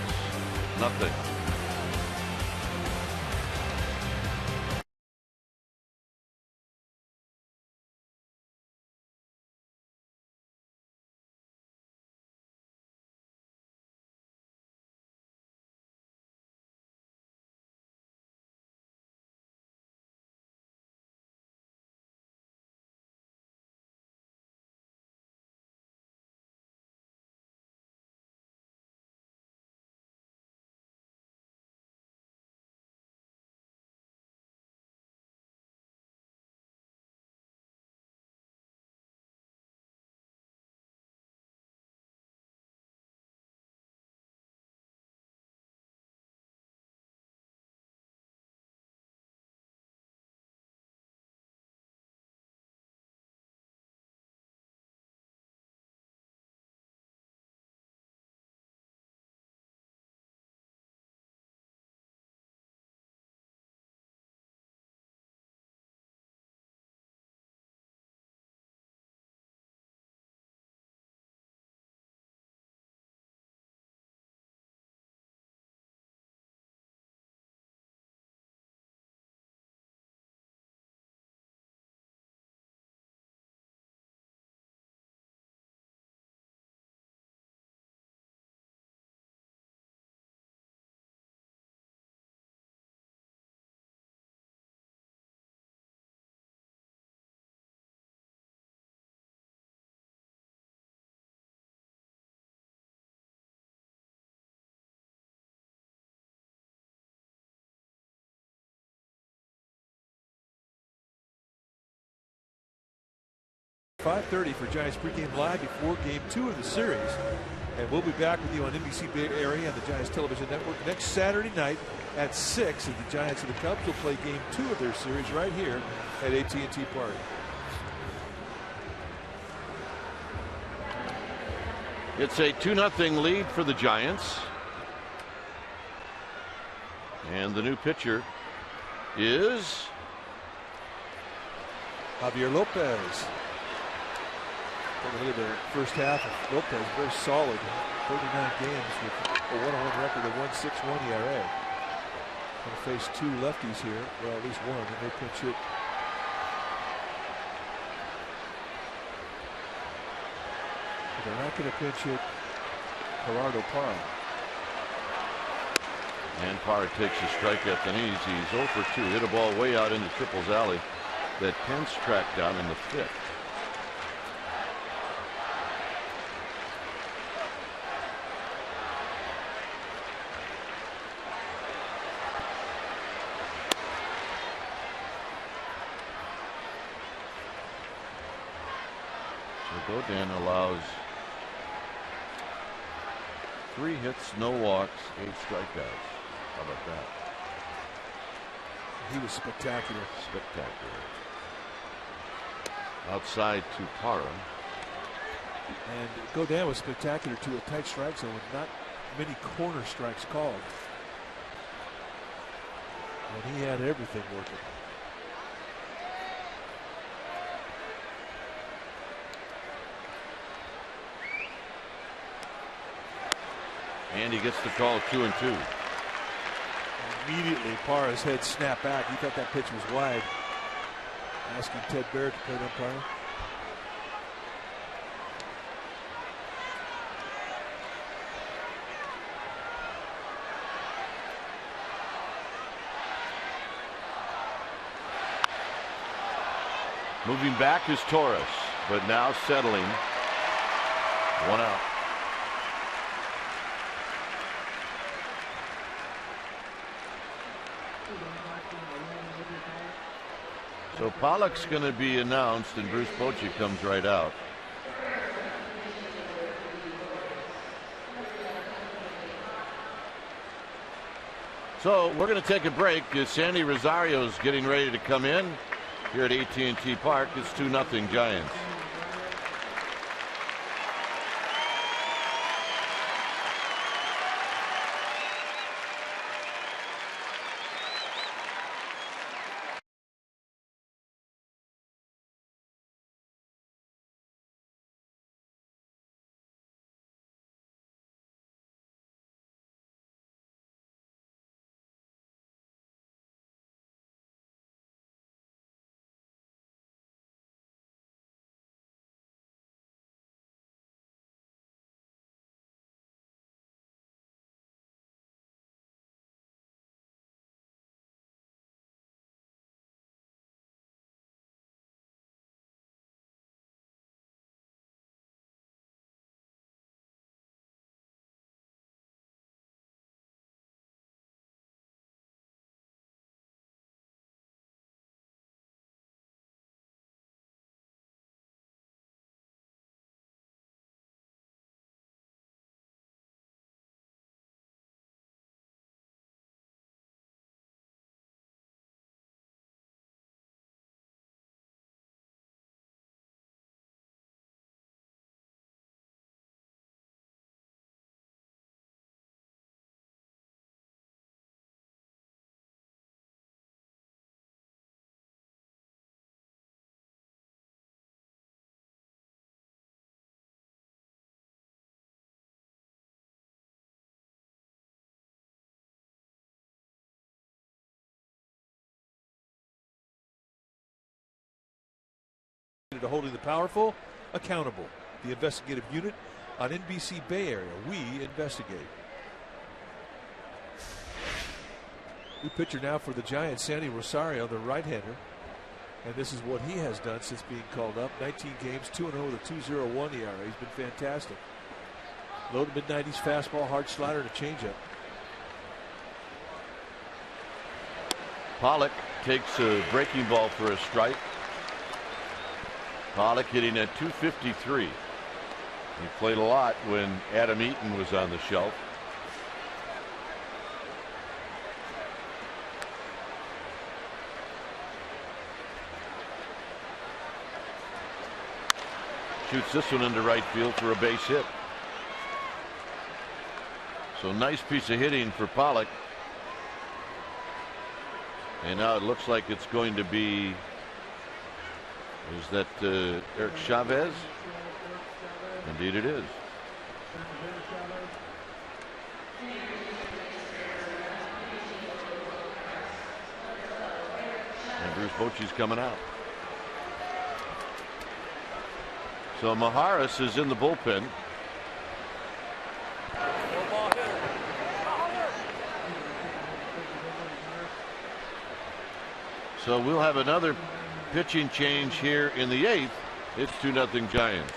nothing.
5:30 for Giants pregame live before Game 2 of the series. And we'll be back with you on NBC Bay Area and the Giants Television Network next Saturday night at 6. And the Giants and the Cubs will play Game 2 of their series right here at AT&T Park.
It's a 2-0 lead for the Giants. And the new pitcher is
Javier Lopez. Look at the first half of Lopez, very solid. 39 games with a 1-1 record of 1.61 ERA. Going to face two lefties here, well, at least one, and they pinch hit. But they're not going to pinch hit Gerardo Parra.
And Parra takes a strike at the knees. He's 0 for 2. Hit a ball way out into Triple's alley that Pence tracked down in the 5th. So Godin allows 3 hits, no walks, 8 strikeouts. How about that?
He was spectacular.
Spectacular. Outside to Parra.
And Godin was spectacular to a tight strike zone with not many corner strikes called. And he had everything working.
And he gets the call 2-2.
Immediately, Parra's head snapped back. He thought that pitch was wide. Asking Ted Barrett to play umpire.
Moving back is Torres, but now settling. 1 out. So Pollock's going to be announced, and Bruce Bochy comes right out. So we're going to take a break. Sandy Rosario's getting ready to come in here at AT&T Park. It's 2-0 Giants.
To holding the powerful accountable. The investigative unit on NBC Bay Area. We investigate. New pitcher now for the Giants, Sandy Rosario, the right-hander. And this is what he has done since being called up. 19 games, 2-0 with a 2.01 ERA. He's been fantastic. Low to mid-90s fastball, hard slider, and a changeup.
Pollock takes a breaking ball for a strike. Pollock hitting at 253. He played a lot when Adam Eaton was on the shelf. Shoots this one into right field for a base hit. So nice piece of hitting for Pollock. And now it looks like it's going to be, is that Eric Chavez? Indeed it is. And Bruce Bochy's coming out. So Maharis is in the bullpen. So we'll have another pitching change here in the 8th. It's 2-0 Giants.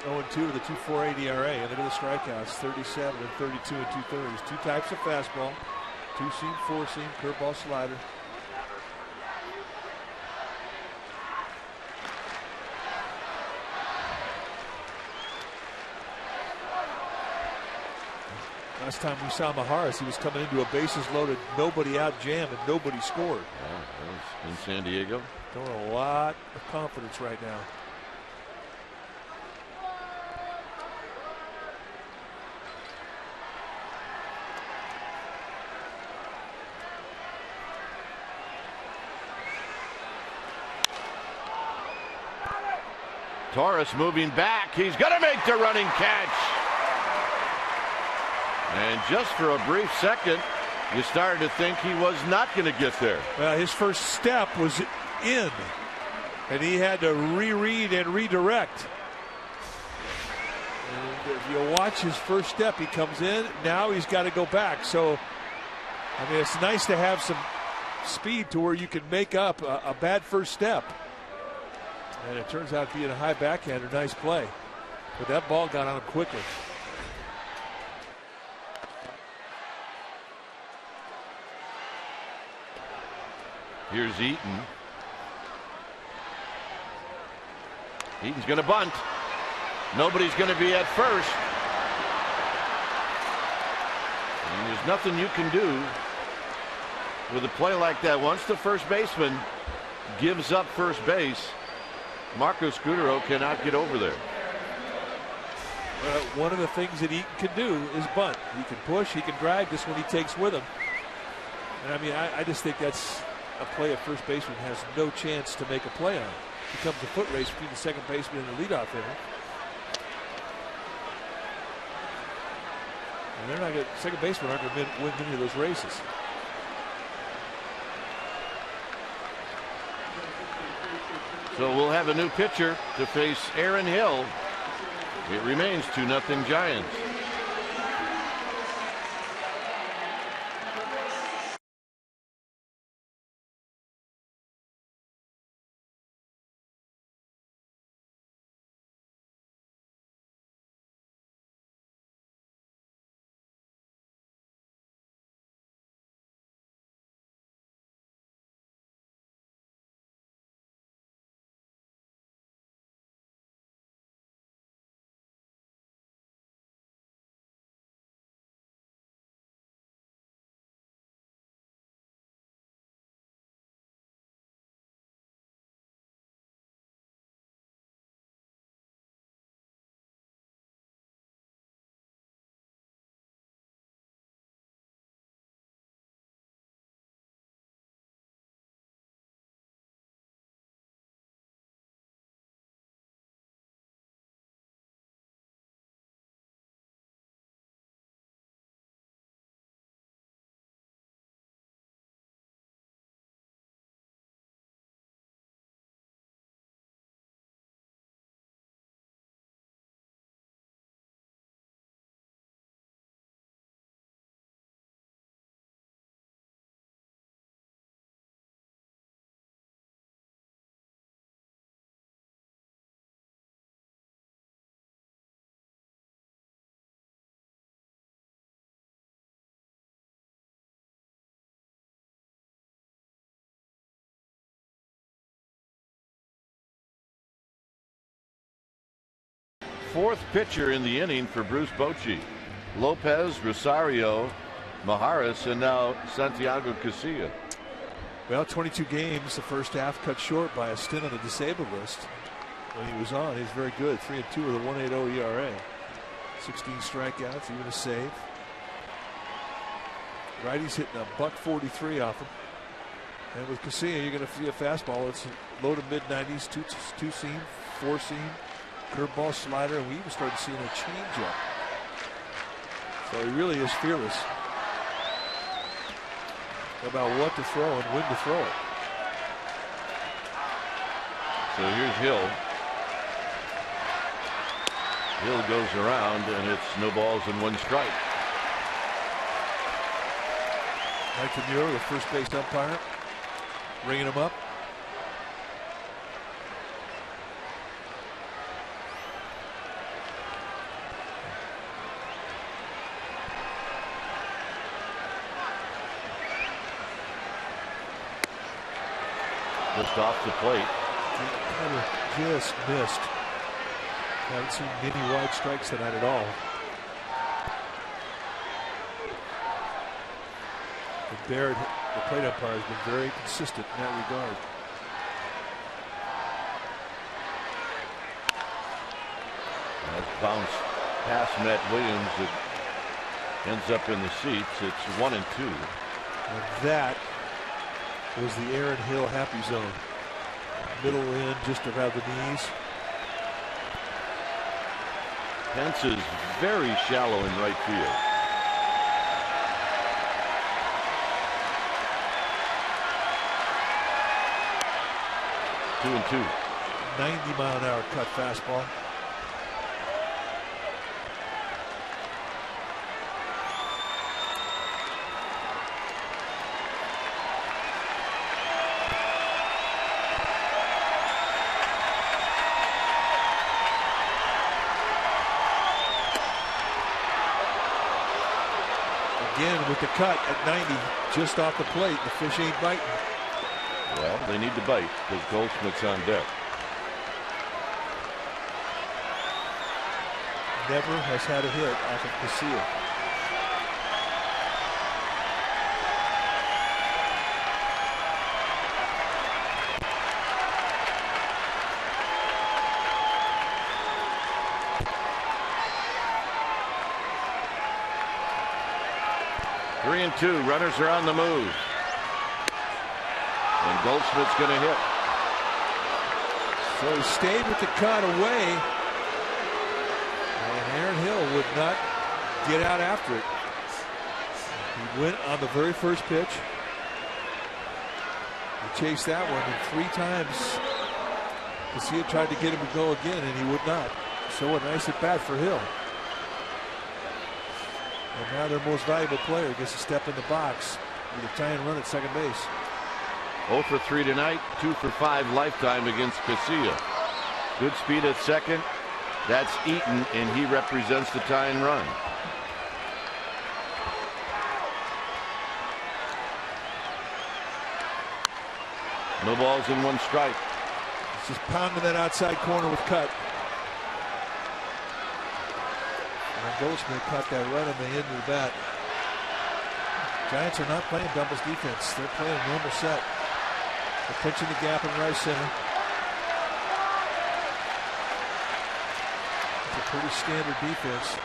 Oh, 2 with a 2.48 ERA. And look at the strikeouts, 37 and 32 and 2/3. 2 types of fastball, 2-seam, 4-seam, curveball, slider. Last time we saw Maharis, he was coming into a bases loaded, nobody out jam, and nobody scored.
Yeah, that was in San Diego.
Showing a lot of confidence right now.
Torres moving back. He's going to make the running catch. And just for a brief second, you started to think he was not going to get there.
Well, his first step was in, and he had to reread and redirect. And if you watch his first step, he comes in. Now he's got to go back. So, I mean, it's nice to have some speed to where you can make up a bad first step. And it turns out being a high backhander, nice play. But that ball got on him quickly.
Here's Eaton. Eaton's going to bunt. Nobody's going to be at first. And there's nothing you can do with a play like that. Once the first baseman gives up first base, Marco Scudero cannot get over there.
One of the things that Eaton can do is bunt. He can push, he can drag. This one he takes with him. And I mean, I just think that's a play a first baseman has no chance to make a play on. It becomes a foot race between the second baseman and the leadoff hitter. And they're not going to, second baseman aren't going to win many of those races.
So we'll have a new pitcher to face Aaron Hill. It remains 2-0 Giants. Fourth pitcher in the inning for Bruce Bochy. Lopez, Rosario, Maharis, and now Santiago Casilla.
Well, 22 games, the first half cut short by a stint on the disabled list. When he was on, he was very good. 3-2 with a 1.80 ERA. 16 strikeouts, even a save. Righty's hitting a .143 off him. And with Casilla, you're going to see a fastball. It's low to mid 90s, two seam, four seam, curveball, slider, and we even started seeing a changeup. So he really is fearless about what to throw and when to throw it.
So here's Hill. Hill goes around, and it's no balls and one strike.
Mike Demure, the first base umpire, ringing him up.
Just off the plate.
Kind of just missed. Haven't seen many wide strikes tonight at all. And Baird, the plate umpire, has been very consistent in that regard.
That bounce past Matt Williams. It ends up in the seats. It's 1-2.
And that was the Aaron Hill happy zone. Middle in, just around the knees.
Pence is very shallow in right field. Two and 2.
90-mile-an-hour cut fastball. Again with the cut at 90, just off the plate. The fish ain't biting.
Well, they need to bite because Goldschmidt's on deck.
Never has had a hit off of Casilla.
Three and 2. Runners are on the move. And Goldschmidt's going to hit.
So he stayed with the cut away. And Aaron Hill would not get out after it. He went on the very first pitch. He chased that one, and 3 times Casilla tried to get him to go again, and he would not. So a nice at bat for Hill. And now their most valuable player gets a step in the box with a tying run at second base.
0 for 3 tonight, 2 for 5 lifetime against Casilla. Good speed at second. That's Eaton, and he represents the tying run. No balls and 1 strike.
He's just pounding that outside corner with cut. And Goldschmidt caught that right on the end of the bat. Giants are not playing doubles defense. They're playing a normal set. They're pitching the gap in right center. It's a pretty standard defense.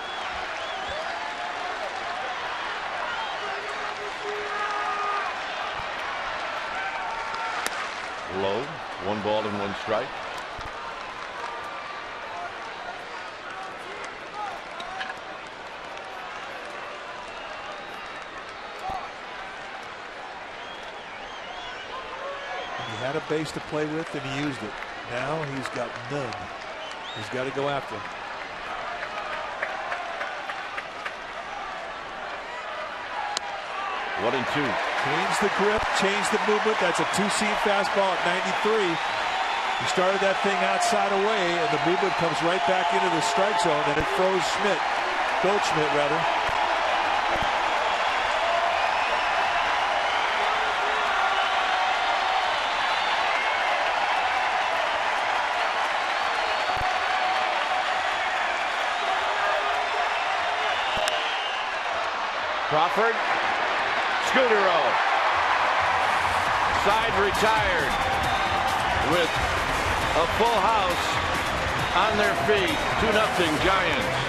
Low, 1 ball and 1 strike.
He had a base to play with and he used it. Now he's got none. He's got to go after him.
One and 2.
Change the grip, change the movement. That's a 2-seam fastball at 93. He started that thing outside away, and the movement comes right back into the strike zone, and it froze Goldschmidt rather.
Crawford. Scudero. Side retired with a full house on their feet. 2-0 Giants.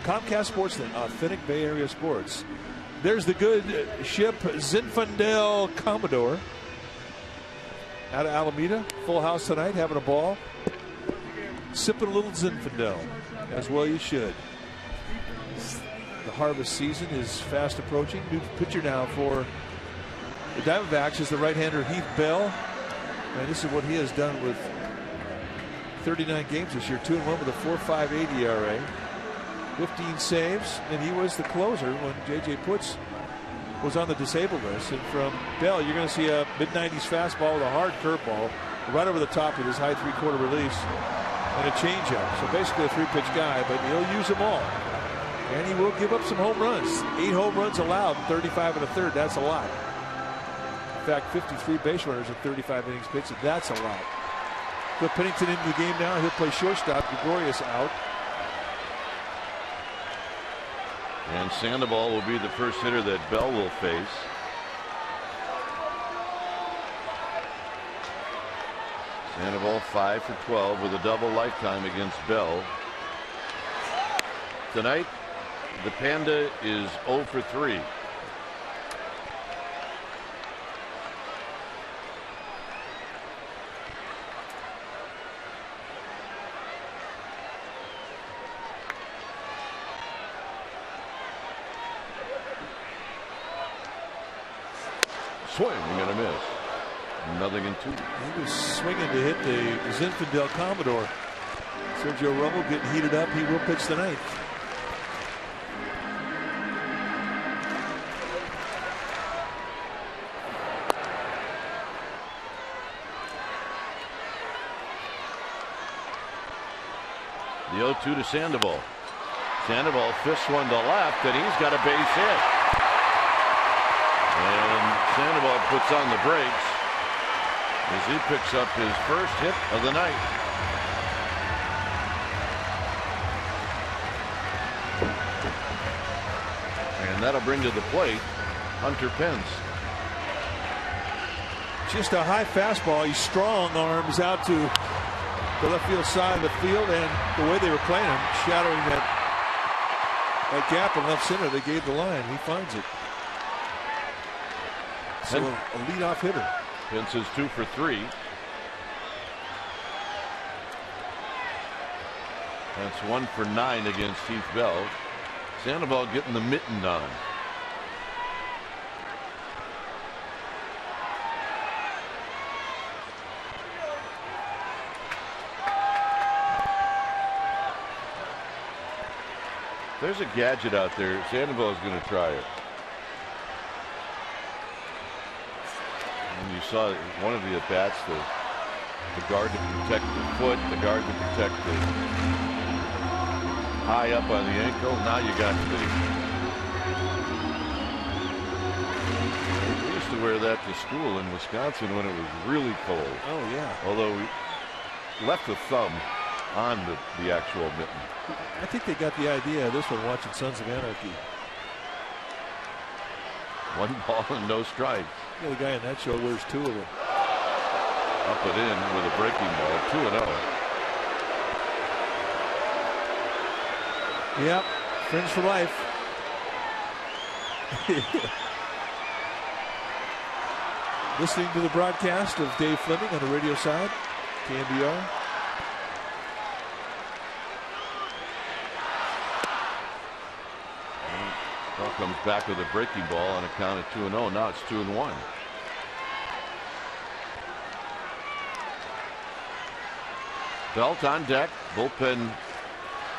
Comcast Sportsnet, authentic Bay Area sports. There's the good ship Zinfandel Commodore out of Alameda. Full house tonight, having a ball. Sipping a little Zinfandel, as well you should. The harvest season is fast approaching. New pitcher now for the Diamondbacks is the right-hander Heath Bell. And this is what he has done with 39 games this year. 2-1 with a 4.58 ERA. 15 saves, and he was the closer when J.J. Putz was on the disabled list. And from Bell, you're going to see a mid-90s fastball with a hard curveball right over the top with his high 3/4 release and a changeup. So basically a 3-pitch guy, but he'll use them all. And he will give up some home runs. 8 home runs allowed, 35 1/3. That's a lot. In fact, 53 base runners in 35 innings pitched. That's a lot. Put Pennington into the game now. He'll play shortstop. Gregorius out.
And Sandoval will be the first hitter that Bell will face. Sandoval 5 for 12 with a double lifetime against Bell. Tonight, The Panda is 0 for 3. Swing and a miss. Nothing in 2.
He was swinging to hit the Zinfandel Commodore. Sergio Romo getting heated up. He will pitch the 9th.
The 0-2 to Sandoval. Sandoval fists one to left, and he's got a base hit. And Sandoval puts on the brakes as he picks up his first hit of the night. And that'll bring to the plate Hunter Pence.
Just a high fastball. He's strong arms out to the left field side of the field, and the way they were playing him, shadowing that gap in left center, they gave the line. He finds it. So a leadoff hitter.
Pence is 2 for 3. That's 1 for 9 against Heath Bell. Sandoval getting the mitten on. There's a gadget out there. Sandoval is going to try it. And you saw one of the at-bats, the guard to protect the foot, the guard to protect the high up on the ankle. Now you got we used to wear that to school in Wisconsin when it was really cold.
Oh, yeah.
Although we left the thumb on the actual mitten.
I think they got the idea of this one watching Sons of Anarchy.
1 ball and no strikes.
Yeah, the guy in that show wears 2 of them.
Up and in with a breaking ball. 2-0.
Yep, friends for life. Listening to the broadcast of Dave Fleming on the radio side, KNBR.
Bell comes back with a breaking ball on a count of 2-0. Now it's 2-1. Belt on deck. Bullpen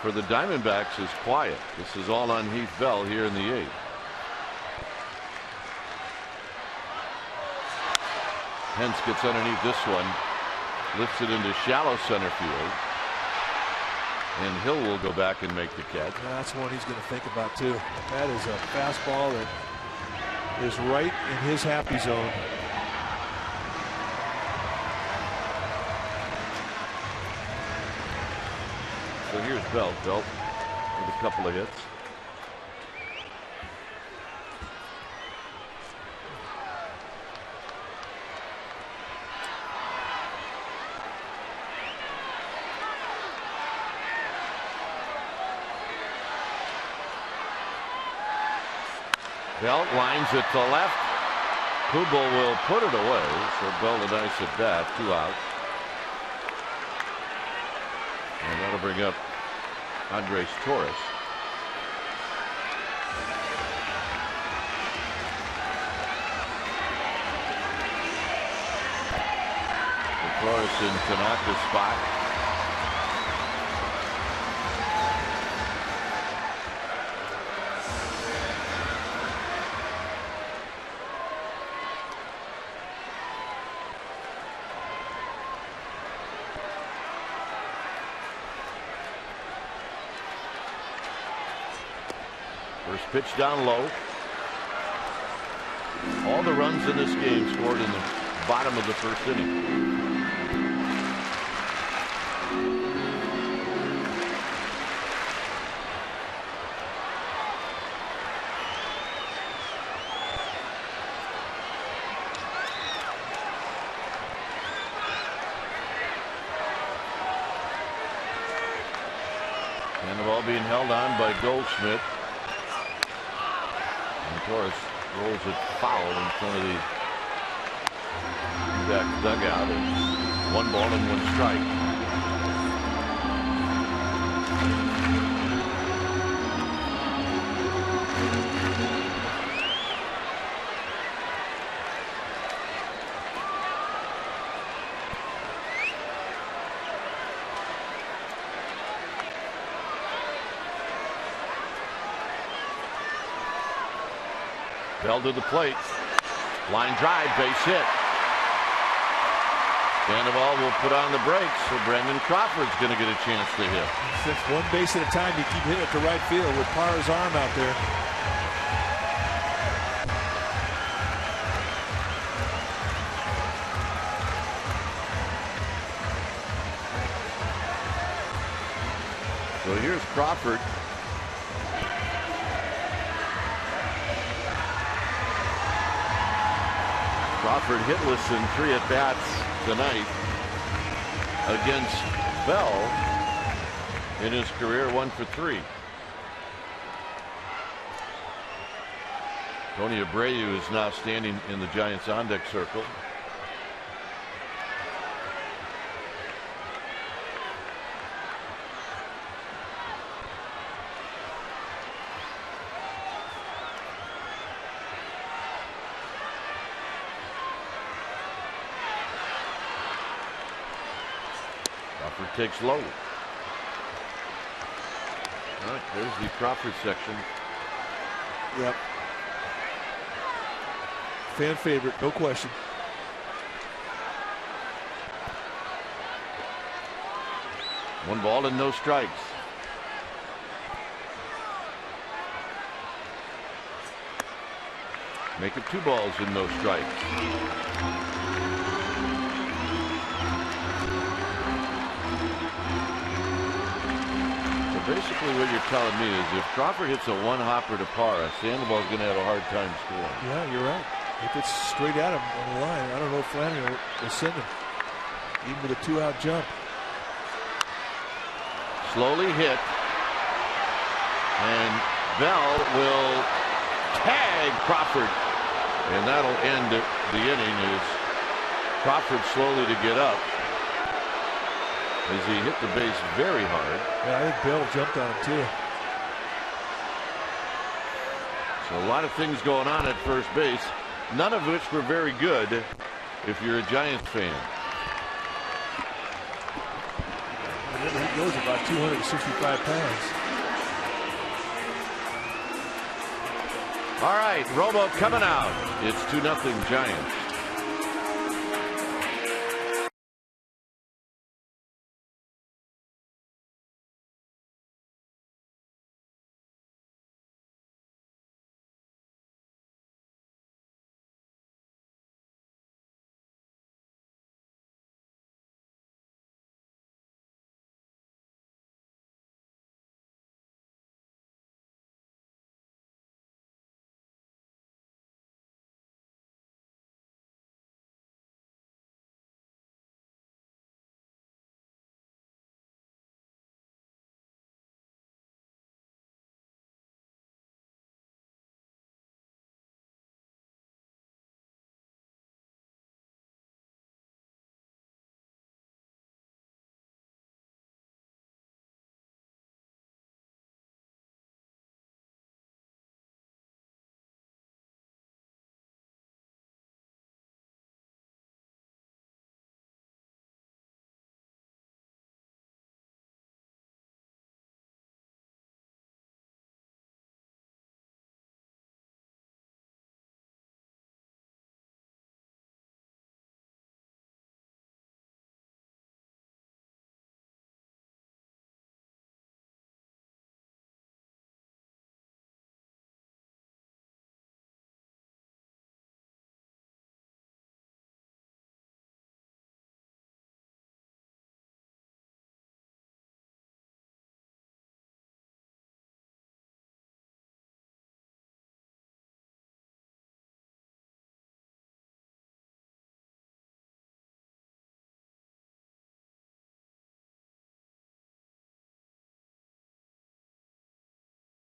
for the Diamondbacks is quiet. This is all on Heath Bell here in the 8th. Hence gets underneath this one, lifts it into shallow center field, and Hill will go back and make the catch.
That's one he's going to think about too. That is a fastball that is right in his happy zone.
So here's Belt with a couple of hits. Belt lines it to left. Kubel will put it away. So Bell a nice at bat. 2 out. And that'll bring up Andres Torres. Torres in Tanaka's spot. First pitch down low. All the runs in this game scored in the bottom of the first inning. And the ball being held on by Goldschmidt. Torres rolls it foul in front of the back dugout. And 1 ball and 1 strike. Bell to the plate. Line drive, base hit. Sandoval will put on the brakes, so Brandon Crawford's going to get a chance to hit.
It's 1 base at a time. You keep hitting it to right field with Parr's arm out there.
So here's Crawford. Crawford hitless in 3 at-bats tonight against Bell in his career, 1 for 3. Tony Abreu is now standing in the Giants on-deck circle. Crawford takes low. All right, there's the Crawford section.
Yep. Fan favorite, no question.
One ball and no strikes. Make it 2 balls and no strikes. Basically what you're telling me is if Crawford hits a 1-hopper to Parra, Sandoval's going to have a hard time scoring.
Yeah, you're right. If it's straight at him on the line, I don't know if Flannery will send him. Even with a 2-out jump.
Slowly hit. And Bell will tag Crawford. And that'll end the inning as Crawford slowly to get up. As he hit the base very hard.
Yeah, I think Bell jumped on him too.
So a lot of things going on at first base, none of which were very good if you're a Giants fan.
He goes about 265 pounds.
All right, Romo coming out. It's 2-0 Giants.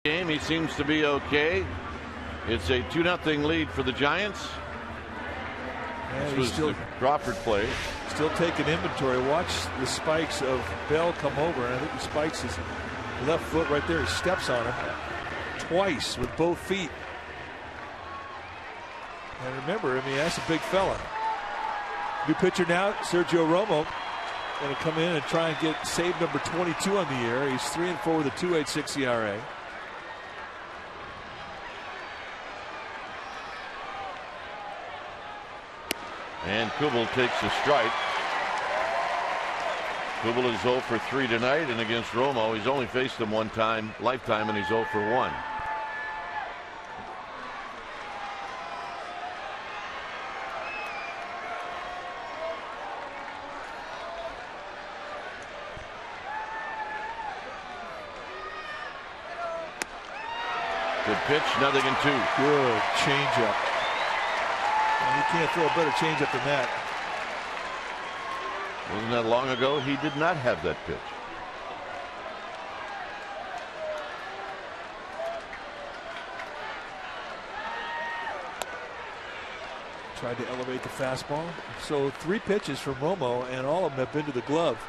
Game, he seems to be okay. It's a 2-0 lead for the Giants.
And
This was
still,
the Crawford play.
still taking inventory. Watch the spikes of Bell come over, and I think he spikes his left foot right there. He steps on him twice with both feet. And remember, I mean, that's a big fella. New pitcher now, Sergio Romo, going to come in and try and get save number 22 on the year. He's 3-4 with a 2.86 ERA.
And Kubel takes a strike. Kubel is 0 for 3 tonight, and against Romo, he's only faced him one time, lifetime, and he's 0 for 1. Good pitch, 0-2.
Good changeup. And you can't throw a better changeup than that.
Wasn't that long ago? He did not have that pitch.
Tried to elevate the fastball. So 3 pitches from Romo, and all of them have been to the glove.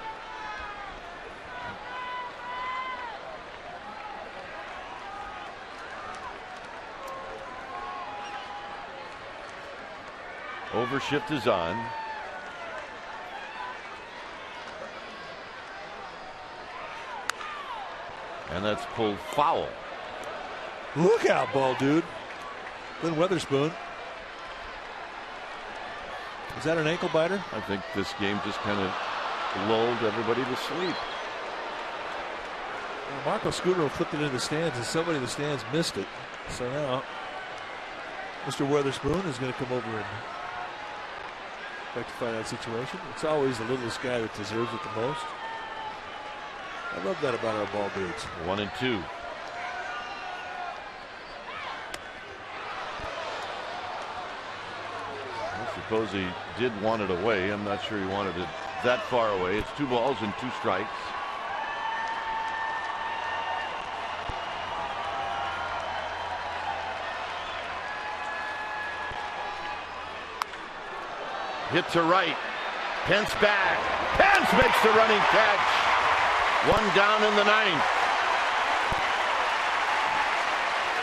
Overshift is on. And that's pulled foul.
Look out, ball dude. Glenn Weatherspoon. Is that an ankle biter?
I think this game just kind of lulled everybody to sleep.
Well, Marco Scudero flipped it into the stands, and somebody in the stands missed it. So now Mr. Weatherspoon is going to come over and rectify that situation. It's always the littlest guy that deserves it the most. I love that about our ball dudes.
1-2. I suppose he did want it away. I'm not sure he wanted it that far away. It's 2 balls and 2 strikes. Hit to right. Pence back. Pence makes the running catch. 1 down in the 9th.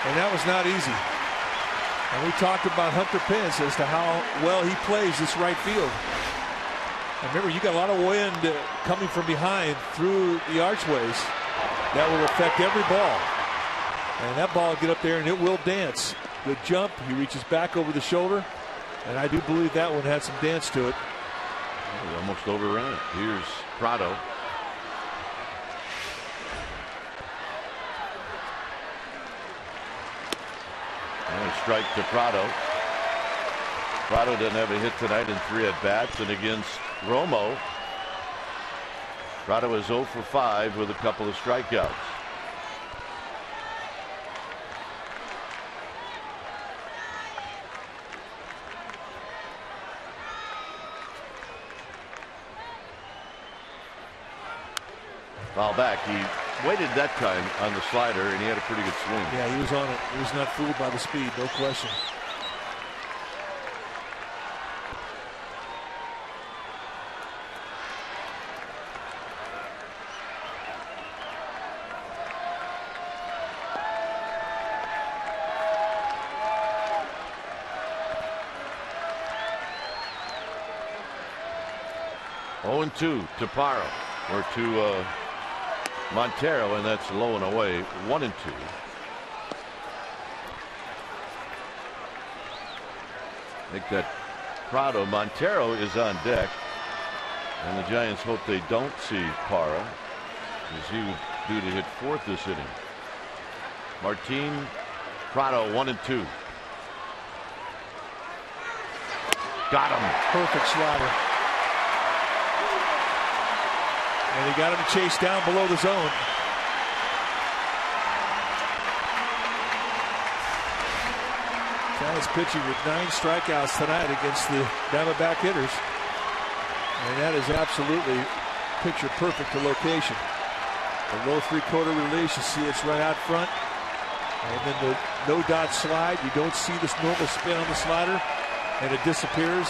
And that was not easy. And we talked about Hunter Pence as to how well he plays this right field. And remember, you got a lot of wind coming from behind through the archways. That will affect every ball. And that ball will get up there and it will dance. Good jump. He reaches back over the shoulder. And I do believe that one had some dance to it.
He almost overran it. Here's Prado. And a strike to Prado. Prado doesn't have a hit tonight in 3 at-bats. And against Romo, Prado is 0 for 5 with a couple of strikeouts. Foul back. He waited that time on the slider, and he had a pretty good swing.
Yeah, he was on it. He was not fooled by the speed, no question.
Oh, 2 to Parra, or to Montero, and that's low and away. 1-2. I think that Prado, Montero is on deck, and the Giants hope they don't see Parra, as he would due to hit 4th this inning. Martin, Prado, 1-2. Got him.
Perfect slider. And he got him to chase down below the zone. Giants pitching with 9 strikeouts tonight against the Diamondback hitters. And that is absolutely picture perfect to location. The low 3/4 release, you see it's right out front. And then the no dot slide. You don't see this normal spin on the slider, and it disappears.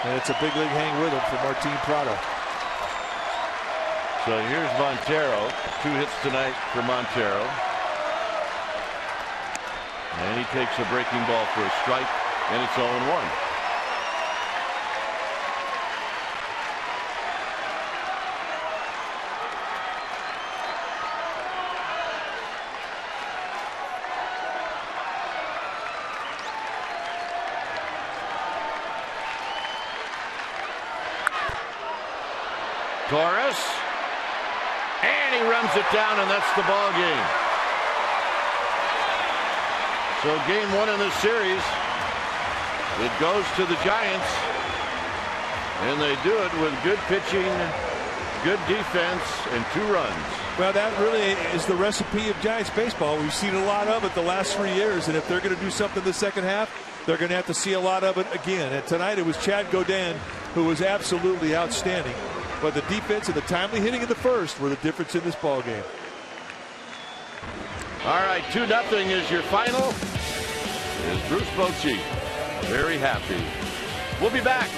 And it's a big league hang with him for Martin Prado.
So here's Montero. 2 hits tonight for Montero. And he takes a breaking ball for a strike, and it's 0-1. Torres, and he runs it down, and that's the ball game. So game 1 in this series, it goes to the Giants, and they do it with good pitching, good defense, and 2 runs.
Well, that really is the recipe of Giants baseball. We've seen a lot of it the last 3 years, and if they're going to do something in the second half, they're going to have to see a lot of it again. And tonight it was Chad Godin who was absolutely outstanding. But the defense and the timely hitting in the first were the difference in this ball game.
All right, 2-0 is your final. Is Bruce Bochy very happy? We'll be back.